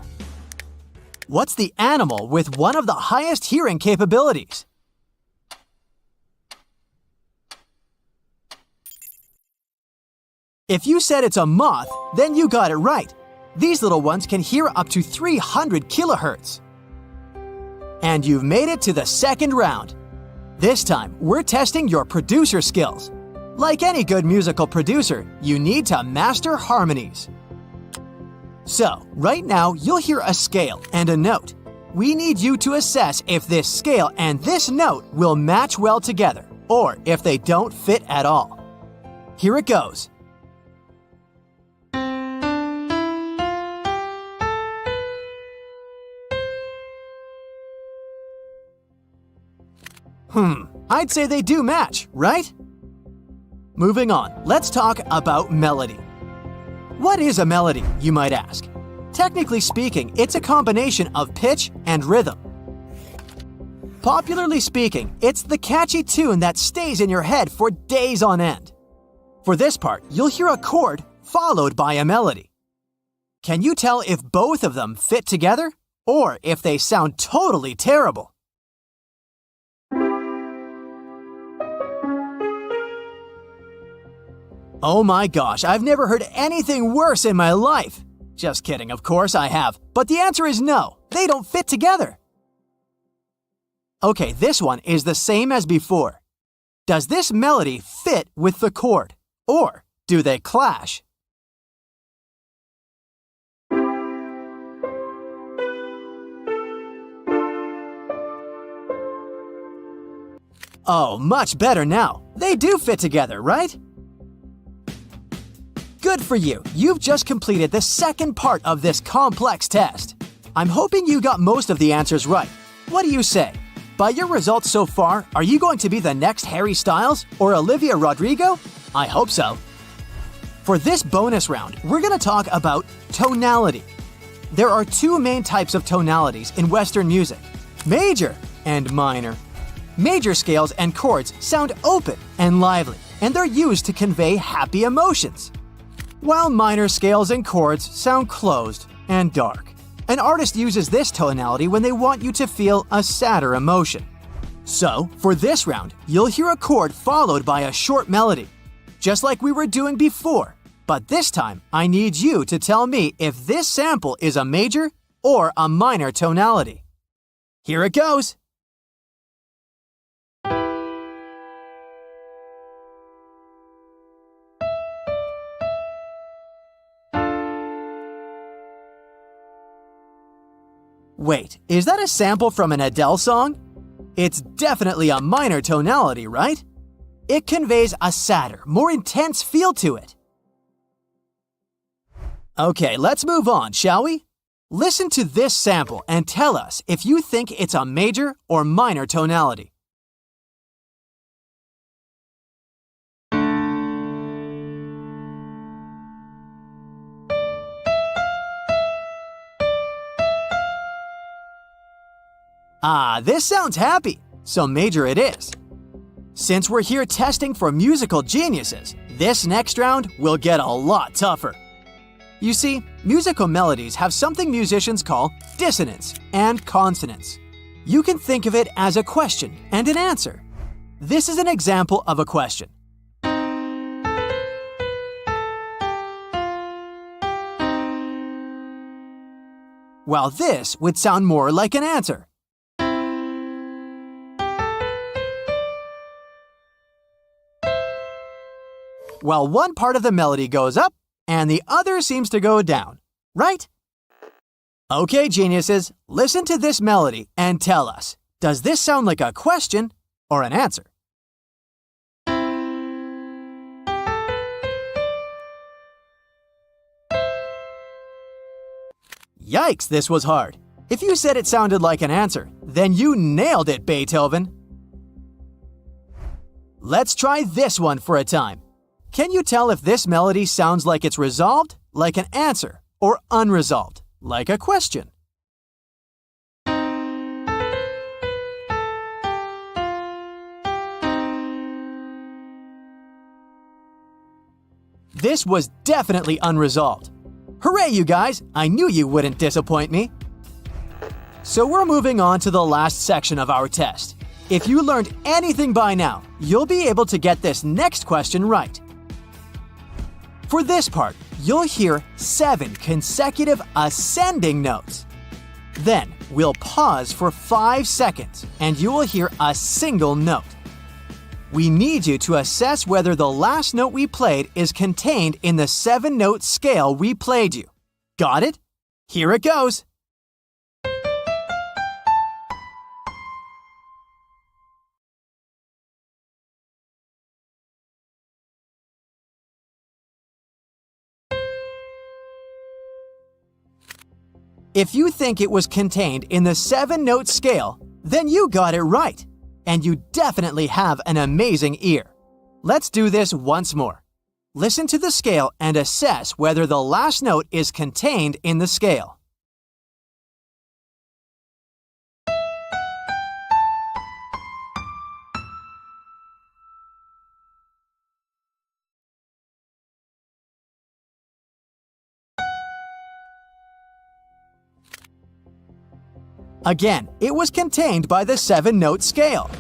What's the animal with one of the highest hearing capabilities? If you said it's a moth, then you got it right. These little ones can hear up to 300 kilohertz. And you've made it to the second round. This time, we're testing your producer skills. Like any good musical producer, you need to master harmonies. So, right now, you'll hear a scale and a note. We need you to assess if this scale and this note will match well together, or if they don't fit at all. Here it goes. I'd say they do match, right? Moving on, let's talk about melody. What is a melody, you might ask? Technically speaking, it's a combination of pitch and rhythm. Popularly speaking, it's the catchy tune that stays in your head for days on end. For this part, you'll hear a chord followed by a melody. Can you tell if both of them fit together, or if they sound totally terrible? Oh my gosh, I've never heard anything worse in my life. Just kidding, of course I have. But the answer is no, they don't fit together. Okay, this one is the same as before. Does this melody fit with the chord, or do they clash? Oh, much better now. They do fit together, right? Good for you! You've just completed the second part of this complex test. I'm hoping you got most of the answers right. What do you say? By your results so far, are you going to be the next Harry Styles or Olivia Rodrigo? I hope so. For this bonus round, we're going to talk about tonality. There are two main types of tonalities in Western music: major and minor. Major scales and chords sound open and lively, and they're used to convey happy emotions, while minor scales and chords sound closed and dark. An artist uses this tonality when they want you to feel a sadder emotion. So, for this round, you'll hear a chord followed by a short melody, just like we were doing before. But this time, I need you to tell me if this sample is a major or a minor tonality. Here it goes! Wait, is that a sample from an Adele song? It's definitely a minor tonality, right? It conveys a sadder, more intense feel to it. Okay, let's move on, shall we? Listen to this sample and tell us if you think it's a major or minor tonality. Ah, this sounds happy, so major it is. Since we're here testing for musical geniuses, this next round will get a lot tougher. You see, musical melodies have something musicians call dissonance and consonance. You can think of it as a question and an answer. This is an example of a question. While this would sound more like an answer. While one part of the melody goes up and the other seems to go down, right? Okay, geniuses, listen to this melody and tell us, does this sound like a question or an answer? Yikes, this was hard. If you said it sounded like an answer, then you nailed it, Beethoven. Let's try this one for a time. Can you tell if this melody sounds like it's resolved, like an answer, or unresolved, like a question? This was definitely unresolved. Hooray, you guys! I knew you wouldn't disappoint me. So we're moving on to the last section of our test. If you learned anything by now, you'll be able to get this next question right. For this part, you'll hear 7 consecutive ascending notes. Then, we'll pause for 5 seconds, and you will hear a single note. We need you to assess whether the last note we played is contained in the 7-note scale we played you. Got it? Here it goes! If you think it was contained in the 7-note scale, then you got it right. And you definitely have an amazing ear. Let's do this once more. Listen to the scale and assess whether the last note is contained in the scale. Again, it was contained by the 7-note scale.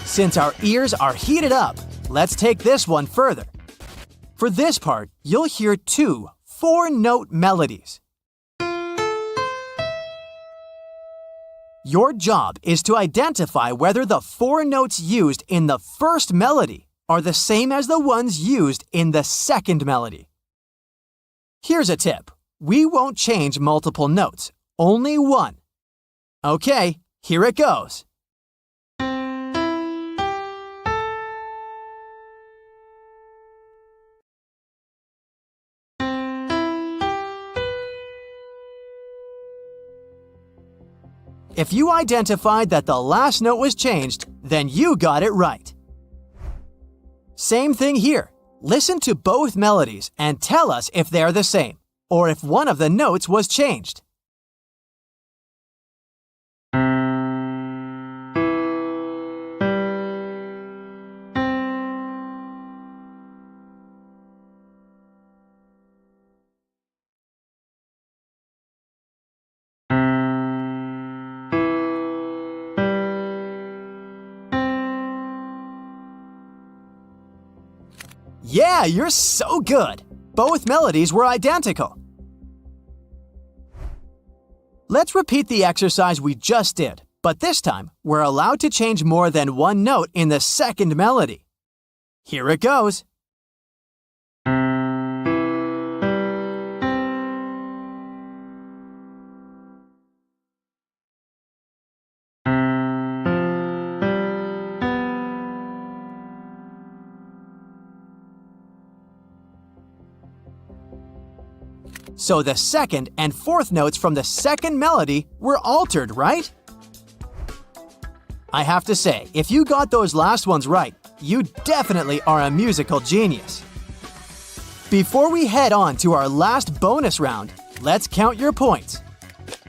Since our ears are heated up, let's take this one further. For this part, you'll hear 2 4-note melodies. Your job is to identify whether the 4 notes used in the first melody are the same as the ones used in the second melody. Here's a tip. We won't change multiple notes. Only one. Okay, here it goes. If you identified that the last note was changed, then you got it right. Same thing here. Listen to both melodies and tell us if they're the same, or if one of the notes was changed. Yeah, you're so good! Both melodies were identical. Let's repeat the exercise we just did, but this time we're allowed to change more than one note in the second melody. Here it goes. So the second and fourth notes from the second melody were altered, right? I have to say, if you got those last ones right, you definitely are a musical genius. Before we head on to our last bonus round, let's count your points.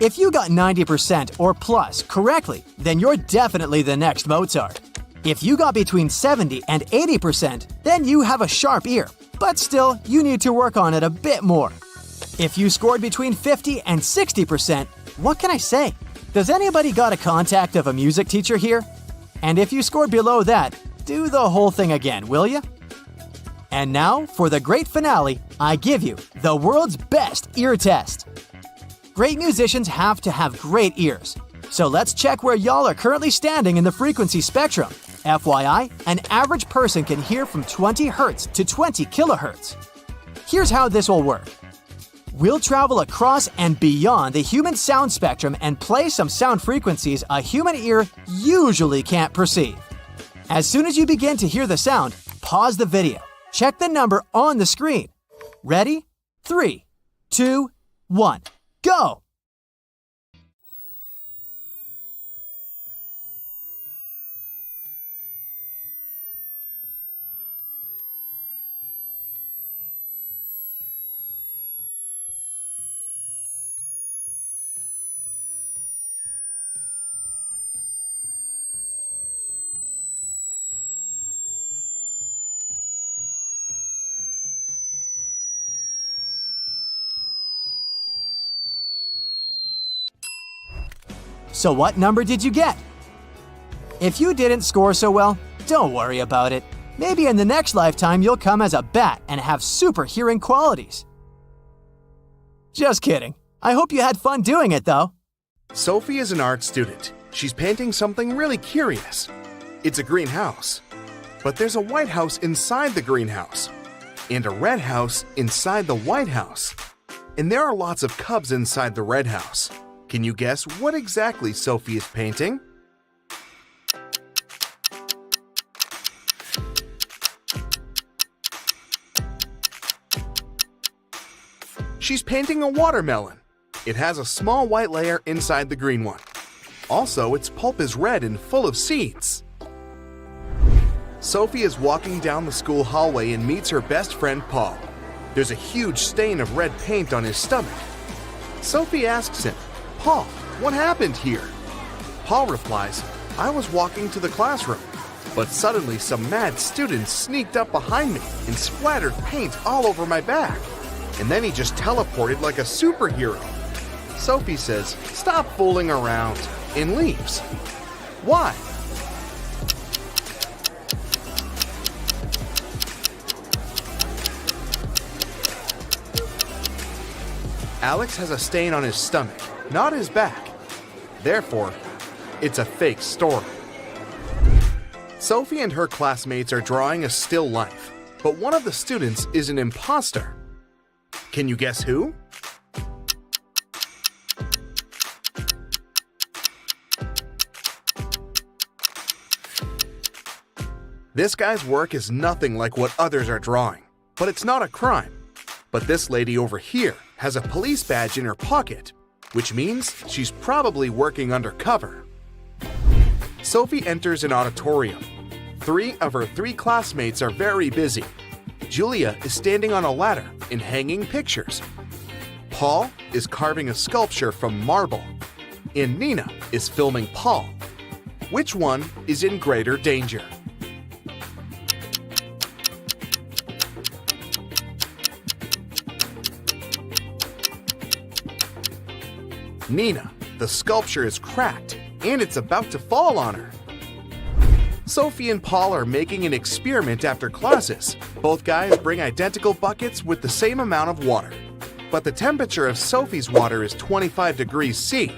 If you got 90% or plus correctly, then you're definitely the next Mozart. If you got between 70 and 80%, then you have a sharp ear, but still, you need to work on it a bit more. If you scored between 50 and 60%, what can I say? Does anybody got a contact of a music teacher here? And if you scored below that, do the whole thing again, will ya? And now, for the great finale, I give you the world's best ear test. Great musicians have to have great ears. So let's check where y'all are currently standing in the frequency spectrum. FYI, an average person can hear from 20 Hz to 20 kHz. Here's how this will work. We'll travel across and beyond the human sound spectrum and play some sound frequencies a human ear usually can't perceive. As soon as you begin to hear the sound, pause the video. Check the number on the screen. Ready? 3, 2, 1, go! So what number did you get? If you didn't score so well, don't worry about it. Maybe in the next lifetime you'll come as a bat and have super hearing qualities. Just kidding. I hope you had fun doing it though. Sophie is an art student. She's painting something really curious. It's a greenhouse. But there's a white house inside the greenhouse. And a red house inside the white house. And there are lots of cubs inside the red house. Can you guess what exactly Sophie is painting? She's painting a watermelon. It has a small white layer inside the green one. Also, its pulp is red and full of seeds. Sophie is walking down the school hallway and meets her best friend Paul. There's a huge stain of red paint on his stomach. Sophie asks him, "Paul, what happened here?" Paul replies, "I was walking to the classroom, but suddenly some mad students sneaked up behind me and splattered paint all over my back. And then he just teleported like a superhero." Sophie says, "Stop fooling around," and leaves. Why? Alex has a stain on his stomach, not his back. Therefore, it's a fake story. Sophie and her classmates are drawing a still life, but one of the students is an imposter. Can you guess who? This guy's work is nothing like what others are drawing, but it's not a crime. But this lady over here has a police badge in her pocket, which means she's probably working undercover. Sophie enters an auditorium. 3 of her 3 classmates are very busy. Julia is standing on a ladder and hanging pictures. Paul is carving a sculpture from marble. And Nina is filming Paul. Which one is in greater danger? Nina, the sculpture is cracked and it's about to fall on her. Sophie and Paul are making an experiment after classes. Both guys bring identical buckets with the same amount of water. But the temperature of Sophie's water is 25 degrees C,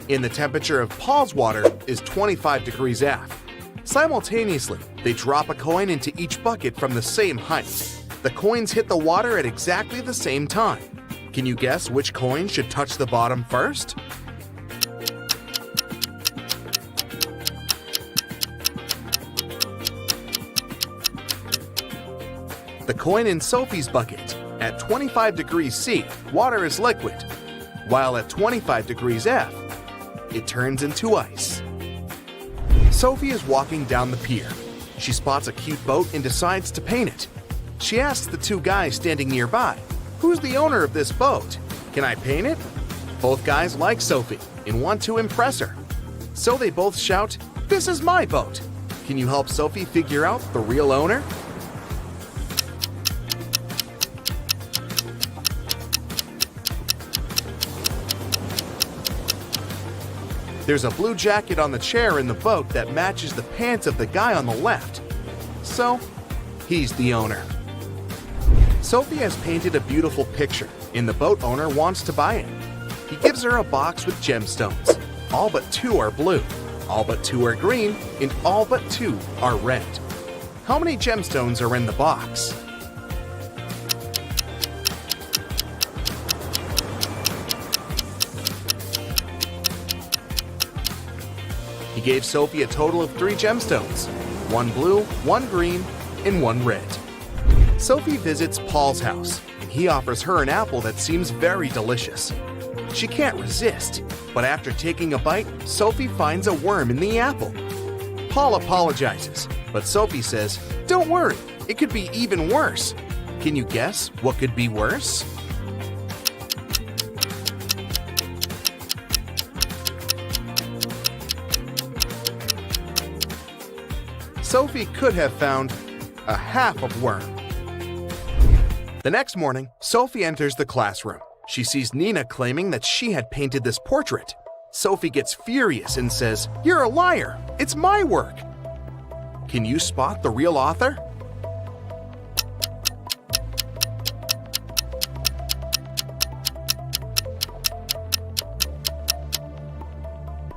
and the temperature of Paul's water is 25 degrees F. Simultaneously, they drop a coin into each bucket from the same height. The coins hit the water at exactly the same time. Can you guess which coin should touch the bottom first? The coin in Sophie's bucket, At 25 degrees C, water is liquid, while at 25 degrees F, it turns into ice. Sophie is walking down the pier. She spots a cute boat and decides to paint it. She asks the two guys standing nearby, "Who's the owner of this boat? Can I paint it?" Both guys like Sophie and want to impress her. So they both shout, "This is my boat. Can you help Sophie figure out the real owner?" There's a blue jacket on the chair in the boat that matches the pants of the guy on the left. So, he's the owner. Sophie has painted a beautiful picture, and the boat owner wants to buy it. He gives her a box with gemstones. All but 2 are blue, all but 2 are green, and all but 2 are red. How many gemstones are in the box? He gave Sophie a total of 3 gemstones, 1 blue, 1 green, and 1 red. Sophie visits Paul's house, and he offers her an apple that seems very delicious. She can't resist, but after taking a bite, Sophie finds a worm in the apple. Paul apologizes, but Sophie says, "Don't worry, it could be even worse." Can you guess what could be worse? Sophie could have found a half of worm. The next morning, Sophie enters the classroom. She sees Nina claiming that she had painted this portrait. Sophie gets furious and says, "You're a liar! It's my work!" Can you spot the real author?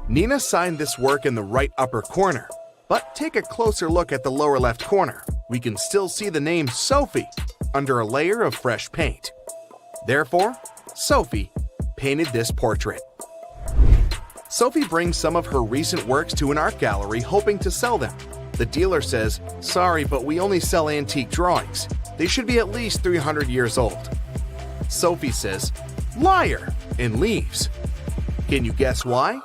Nina signed this work in the right upper corner. But take a closer look at the lower left corner. We can still see the name Sophie under a layer of fresh paint. Therefore, Sophie painted this portrait. Sophie brings some of her recent works to an art gallery hoping to sell them. The dealer says, "Sorry, but we only sell antique drawings. They should be at least 300 years old." Sophie says, "Liar," and leaves. Can you guess why?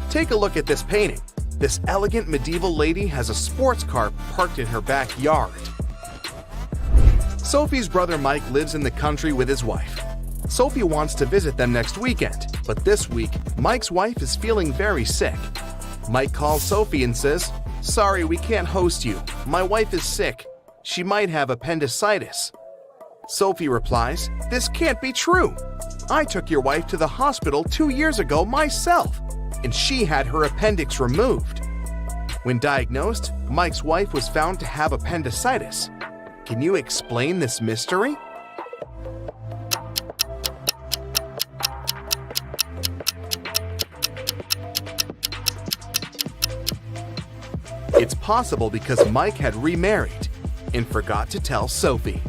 Take a look at this painting. This elegant medieval lady has a sports car parked in her backyard. Sophie's brother Mike lives in the country with his wife. Sophie wants to visit them next weekend, but this week, Mike's wife is feeling very sick. Mike calls Sophie and says, "Sorry, we can't host you. My wife is sick. She might have appendicitis." Sophie replies, "This can't be true. I took your wife to the hospital 2 years ago myself, and she had her appendix removed." When diagnosed, Mike's wife was found to have appendicitis. Can you explain this mystery? It's possible because Mike had remarried and forgot to tell Sophie.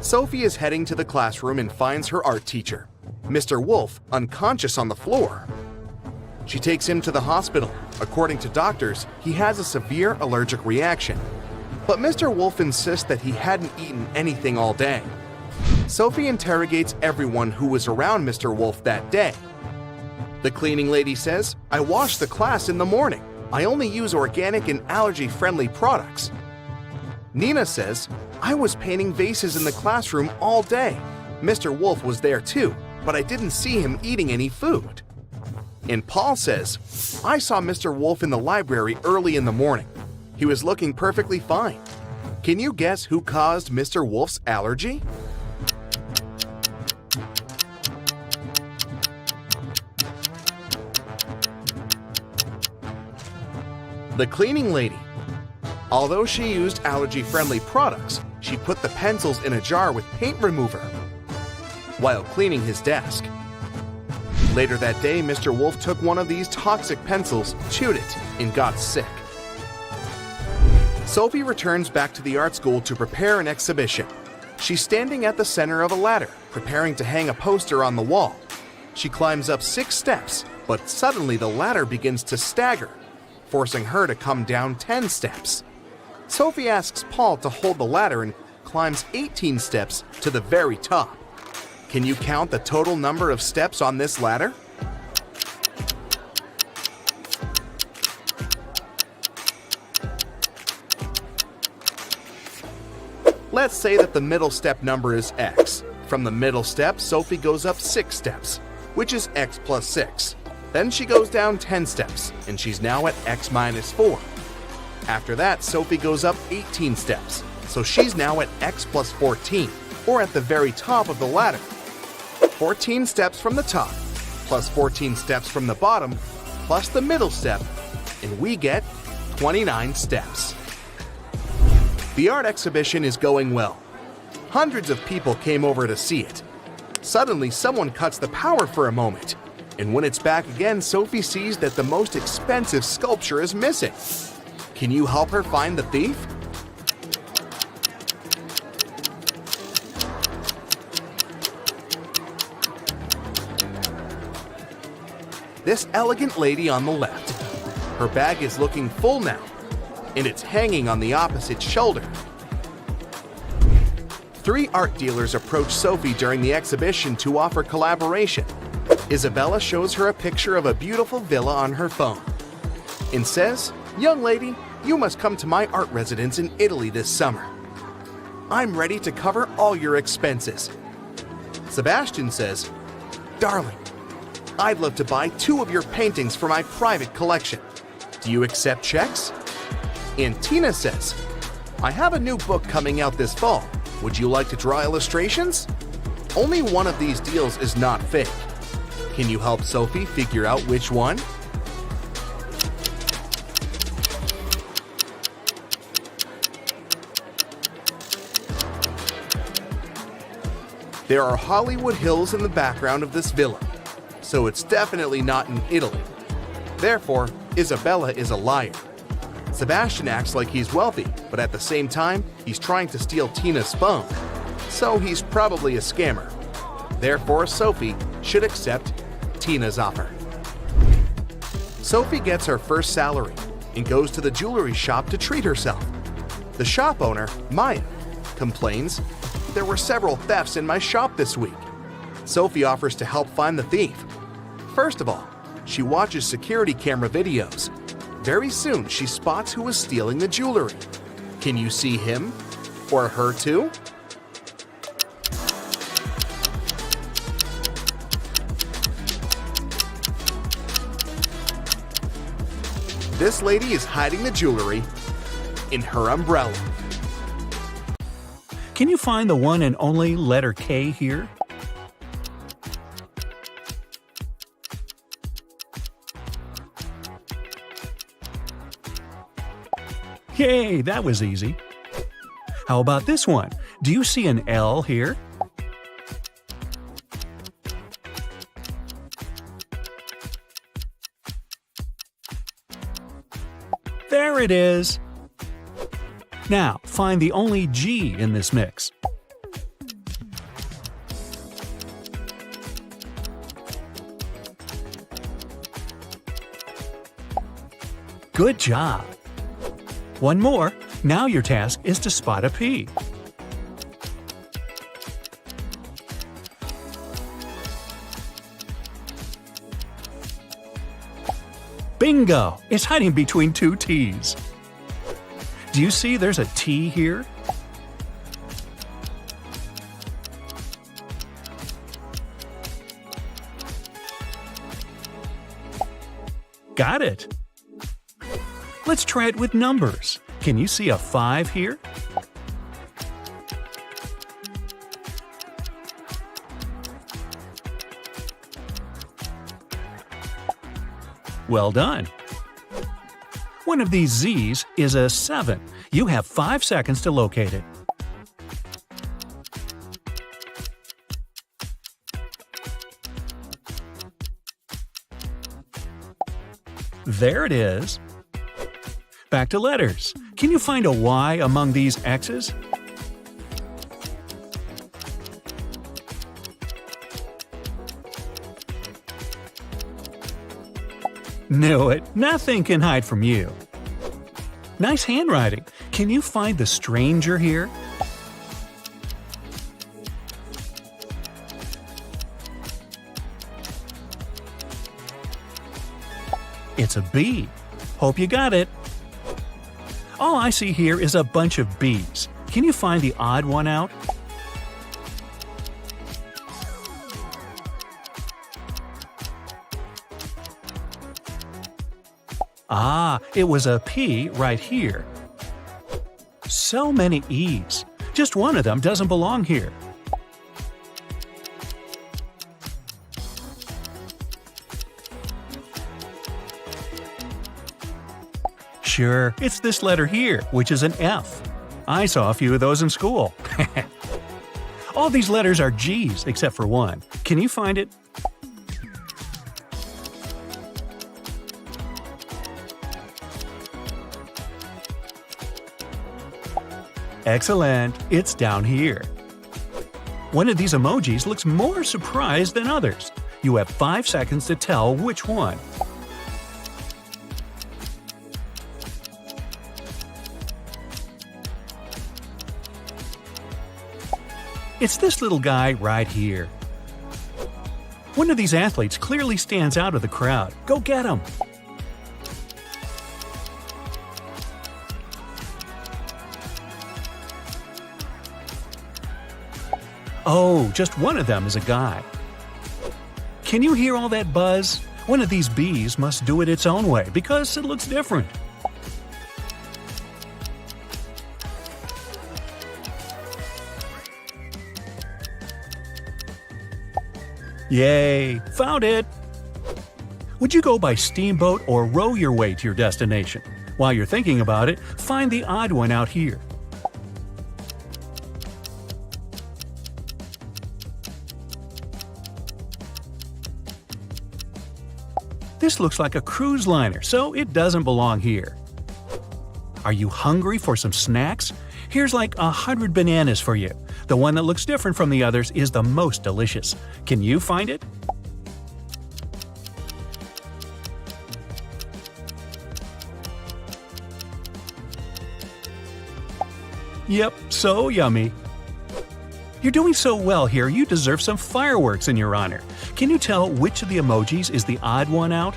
Sophie is heading to the classroom and finds her art teacher, Mr. Wolf, unconscious on the floor. She takes him to the hospital. According to doctors, he has a severe allergic reaction. But Mr. Wolf insists that he hadn't eaten anything all day. Sophie interrogates everyone who was around Mr. Wolf that day. The cleaning lady says, "I wash the class in the morning. I only use organic and allergy-friendly products." Nina says, "I was painting vases in the classroom all day. Mr. Wolf was there too, but I didn't see him eating any food." And Paul says, "I saw Mr. Wolf in the library early in the morning. He was looking perfectly fine." Can you guess who caused Mr. Wolf's allergy? The cleaning lady. Although she used allergy-friendly products, she put the pencils in a jar with paint remover while cleaning his desk. Later that day, Mr. Wolf took one of these toxic pencils, chewed it, and got sick. Sophie returns back to the art school to prepare an exhibition. She's standing at the center of a ladder, preparing to hang a poster on the wall. She climbs up 6 steps, but suddenly the ladder begins to stagger, forcing her to come down 10 steps. Sophie asks Paul to hold the ladder and climbs 18 steps to the very top. Can you count the total number of steps on this ladder? Let's say that the middle step number is x. From the middle step, Sophie goes up 6 steps, which is x plus 6. Then she goes down 10 steps, and she's now at x minus 4. After that, Sophie goes up 18 steps, so she's now at x plus 14, or at the very top of the ladder. 14 steps from the top, plus 14 steps from the bottom, plus the middle step, and we get 29 steps. The art exhibition is going well. Hundreds of people came over to see it. Suddenly, someone cuts the power for a moment, and when it's back again, Sophie sees that the most expensive sculpture is missing. Can you help her find the thief? This elegant lady on the left. Her bag is looking full now, and it's hanging on the opposite shoulder. 3 art dealers approach Sophie during the exhibition to offer collaboration. Isabella shows her a picture of a beautiful villa on her phone and says, "Young lady, you must come to my art residence in Italy this summer. I'm ready to cover all your expenses." Sebastian says, "Darling, I'd love to buy 2 of your paintings for my private collection. Do you accept checks?" And Tina says, "I have a new book coming out this fall. Would you like to draw illustrations?" Only one of these deals is not fake. Can you help Sophie figure out which one? There are Hollywood Hills in the background of this villa, so it's definitely not in Italy. Therefore, Isabella is a liar. Sebastian acts like he's wealthy, but at the same time, he's trying to steal Tina's phone, so he's probably a scammer. Therefore, Sophie should accept Tina's offer. Sophie gets her first salary and goes to the jewelry shop to treat herself. The shop owner, Maya, complains, "There were several thefts in my shop this week." Sophie offers to help find the thief. First of all, she watches security camera videos. Very soon, she spots who is stealing the jewelry. Can you see him or her too? This lady is hiding the jewelry in her umbrella. Can you find the one and only letter K here? Yay, that was easy. How about this one? Do you see an L here? There it is. Now, find the only G in this mix. Good job. One more. Now your task is to spot a P. Bingo! It's hiding between 2 T's. Do you see there's a T here? Got it! Let's try it with numbers. Can you see a 5 here? Well done. One of these Z's is a 7. You have 5 seconds to locate it. There it is. Back to letters. Can you find a Y among these X's? Knew it. Nothing can hide from you. Nice handwriting. Can you find the stranger here? It's a bee. Hope you got it. All I see here is a bunch of bees. Can you find the odd one out? Ah, it was a P right here. So many E's. Just one of them doesn't belong here. Sure, it's this letter here, which is an F. I saw a few of those in school. All these letters are G's except for one. Can you find it? Excellent, it's down here. One of these emojis looks more surprised than others. You have 5 seconds to tell which one. It's this little guy right here. One of these athletes clearly stands out of the crowd. Go get him! Oh, just one of them is a guy. Can you hear all that buzz? One of these bees must do it its own way because it looks different. Yay! Found it! Would you go by steamboat or row your way to your destination? While you're thinking about it, find the odd one out here. This looks like a cruise liner, so it doesn't belong here. Are you hungry for some snacks? Here's like 100 bananas for you. The one that looks different from the others is the most delicious. Can you find it? Yep, so yummy. You're doing so well here, you deserve some fireworks in your honor. Can you tell which of the emojis is the odd one out?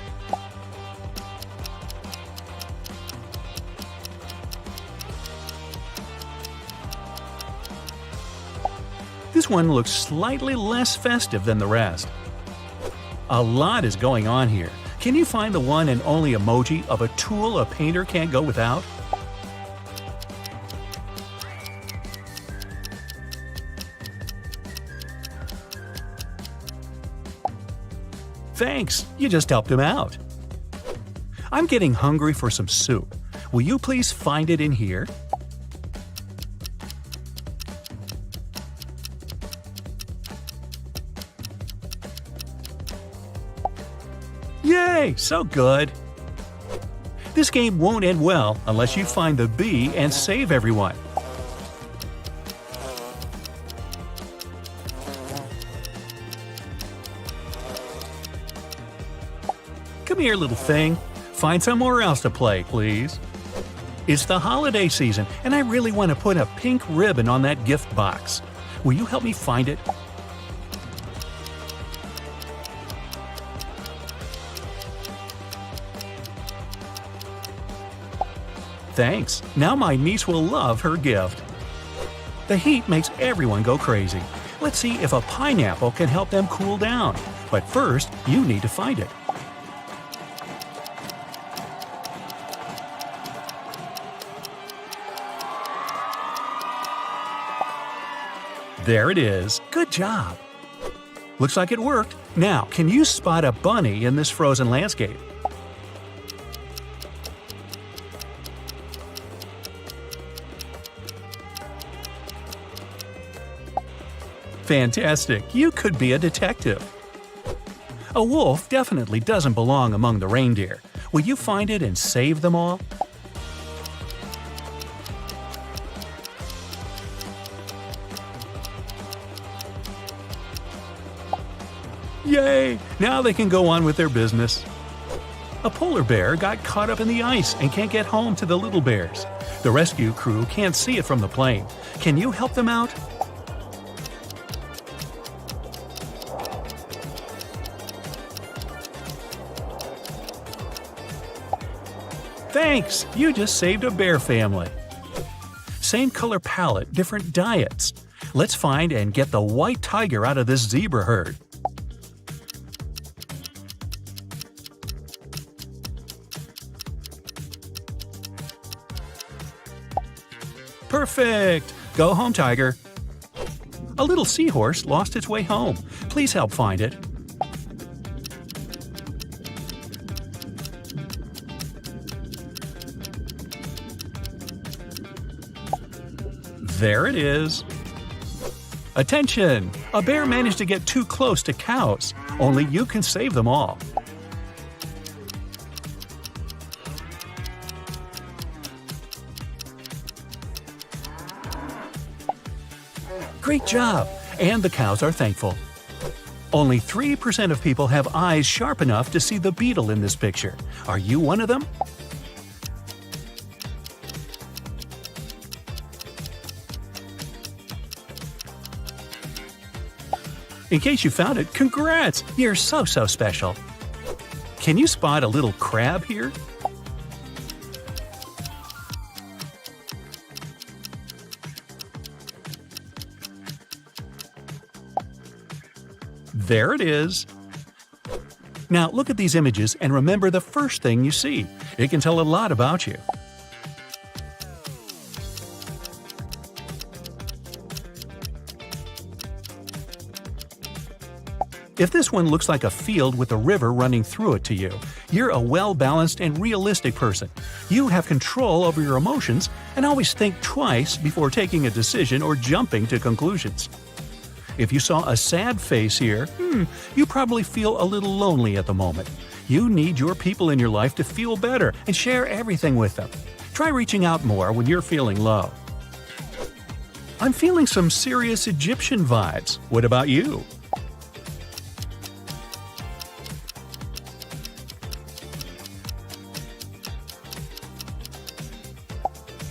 This one looks slightly less festive than the rest. A lot is going on here. Can you find the one and only emoji of a tool a painter can't go without? Thanks, you just helped him out. I'm getting hungry for some soup. Will you please find it in here? Yay, so good. This game won't end well unless you find the bee and save everyone. Come here, little thing. Find somewhere else to play, please. It's the holiday season, and I really want to put a pink ribbon on that gift box. Will you help me find it? Thanks. Now my niece will love her gift. The heat makes everyone go crazy. Let's see if a pineapple can help them cool down. But first, you need to find it. There it is. Good job. Looks like it worked. Now, can you spot a bunny in this frozen landscape? Fantastic. You could be a detective. A wolf definitely doesn't belong among the reindeer. Will you find it and save them all? Yay! Now they can go on with their business. A polar bear got caught up in the ice and can't get home to the little bears. The rescue crew can't see it from the plane. Can you help them out? Thanks! You just saved a bear family. Same color palette, different diets. Let's find and get the white tiger out of this zebra herd. Perfect! Go home, tiger. A little seahorse lost its way home. Please help find it. There it is. Attention! A bear managed to get too close to cows. Only you can save them all. Great job! And the cows are thankful. Only 3% of people have eyes sharp enough to see the beetle in this picture. Are you one of them? In case you found it, congrats! You're so special. Can you spot a little crab here? There it is. Now look at these images and remember the first thing you see. It can tell a lot about you. If this one looks like a field with a river running through it to you, you're a well-balanced and realistic person. You have control over your emotions and always think twice before taking a decision or jumping to conclusions. If you saw a sad face here, you probably feel a little lonely at the moment. You need your people in your life to feel better and share everything with them. Try reaching out more when you're feeling low. I'm feeling some serious Egyptian vibes. What about you?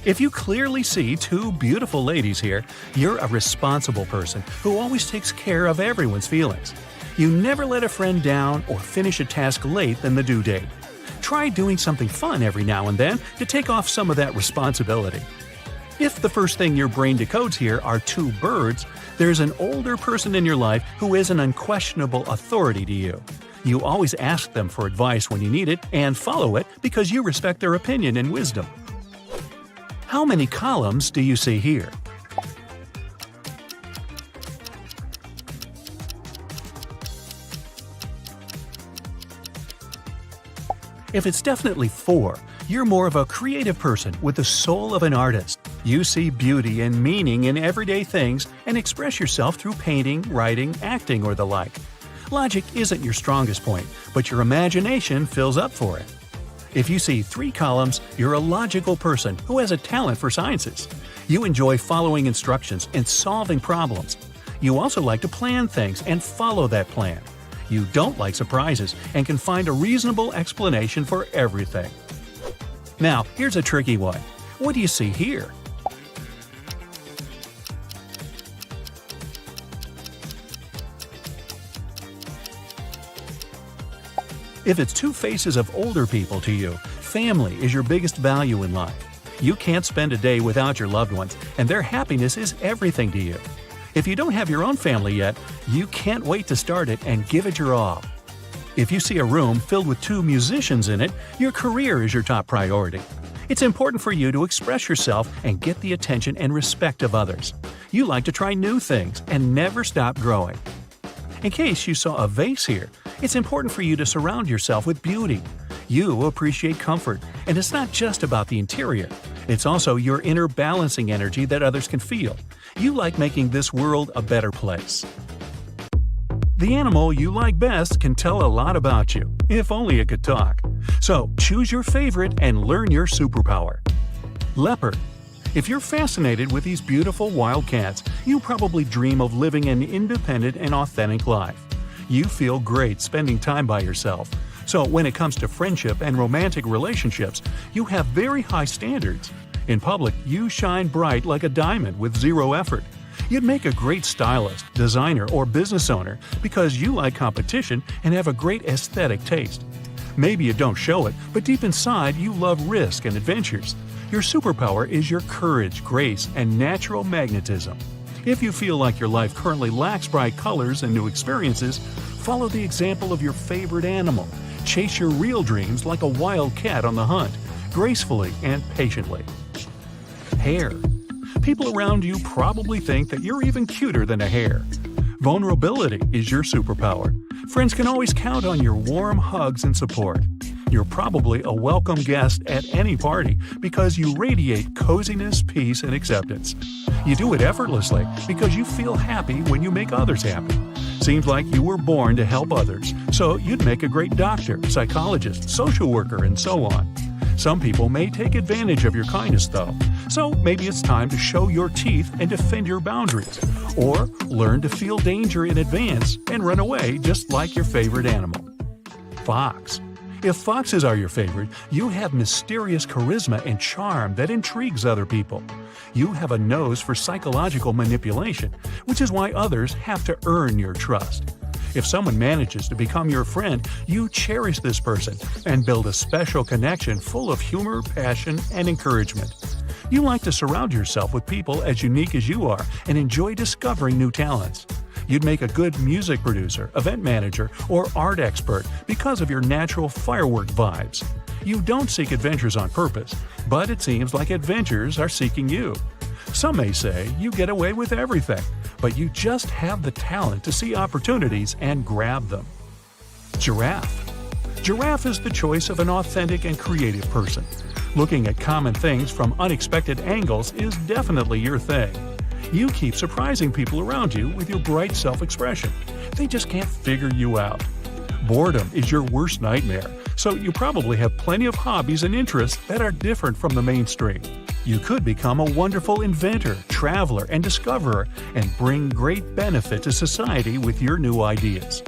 If you clearly see two beautiful ladies here, you're a responsible person who always takes care of everyone's feelings. You never let a friend down or finish a task late than the due date. Try doing something fun every now and then to take off some of that responsibility. If the first thing your brain decodes here are two birds, there's an older person in your life who is an unquestionable authority to you. You always ask them for advice when you need it and follow it because you respect their opinion and wisdom. How many columns do you see here? If it's definitely 4, you're more of a creative person with the soul of an artist. You see beauty and meaning in everyday things and express yourself through painting, writing, acting, or the like. Logic isn't your strongest point, but your imagination fills up for it. If you see 3 columns, you're a logical person who has a talent for sciences. You enjoy following instructions and solving problems. You also like to plan things and follow that plan. You don't like surprises and can find a reasonable explanation for everything. Now, here's a tricky one. What do you see here? If it's 2 faces of older people to you, family is your biggest value in life. You can't spend a day without your loved ones, and their happiness is everything to you. If you don't have your own family yet, you can't wait to start it and give it your all. If you see a room filled with 2 musicians in it, your career is your top priority. It's important for you to express yourself and get the attention and respect of others. You like to try new things and never stop growing. In case you saw a vase here, it's important for you to surround yourself with beauty. You appreciate comfort, and it's not just about the interior. It's also your inner balancing energy that others can feel. You like making this world a better place. The animal you like best can tell a lot about you, if only it could talk. So choose your favorite and learn your superpower. Leopard. If you're fascinated with these beautiful wild cats, you probably dream of living an independent and authentic life. You feel great spending time by yourself. So when it comes to friendship and romantic relationships, you have very high standards. In public, you shine bright like a diamond with zero effort. You'd make a great stylist, designer, or business owner because you like competition and have a great aesthetic taste. Maybe you don't show it, but deep inside you love risk and adventures. Your superpower is your courage, grace, and natural magnetism. If you feel like your life currently lacks bright colors and new experiences, follow the example of your favorite animal. Chase your real dreams like a wild cat on the hunt, gracefully and patiently. Hair. People around you probably think that you're even cuter than a hare. Vulnerability is your superpower. Friends can always count on your warm hugs and support. You're probably a welcome guest at any party because you radiate coziness, peace, and acceptance. You do it effortlessly because you feel happy when you make others happy. Seems like you were born to help others, so you'd make a great doctor, psychologist, social worker, and so on. Some people may take advantage of your kindness, though, so maybe it's time to show your teeth and defend your boundaries, or learn to feel danger in advance and run away just like your favorite animal. Fox. If foxes are your favorite, you have mysterious charisma and charm that intrigues other people. You have a nose for psychological manipulation, which is why others have to earn your trust. If someone manages to become your friend, you cherish this person and build a special connection full of humor, passion, and encouragement. You like to surround yourself with people as unique as you are and enjoy discovering new talents. You'd make a good music producer, event manager, or art expert because of your natural firework vibes. You don't seek adventures on purpose, but it seems like adventures are seeking you. Some may say you get away with everything, but you just have the talent to see opportunities and grab them. Giraffe. Giraffe is the choice of an authentic and creative person. Looking at common things from unexpected angles is definitely your thing. You keep surprising people around you with your bright self-expression. They just can't figure you out. Boredom is your worst nightmare, so you probably have plenty of hobbies and interests that are different from the mainstream. You could become a wonderful inventor, traveler, and discoverer and bring great benefit to society with your new ideas.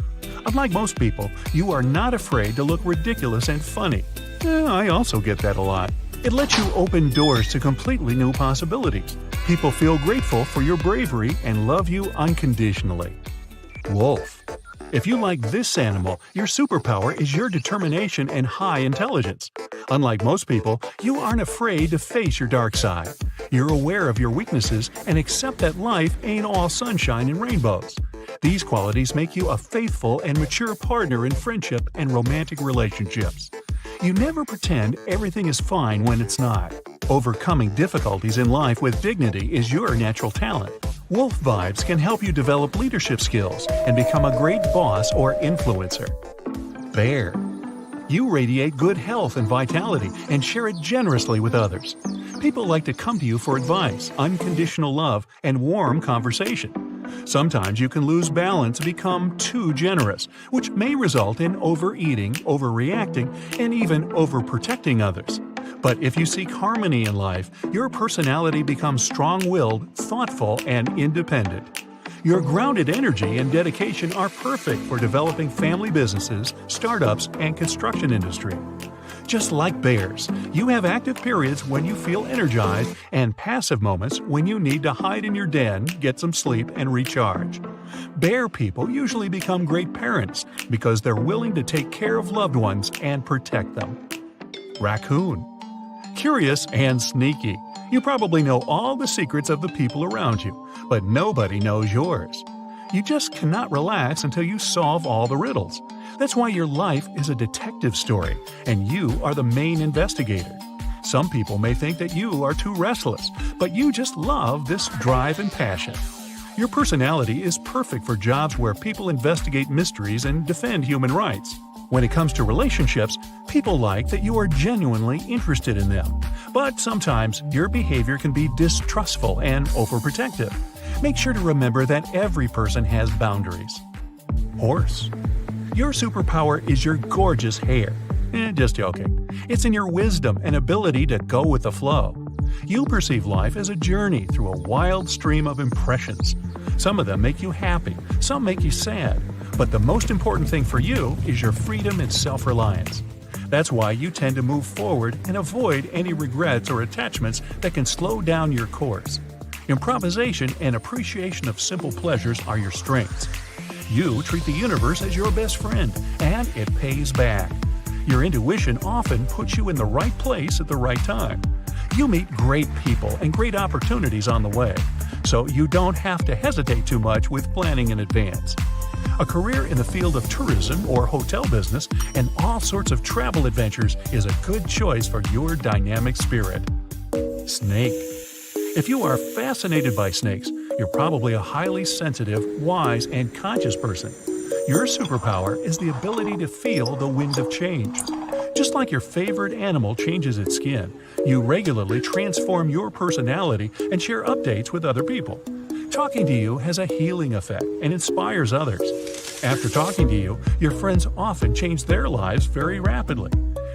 Unlike most people, you are not afraid to look ridiculous and funny. I also get that a lot. It lets you open doors to completely new possibilities. People feel grateful for your bravery and love you unconditionally. Wolf. If you like this animal, your superpower is your determination and high intelligence. Unlike most people, you aren't afraid to face your dark side. You're aware of your weaknesses and accept that life ain't all sunshine and rainbows. These qualities make you a faithful and mature partner in friendship and romantic relationships. You never pretend everything is fine when it's not. Overcoming difficulties in life with dignity is your natural talent. Wolf vibes can help you develop leadership skills and become a great boss or influencer. Bear. You radiate good health and vitality and share it generously with others. People like to come to you for advice, unconditional love, and warm conversation. Sometimes you can lose balance and become too generous, which may result in overeating, overreacting, and even overprotecting others. But if you seek harmony in life, your personality becomes strong-willed, thoughtful, and independent. Your grounded energy and dedication are perfect for developing family businesses, startups, and construction industry. Just like bears, you have active periods when you feel energized and passive moments when you need to hide in your den, get some sleep, and recharge. Bear people usually become great parents because they're willing to take care of loved ones and protect them. Raccoon. Curious and sneaky. You probably know all the secrets of the people around you, but nobody knows yours. You just cannot relax until you solve all the riddles. That's why your life is a detective story, and you are the main investigator. Some people may think that you are too restless, but you just love this drive and passion. Your personality is perfect for jobs where people investigate mysteries and defend human rights. When it comes to relationships, people like that you are genuinely interested in them. But sometimes your behavior can be distrustful and overprotective. Make sure to remember that every person has boundaries. Horse. Your superpower is your gorgeous hair. Just joking. It's in your wisdom and ability to go with the flow. You perceive life as a journey through a wild stream of impressions. Some of them make you happy, some make you sad. But the most important thing for you is your freedom and self-reliance. That's why you tend to move forward and avoid any regrets or attachments that can slow down your course. Improvisation and appreciation of simple pleasures are your strengths. You treat the universe as your best friend, and it pays back. Your intuition often puts you in the right place at the right time. You meet great people and great opportunities on the way, so you don't have to hesitate too much with planning in advance. A career in the field of tourism or hotel business and all sorts of travel adventures is a good choice for your dynamic spirit. Snake. If you are fascinated by snakes, you're probably a highly sensitive, wise, and conscious person. Your superpower is the ability to feel the wind of change. Just like your favorite animal changes its skin, you regularly transform your personality and share updates with other people. Talking to you has a healing effect and inspires others. After talking to you, your friends often change their lives very rapidly.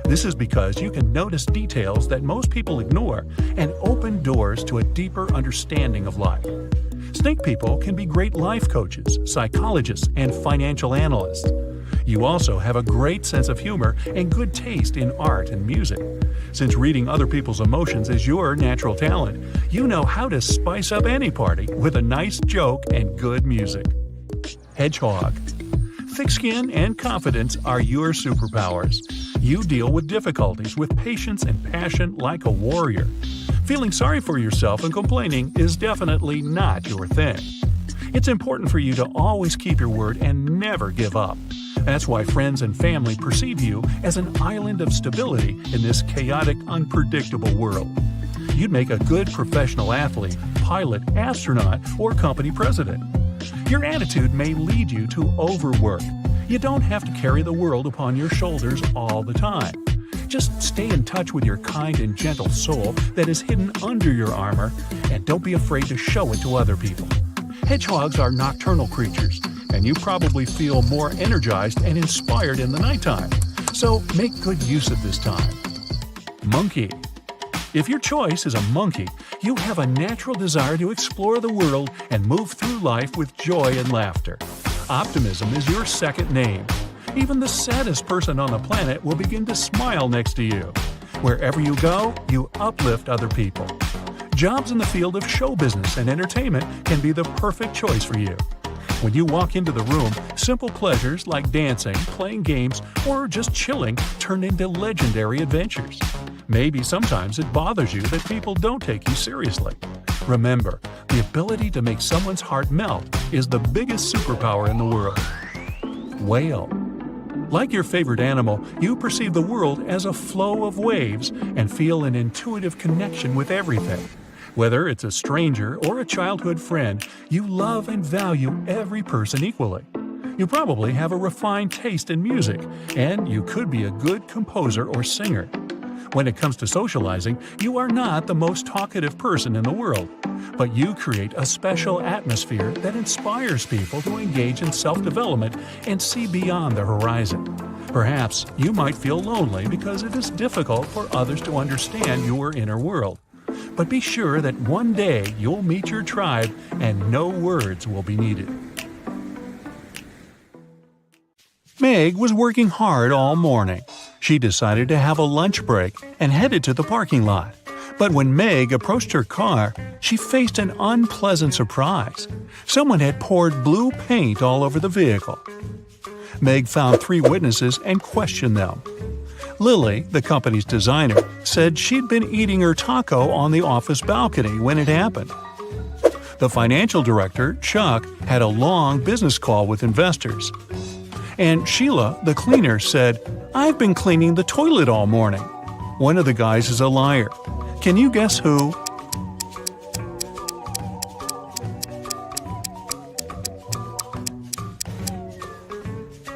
This is because you can notice details that most people ignore and open doors to a deeper understanding of life. Snake people can be great life coaches, psychologists, and financial analysts. You also have a great sense of humor and good taste in art and music. Since reading other people's emotions is your natural talent, you know how to spice up any party with a nice joke and good music. Hedgehog. Thick skin and confidence are your superpowers. You deal with difficulties with patience and passion like a warrior. Feeling sorry for yourself and complaining is definitely not your thing. It's important for you to always keep your word and never give up. That's why friends and family perceive you as an island of stability in this chaotic, unpredictable world. You'd make a good professional athlete, pilot, astronaut, or company president. Your attitude may lead you to overwork. You don't have to carry the world upon your shoulders all the time. Just stay in touch with your kind and gentle soul that is hidden under your armor, and don't be afraid to show it to other people. Hedgehogs are nocturnal creatures, and you probably feel more energized and inspired in the nighttime. So make good use of this time. Monkey. If your choice is a monkey, you have a natural desire to explore the world and move through life with joy and laughter. Optimism is your second name. Even the saddest person on the planet will begin to smile next to you. Wherever you go, you uplift other people. Jobs in the field of show business and entertainment can be the perfect choice for you. When you walk into the room, simple pleasures like dancing, playing games, or just chilling turn into legendary adventures. Maybe sometimes it bothers you that people don't take you seriously. Remember, the ability to make someone's heart melt is the biggest superpower in the world. Whale. Like your favorite animal, you perceive the world as a flow of waves and feel an intuitive connection with everything. Whether it's a stranger or a childhood friend, you love and value every person equally. You probably have a refined taste in music, and you could be a good composer or singer. When it comes to socializing, you are not the most talkative person in the world, but you create a special atmosphere that inspires people to engage in self-development and see beyond the horizon. Perhaps you might feel lonely because it is difficult for others to understand your inner world. But be sure that one day you'll meet your tribe and no words will be needed. Meg was working hard all morning. She decided to have a lunch break and headed to the parking lot. But when Meg approached her car, she faced an unpleasant surprise. Someone had poured blue paint all over the vehicle. Meg found 3 witnesses and questioned them. Lily, the company's designer, said she'd been eating her taco on the office balcony when it happened. The financial director, Chuck, had a long business call with investors. And Sheila, the cleaner, said, "I've been cleaning the toilet all morning." One of the guys is a liar. Can you guess who?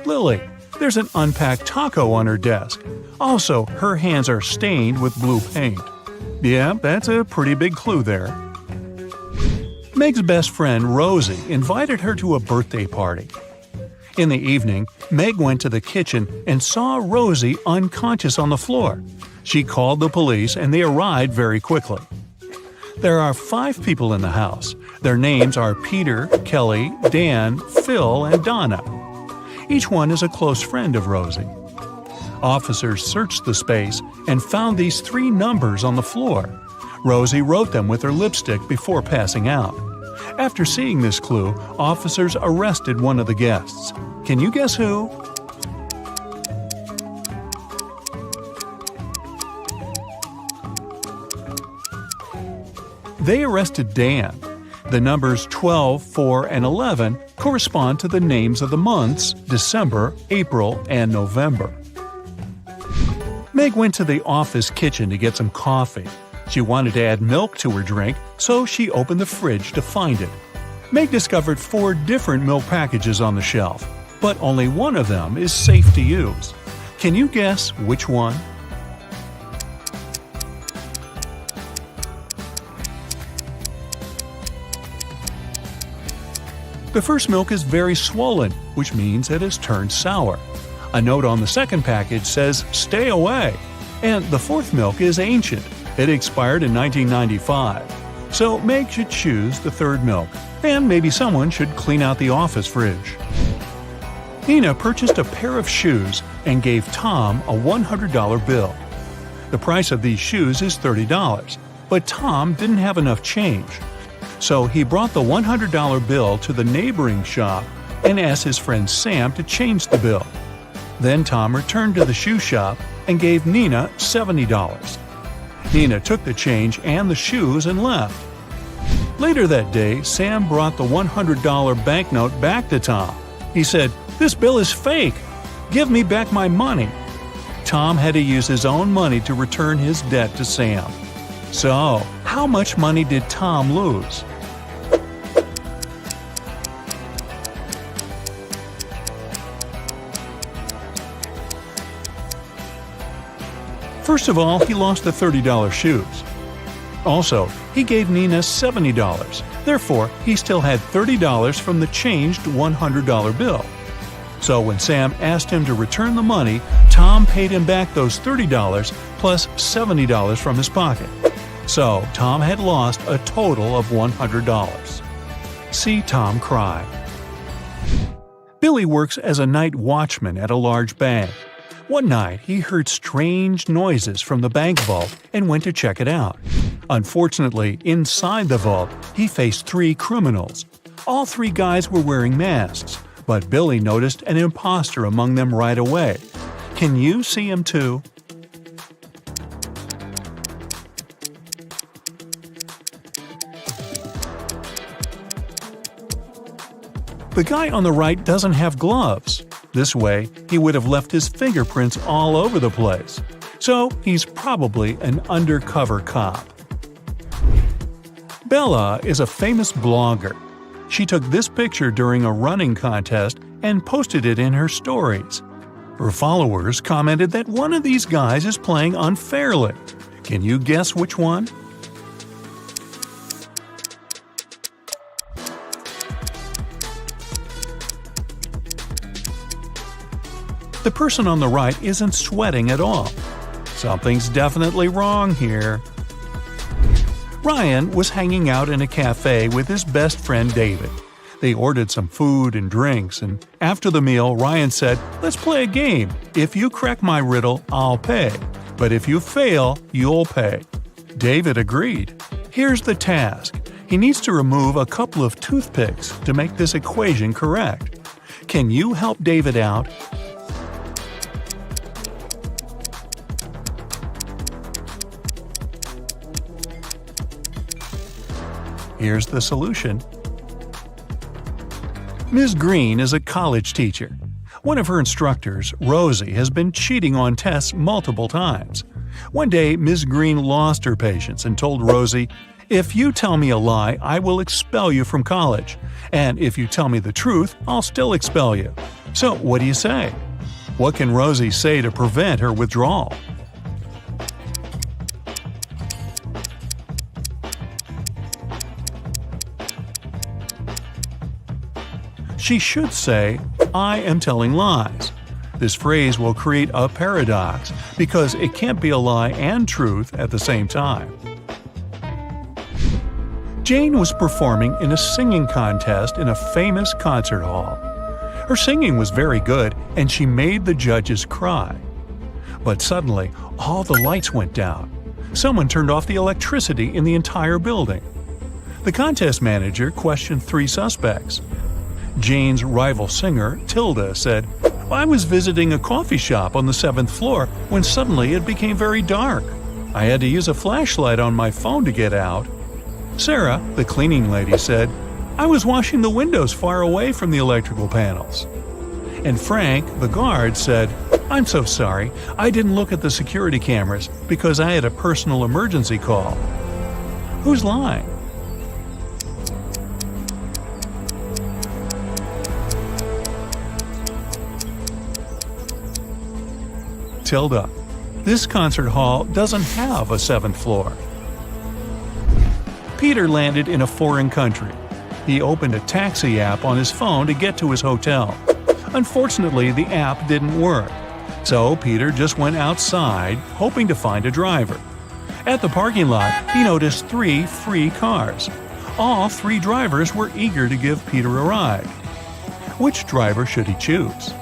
Lily. There's an unpacked taco on her desk. Also, her hands are stained with blue paint. Yeah, that's a pretty big clue there. Meg's best friend, Rosie, invited her to a birthday party. In the evening, Meg went to the kitchen and saw Rosie unconscious on the floor. She called the police and they arrived very quickly. There are 5 people in the house. Their names are Peter, Kelly, Dan, Phil, and Donna. Each one is a close friend of Rosie. Officers searched the space and found these 3 numbers on the floor. Rosie wrote them with her lipstick before passing out. After seeing this clue, officers arrested one of the guests. Can you guess who? They arrested Dan. The numbers 12, 4, and 11 correspond to the names of the months December, April, and November. Meg went to the office kitchen to get some coffee. She wanted to add milk to her drink, so she opened the fridge to find it. Meg discovered 4 different milk packages on the shelf, but only one of them is safe to use. Can you guess which one? The first milk is very swollen, which means it has turned sour. A note on the second package says, "Stay away." And the fourth milk is ancient. It expired in 1995. So Meg should choose the third milk, and maybe someone should clean out the office fridge. Nina purchased a pair of shoes and gave Tom a $100 bill. The price of these shoes is $30, but Tom didn't have enough change. So he brought the $100 bill to the neighboring shop and asked his friend Sam to change the bill. Then Tom returned to the shoe shop and gave Nina $70. Nina took the change and the shoes and left. Later that day, Sam brought the $100 banknote back to Tom. He said, "This bill is fake. Give me back my money." Tom had to use his own money to return his debt to Sam. So, how much money did Tom lose? First of all, he lost the $30 shoes. Also, he gave Nina $70. Therefore, he still had $30 from the changed $100 bill. So when Sam asked him to return the money, Tom paid him back those $30 plus $70 from his pocket. So Tom had lost a total of $100. See Tom cry. Billy works as a night watchman at a large bank. One night, he heard strange noises from the bank vault and went to check it out. Unfortunately, inside the vault, he faced 3 criminals. All 3 guys were wearing masks, but Billy noticed an imposter among them right away. Can you see him too? The guy on the right doesn't have gloves. This way, he would have left his fingerprints all over the place. So he's probably an undercover cop. Bella is a famous blogger. She took this picture during a running contest and posted it in her stories. Her followers commented that one of these guys is playing unfairly. Can you guess which one? The person on the right isn't sweating at all. Something's definitely wrong here. Ryan was hanging out in a cafe with his best friend David. They ordered some food and drinks, and after the meal, Ryan said, "Let's play a game. If you crack my riddle, I'll pay. But if you fail, you'll pay." David agreed. Here's the task. He needs to remove a couple of toothpicks to make this equation correct. Can you help David out? Here's the solution. Ms. Green is a college teacher. One of her instructors, Rosie, has been cheating on tests multiple times. One day, Ms. Green lost her patience and told Rosie, "If you tell me a lie, I will expel you from college. And if you tell me the truth, I'll still expel you." So what do you say? What can Rosie say to prevent her withdrawal? She should say, "I am telling lies." This phrase will create a paradox because it can't be a lie and truth at the same time. Jane was performing in a singing contest in a famous concert hall. Her singing was very good, and she made the judges cry. But suddenly, all the lights went down. Someone turned off the electricity in the entire building. The contest manager questioned 3 suspects. Jane's rival singer, Tilda, said, "I was visiting a coffee shop on the 7th floor when suddenly it became very dark. I had to use a flashlight on my phone to get out." Sarah, the cleaning lady, said, "I was washing the windows far away from the electrical panels." And Frank, the guard, said, "I'm so sorry, I didn't look at the security cameras because I had a personal emergency call." Who's lying? Tilda. This concert hall doesn't have a 7th floor. Peter landed in a foreign country. He opened a taxi app on his phone to get to his hotel. Unfortunately, the app didn't work, so Peter just went outside, hoping to find a driver. At the parking lot, he noticed 3 free cars. All 3 drivers were eager to give Peter a ride. Which driver should he choose?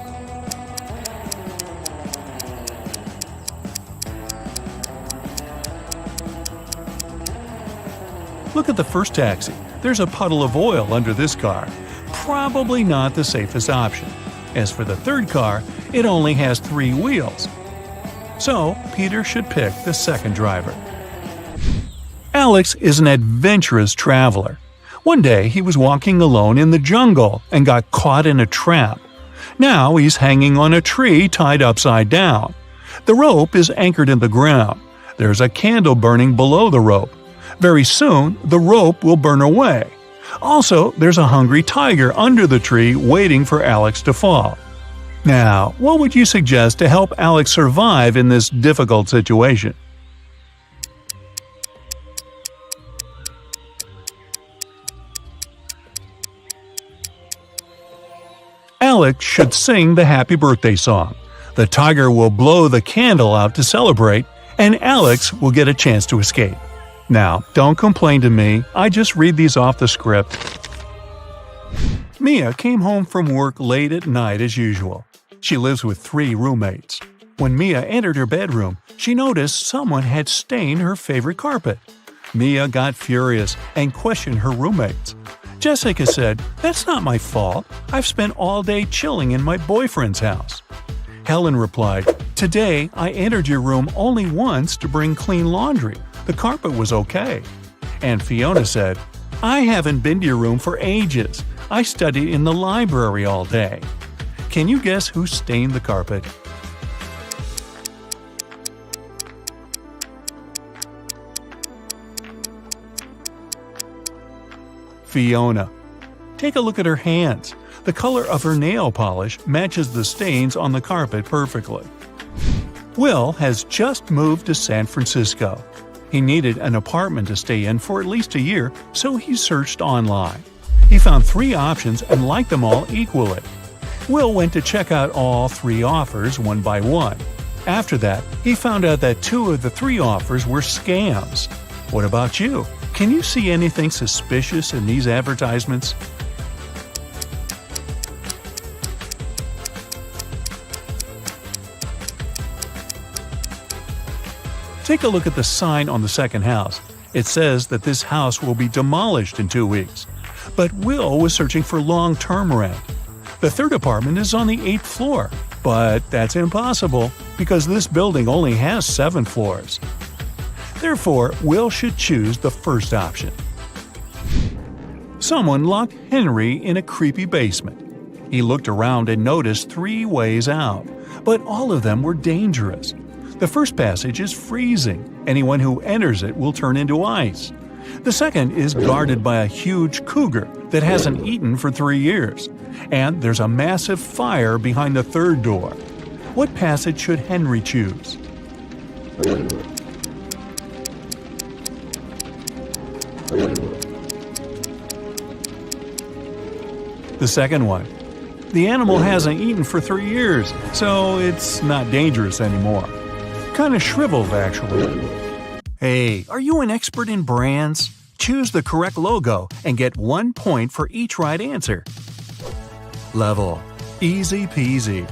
Look at the first taxi. There's a puddle of oil under this car. Probably not the safest option. As for the third car, it only has 3 wheels. So, Peter should pick the second driver. Alex is an adventurous traveler. One day, he was walking alone in the jungle and got caught in a trap. Now he's hanging on a tree tied upside down. The rope is anchored in the ground. There's a candle burning below the rope. Very soon, the rope will burn away. Also, there's a hungry tiger under the tree waiting for Alex to fall. Now, what would you suggest to help Alex survive in this difficult situation? Alex should sing the happy birthday song. The tiger will blow the candle out to celebrate, and Alex will get a chance to escape. Now, don't complain to me, I just read these off the script. Mia came home from work late at night as usual. She lives with 3 roommates. When Mia entered her bedroom, she noticed someone had stained her favorite carpet. Mia got furious and questioned her roommates. Jessica said, "That's not my fault. I've spent all day chilling in my boyfriend's house." Helen replied, "Today I entered your room only once to bring clean laundry. The carpet was okay." And Fiona said, "I haven't been to your room for ages. I studied in the library all day." Can you guess who stained the carpet? Fiona. Take a look at her hands. The color of her nail polish matches the stains on the carpet perfectly. Will has just moved to San Francisco. He needed an apartment to stay in for at least a year, so he searched online. He found 3 options and liked them all equally. Will went to check out all 3 offers one by one. After that, he found out that 2 of the 3 offers were scams. What about you? Can you see anything suspicious in these advertisements? Take a look at the sign on the second house. It says that this house will be demolished in 2 weeks. But Will was searching for long-term rent. The third apartment is on the 8th floor, but that's impossible because this building only has 7 floors. Therefore, Will should choose the first option. Someone locked Henry in a creepy basement. He looked around and noticed 3 ways out, but all of them were dangerous. The first passage is freezing. Anyone who enters it will turn into ice. The second is guarded by a huge cougar that hasn't eaten for 3 years. And there's a massive fire behind the third door. What passage should Henry choose? The second one. The animal hasn't eaten for 3 years, so it's not dangerous anymore. Kind of shriveled, actually. Hey, are you an expert in brands? Choose the correct logo and get 1 point for each right answer. Level. Easy peasy.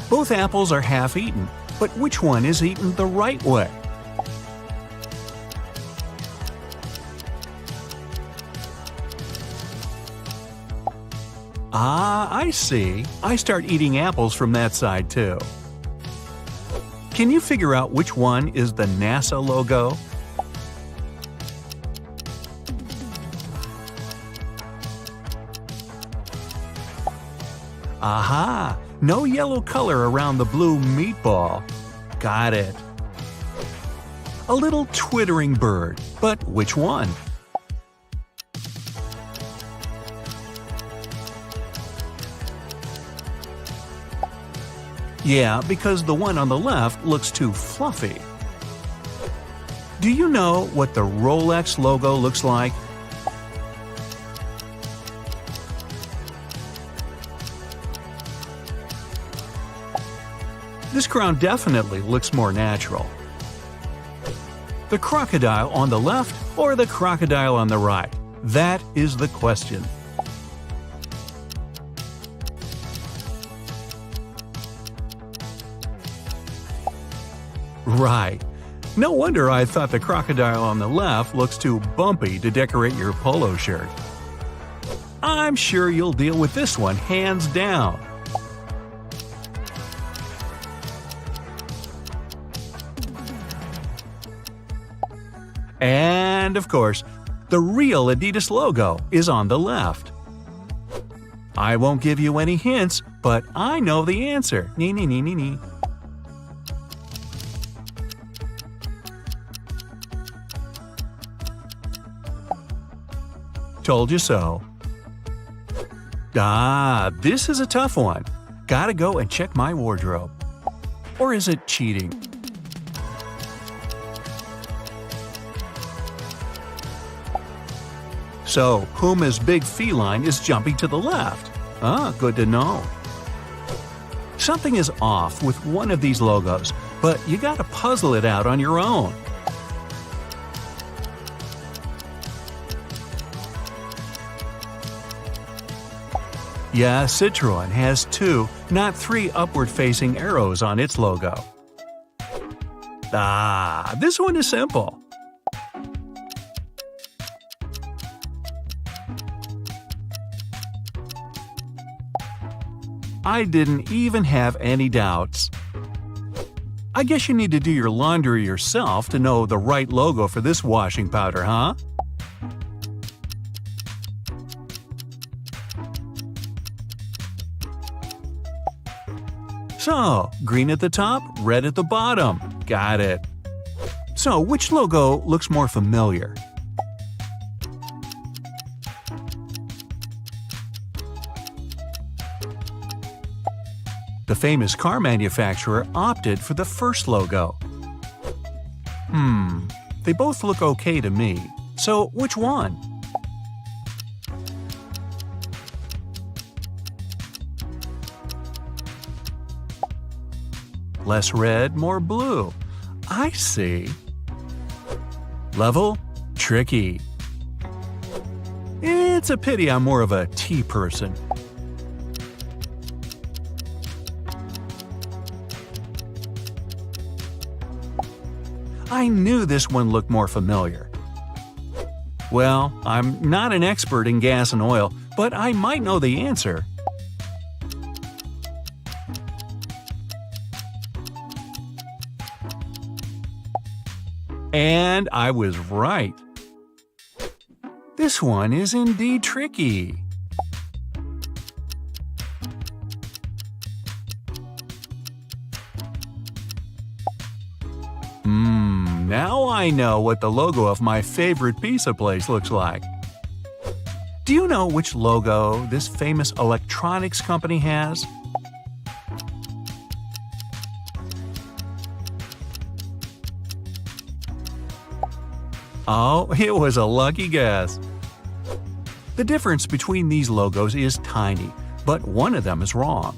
Both apples are half-eaten, but which one is eaten the right way? Ah, I see. I start eating apples from that side too. Can you figure out which one is the NASA logo? Aha! No yellow color around the blue meatball. Got it. A little twittering bird, but which one? Yeah, because the one on the left looks too fluffy. Do you know what the Rolex logo looks like? This crown definitely looks more natural. The crocodile on the left or the crocodile on the right? That is the question. Right. No wonder I thought the crocodile on the left looks too bumpy to decorate your polo shirt. I'm sure you'll deal with this one hands down. And of course, the real Adidas logo is on the left. I won't give you any hints, but I know the answer. Nee, nee, nee, nee, nee. Told you so. Ah, this is a tough one. Gotta go and check my wardrobe. Or is it cheating? So, Puma's big feline is jumping to the left. Ah, good to know. Something is off with one of these logos, but you gotta puzzle it out on your own. Yeah, Citroën has 2, not 3 upward-facing arrows on its logo. Ah, this one is simple. I didn't even have any doubts. I guess you need to do your laundry yourself to know the right logo for this washing powder, huh? So, green at the top, red at the bottom. Got it. So, which logo looks more familiar? The famous car manufacturer opted for the first logo. They both look okay to me. So, which one? Less red, more blue. I see. Level? Tricky. It's a pity I'm more of a tea person. I knew this one looked more familiar. Well, I'm not an expert in gas and oil, but I might know the answer. And I was right. This one is indeed tricky. Now I know what the logo of my favorite pizza place looks like. Do you know which logo this famous electronics company has? Oh, it was a lucky guess. The difference between these logos is tiny, but one of them is wrong.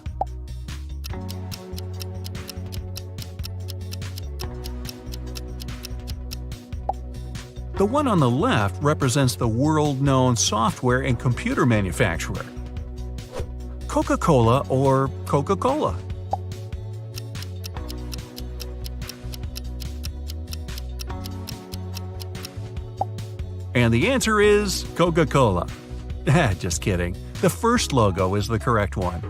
The one on the left represents the world-known software and computer manufacturer. Coca-Cola or Coca-Cola? And the answer is Coca-Cola. Just kidding. The first logo is the correct one.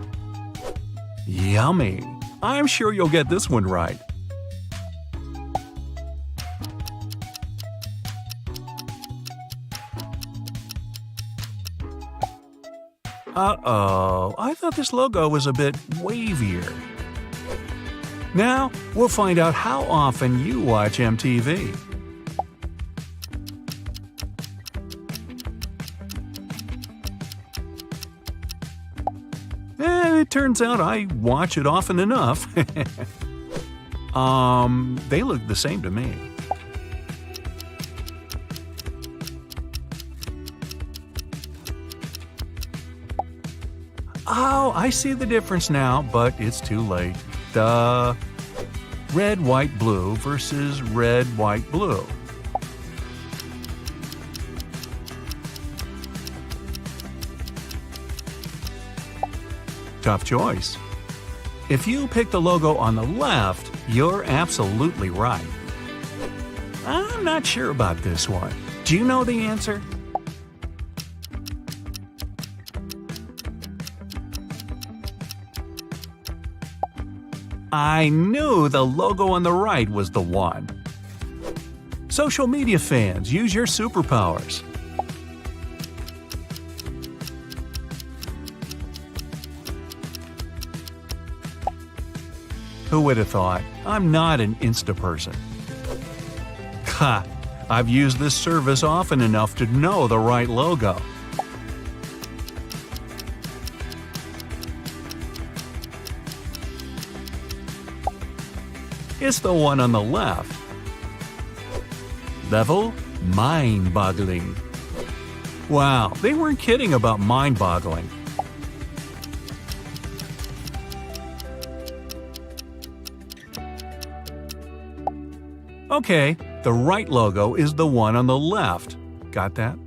Yummy! I'm sure you'll get this one right. Uh-oh, I thought this logo was a bit wavier. Now, we'll find out how often you watch MTV. It turns out I watch it often enough. They look the same to me. Oh, I see the difference now, but it's too late. Duh. Red, white, blue versus red, white, blue. Tough choice. If you pick the logo on the left, you're absolutely right. I'm not sure about this one. Do you know the answer? I knew the logo on the right was the one. Social media fans, use your superpowers. Who would have thought? I'm not an Insta person. Ha! I've used this service often enough to know the right logo. It's the one on the left. Level mind-boggling. Wow, they weren't kidding about mind-boggling. Okay, the right logo is the one on the left. Got that?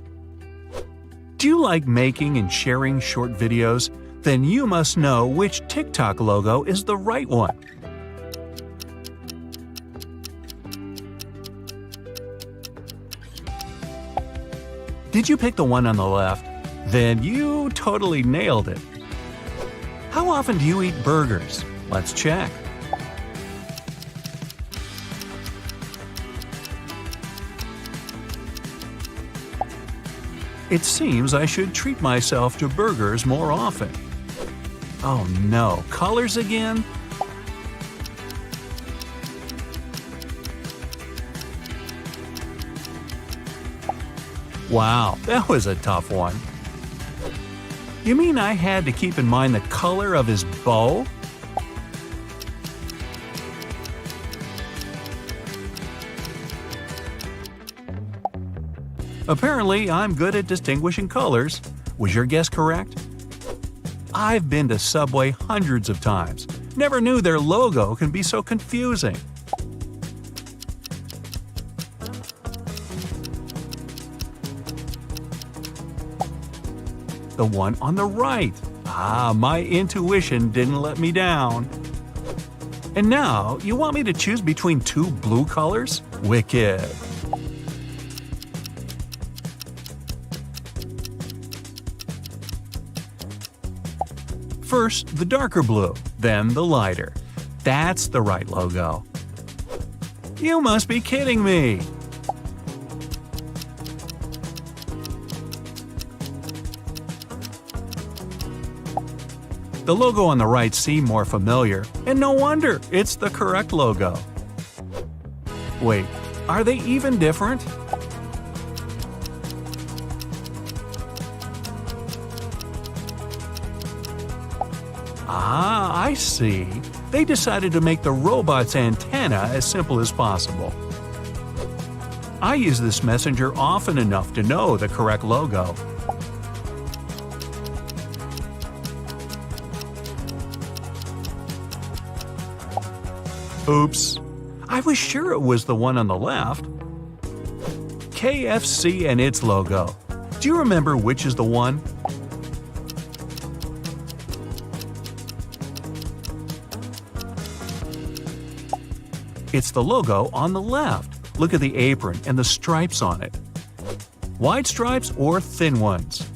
Do you like making and sharing short videos? Then you must know which TikTok logo is the right one. Did you pick the one on the left? Then you totally nailed it. How often do you eat burgers? Let's check. It seems I should treat myself to burgers more often. Oh no, colors again? Wow, that was a tough one. You mean I had to keep in mind the color of his bow? Apparently, I'm good at distinguishing colors. Was your guess correct? I've been to Subway hundreds of times. Never knew their logo can be so confusing. The one on the right. Ah, my intuition didn't let me down. And now, you want me to choose between two blue colors? Wicked. First, the darker blue, then the lighter. That's the right logo. You must be kidding me! The logo on the right seemed more familiar, and no wonder, it's the correct logo. Wait, are they even different? Ah, I see. They decided to make the robot's antenna as simple as possible. I use this messenger often enough to know the correct logo. Oops. I was sure it was the one on the left. KFC and its logo. Do you remember which is the one? It's the logo on the left. Look at the apron and the stripes on it. Wide stripes or thin ones?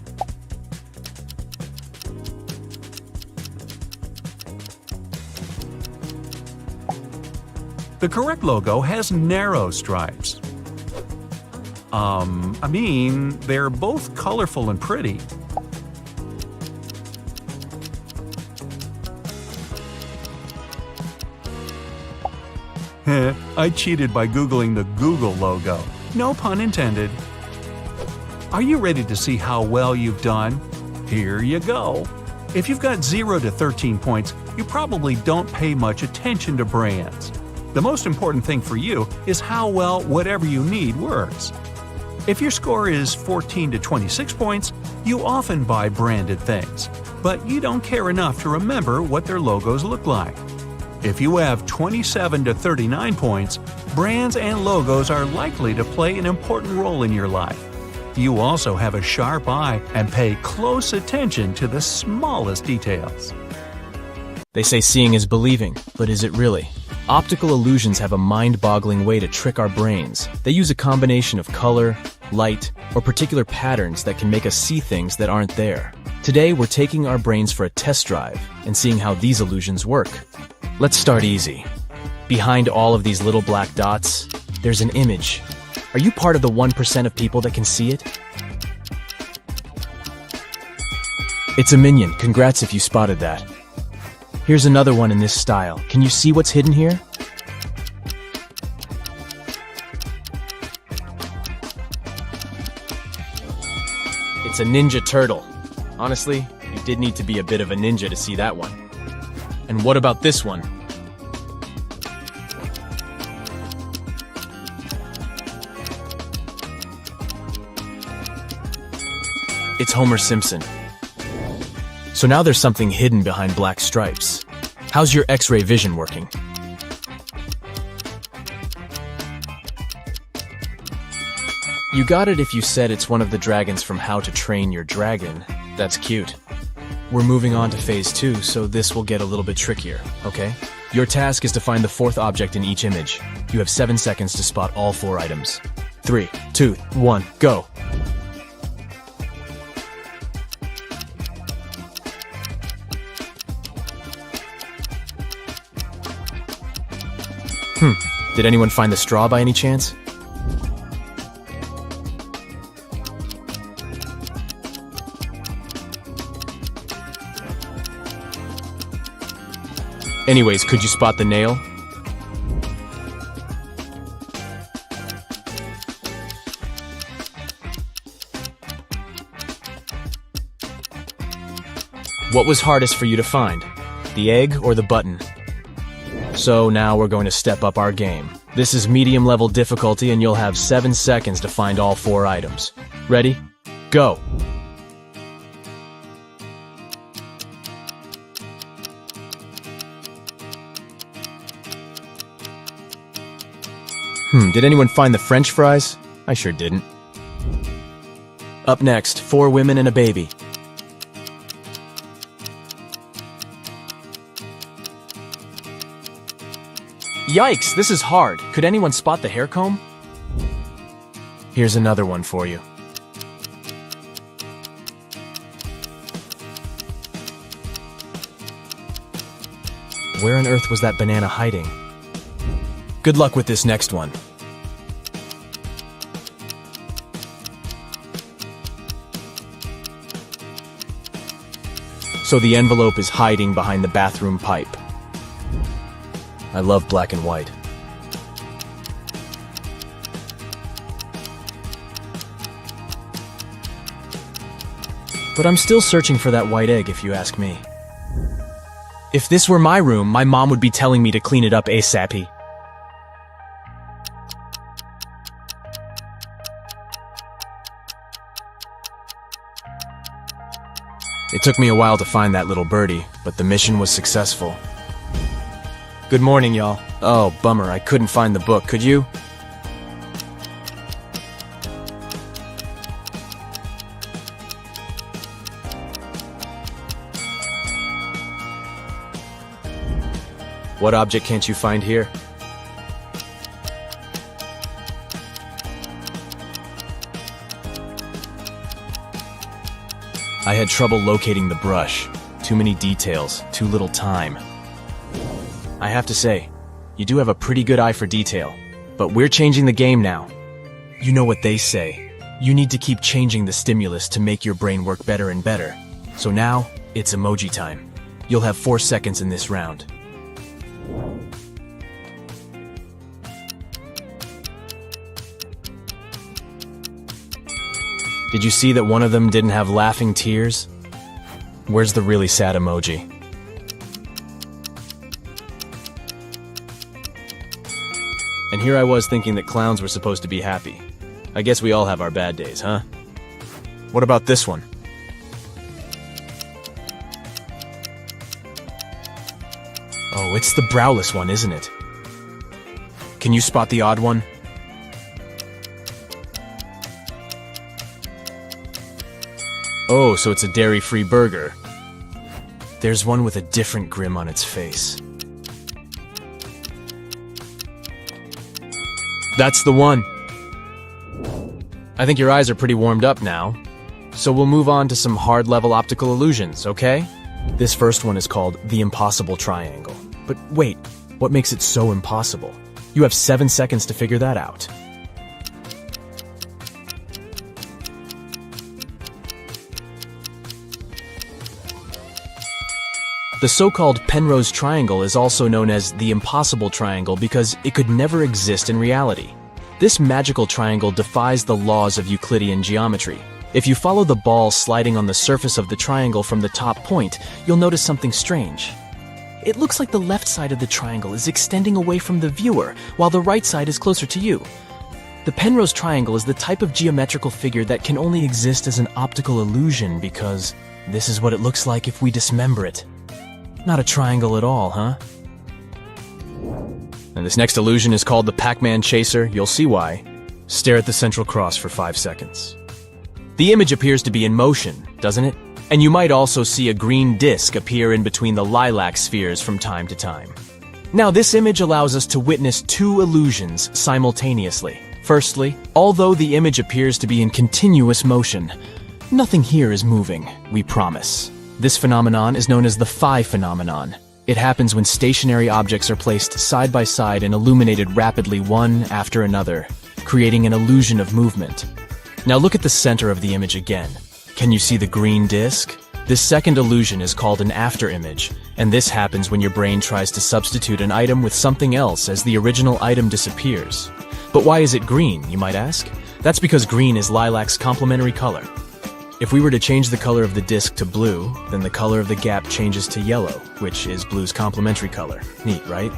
The correct logo has narrow stripes. They're both colorful and pretty. I cheated by Googling the Google logo. No pun intended. Are you ready to see how well you've done? Here you go. If you've got 0 to 13 points, you probably don't pay much attention to brands. The most important thing for you is how well whatever you need works. If your score is 14 to 26 points, you often buy branded things, but you don't care enough to remember what their logos look like. If you have 27 to 39 points, brands and logos are likely to play an important role in your life. You also have a sharp eye and pay close attention to the smallest details. They say seeing is believing, but is it really? Optical illusions have a mind-boggling way to trick our brains. They use a combination of color, light, or particular patterns that can make us see things that aren't there. Today, we're taking our brains for a test drive and seeing how these illusions work. Let's start easy. Behind all of these little black dots, there's an image. Are you part of the 1% of people that can see it? It's a minion. Congrats if you spotted that. Here's another one in this style. Can you see what's hidden here? It's a ninja turtle. Honestly, you did need to be a bit of a ninja to see that one. And what about this one? It's Homer Simpson. So now there's something hidden behind black stripes. How's your X-ray vision working? You got it if you said it's one of the dragons from How to Train Your Dragon. That's cute. We're moving on to phase 2, so this will get a little bit trickier, okay? Your task is to find the 4th object in each image. You have 7 seconds to spot all 4 items. 3, 2, 1, go! Did anyone find the straw by any chance? Anyways, could you spot the nail? What was hardest for you to find? The egg or the button? So now we're going to step up our game. This is medium level difficulty and you'll have 7 seconds to find all 4 items. Ready? Go! Did anyone find the French fries? I sure didn't. Up next, 4 women and a baby. Yikes, this is hard. Could anyone spot the hair comb? Here's another one for you. Where on earth was that banana hiding? Good luck with this next one. So the envelope is hiding behind the bathroom pipe. I love black and white. But I'm still searching for that white egg, if you ask me. If this were my room, my mom would be telling me to clean it up ASAP. It took me a while to find that little birdie, but the mission was successful. Good morning, y'all. Oh, bummer, I couldn't find the book, could you? What object can't you find here? I had trouble locating the brush. Too many details, too little time. I have to say, you do have a pretty good eye for detail, but we're changing the game now. You know what they say. You need to keep changing the stimulus to make your brain work better and better. So now, it's emoji time. You'll have 4 seconds in this round. Did you see that one of them didn't have laughing tears? Where's the really sad emoji? And here I was thinking that clowns were supposed to be happy. I guess we all have our bad days, huh? What about this one? Oh, it's the browless one, isn't it? Can you spot the odd one? Oh, so it's a dairy-free burger. There's one with a different grin on its face. That's the one. I think your eyes are pretty warmed up now. So we'll move on to some hard-level optical illusions, okay? This first one is called the impossible triangle. But wait, what makes it so impossible? You have 7 seconds to figure that out. The so-called Penrose triangle is also known as the impossible triangle because it could never exist in reality. This magical triangle defies the laws of Euclidean geometry. If you follow the ball sliding on the surface of the triangle from the top point, you'll notice something strange. It looks like the left side of the triangle is extending away from the viewer, while the right side is closer to you. The Penrose triangle is the type of geometrical figure that can only exist as an optical illusion because this is what it looks like if we dismember it. Not a triangle at all, huh? And this next illusion is called the Pac-Man Chaser. You'll see why. Stare at the central cross for 5 seconds. The image appears to be in motion, doesn't it? And you might also see a green disc appear in between the lilac spheres from time to time. Now, this image allows us to witness 2 illusions simultaneously. Firstly, although the image appears to be in continuous motion, nothing here is moving, we promise. This phenomenon is known as the phi phenomenon. It happens when stationary objects are placed side by side and illuminated rapidly one after another, creating an illusion of movement. Now look at the center of the image again. Can you see the green disc? This second illusion is called an afterimage, and this happens when your brain tries to substitute an item with something else as the original item disappears. But why is it green, you might ask? That's because green is lilac's complementary color. If we were to change the color of the disc to blue, then the color of the gap changes to yellow, which is blue's complementary color. Neat, right?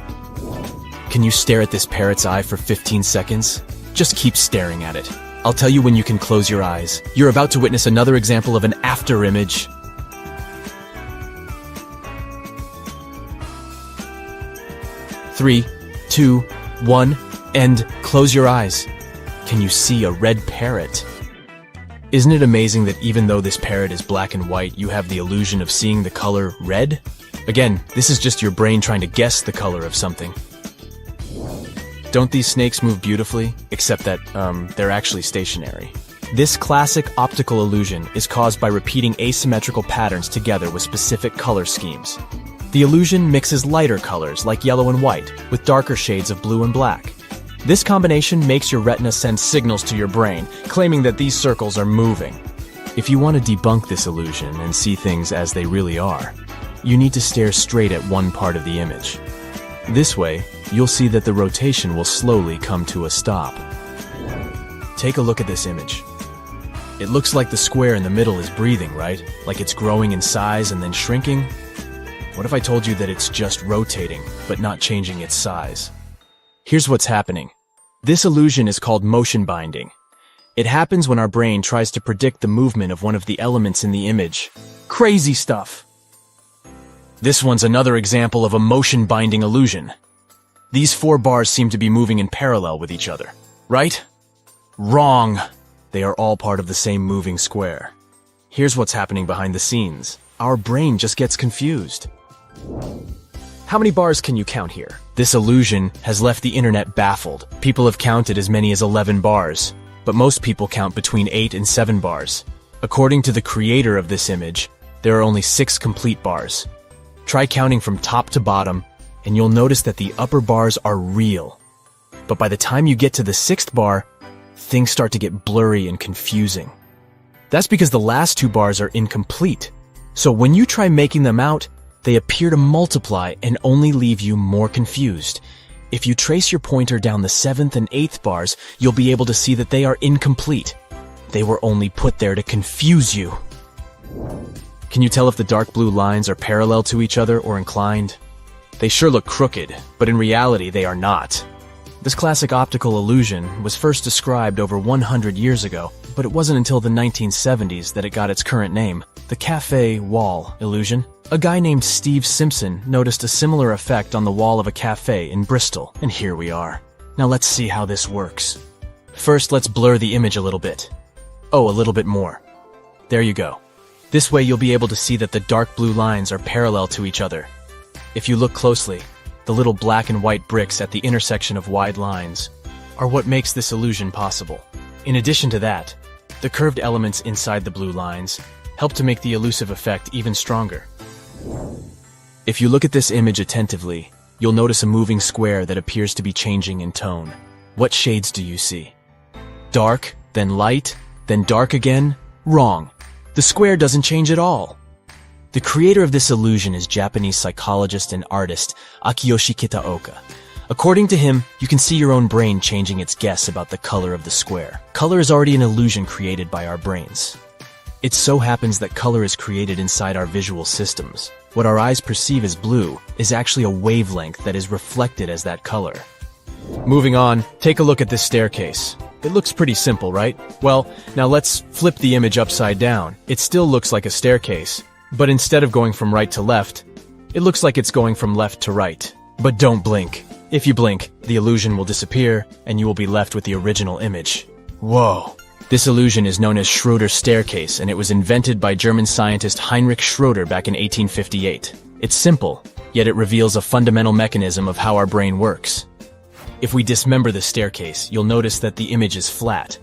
Can you stare at this parrot's eye for 15 seconds? Just keep staring at it. I'll tell you when you can close your eyes. You're about to witness another example of an afterimage. 3, 2, 1, and close your eyes. Can you see a red parrot? Isn't it amazing that even though this parrot is black and white, you have the illusion of seeing the color red? Again, this is just your brain trying to guess the color of something. Don't these snakes move beautifully? Except that, they're actually stationary. This classic optical illusion is caused by repeating asymmetrical patterns together with specific color schemes. The illusion mixes lighter colors like yellow and white with darker shades of blue and black. This combination makes your retina send signals to your brain, claiming that these circles are moving. If you want to debunk this illusion and see things as they really are, you need to stare straight at one part of the image. This way, you'll see that the rotation will slowly come to a stop. Take a look at this image. It looks like the square in the middle is breathing, right? Like it's growing in size and then shrinking? What if I told you that it's just rotating, but not changing its size? Here's what's happening. This illusion is called motion binding. It happens when our brain tries to predict the movement of one of the elements in the image. Crazy stuff! This one's another example of a motion binding illusion. These 4 bars seem to be moving in parallel with each other, right? Wrong! They are all part of the same moving square. Here's what's happening behind the scenes. Our brain just gets confused. How many bars can you count here? This illusion has left the internet baffled. People have counted as many as 11 bars, but most people count between 8 and 7 bars. According to the creator of this image, there are only 6 complete bars. Try counting from top to bottom, and you'll notice that the upper bars are real. But by the time you get to the 6th bar, things start to get blurry and confusing. That's because the last 2 bars are incomplete. So when you try making them out, they appear to multiply and only leave you more confused. If you trace your pointer down the 7th and 8th bars, you'll be able to see that they are incomplete. They were only put there to confuse you. Can you tell if the dark blue lines are parallel to each other or inclined? They sure look crooked, but in reality they are not. This classic optical illusion was first described over 100 years ago, but it wasn't until the 1970s that it got its current name, the cafe wall illusion. A guy named Steve Simpson noticed a similar effect on the wall of a cafe in Bristol, and here we are. Now let's see how this works. First, let's blur the image a little bit. Oh, a little bit more. There you go. This way you'll be able to see that the dark blue lines are parallel to each other. If you look closely, the little black and white bricks at the intersection of wide lines are what makes this illusion possible. In addition to that, the curved elements inside the blue lines help to make the elusive effect even stronger. If you look at this image attentively, you'll notice a moving square that appears to be changing in tone. What shades do you see? Dark, then light, then dark again? Wrong. The square doesn't change at all. The creator of this illusion is Japanese psychologist and artist Akiyoshi Kitaoka. According to him, you can see your own brain changing its guess about the color of the square. Color is already an illusion created by our brains. It so happens that color is created inside our visual systems. What our eyes perceive as blue is actually a wavelength that is reflected as that color. Moving on, take a look at this staircase. It looks pretty simple, right? Well, now let's flip the image upside down. It still looks like a staircase, but instead of going from right to left, it looks like it's going from left to right. But don't blink. If you blink, the illusion will disappear, and you will be left with the original image. Whoa. This illusion is known as Schroeder's staircase, and it was invented by German scientist Heinrich Schroeder back in 1858. It's simple, yet it reveals a fundamental mechanism of how our brain works. If we dismember the staircase, you'll notice that the image is flat.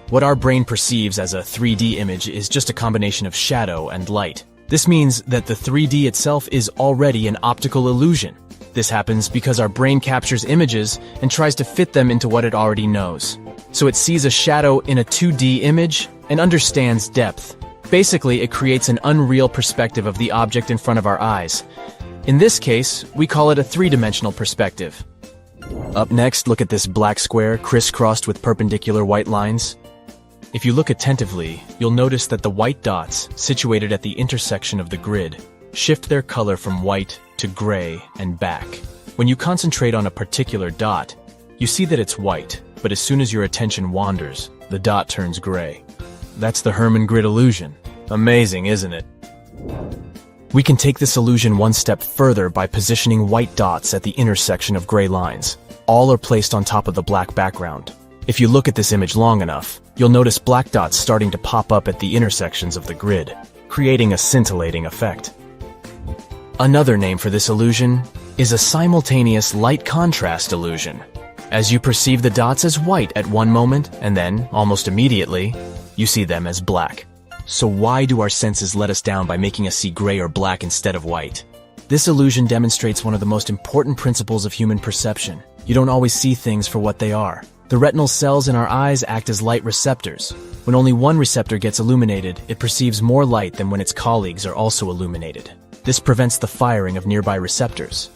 What our brain perceives as a 3D image is just a combination of shadow and light. This means that the 3D itself is already an optical illusion. This happens because our brain captures images and tries to fit them into what it already knows. So it sees a shadow in a 2D image and understands depth. Basically, it creates an unreal perspective of the object in front of our eyes. In this case, we call it a 3-dimensional perspective. Up next, look at this black square crisscrossed with perpendicular white lines. If you look attentively, you'll notice that the white dots, situated at the intersection of the grid, shift their color from white to gray and back. When you concentrate on a particular dot, you see that it's white, but as soon as your attention wanders, the dot turns gray. That's the Hermann grid illusion. Amazing, isn't it? We can take this illusion one step further by positioning white dots at the intersection of gray lines. All are placed on top of the black background. If you look at this image long enough, you'll notice black dots starting to pop up at the intersections of the grid, creating a scintillating effect. Another name for this illusion is a simultaneous light contrast illusion. As you perceive the dots as white at one moment, and then, almost immediately, you see them as black. So why do our senses let us down by making us see gray or black instead of white? This illusion demonstrates one of the most important principles of human perception. You don't always see things for what they are. The retinal cells in our eyes act as light receptors. When only one receptor gets illuminated, it perceives more light than when its colleagues are also illuminated. This prevents the firing of nearby receptors.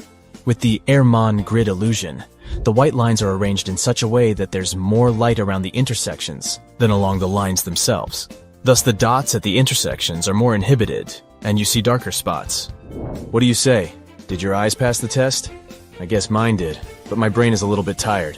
With the Hermann grid illusion, the white lines are arranged in such a way that there's more light around the intersections than along the lines themselves. Thus, the dots at the intersections are more inhibited, and you see darker spots. What do you say? Did your eyes pass the test? I guess mine did, but my brain is a little bit tired.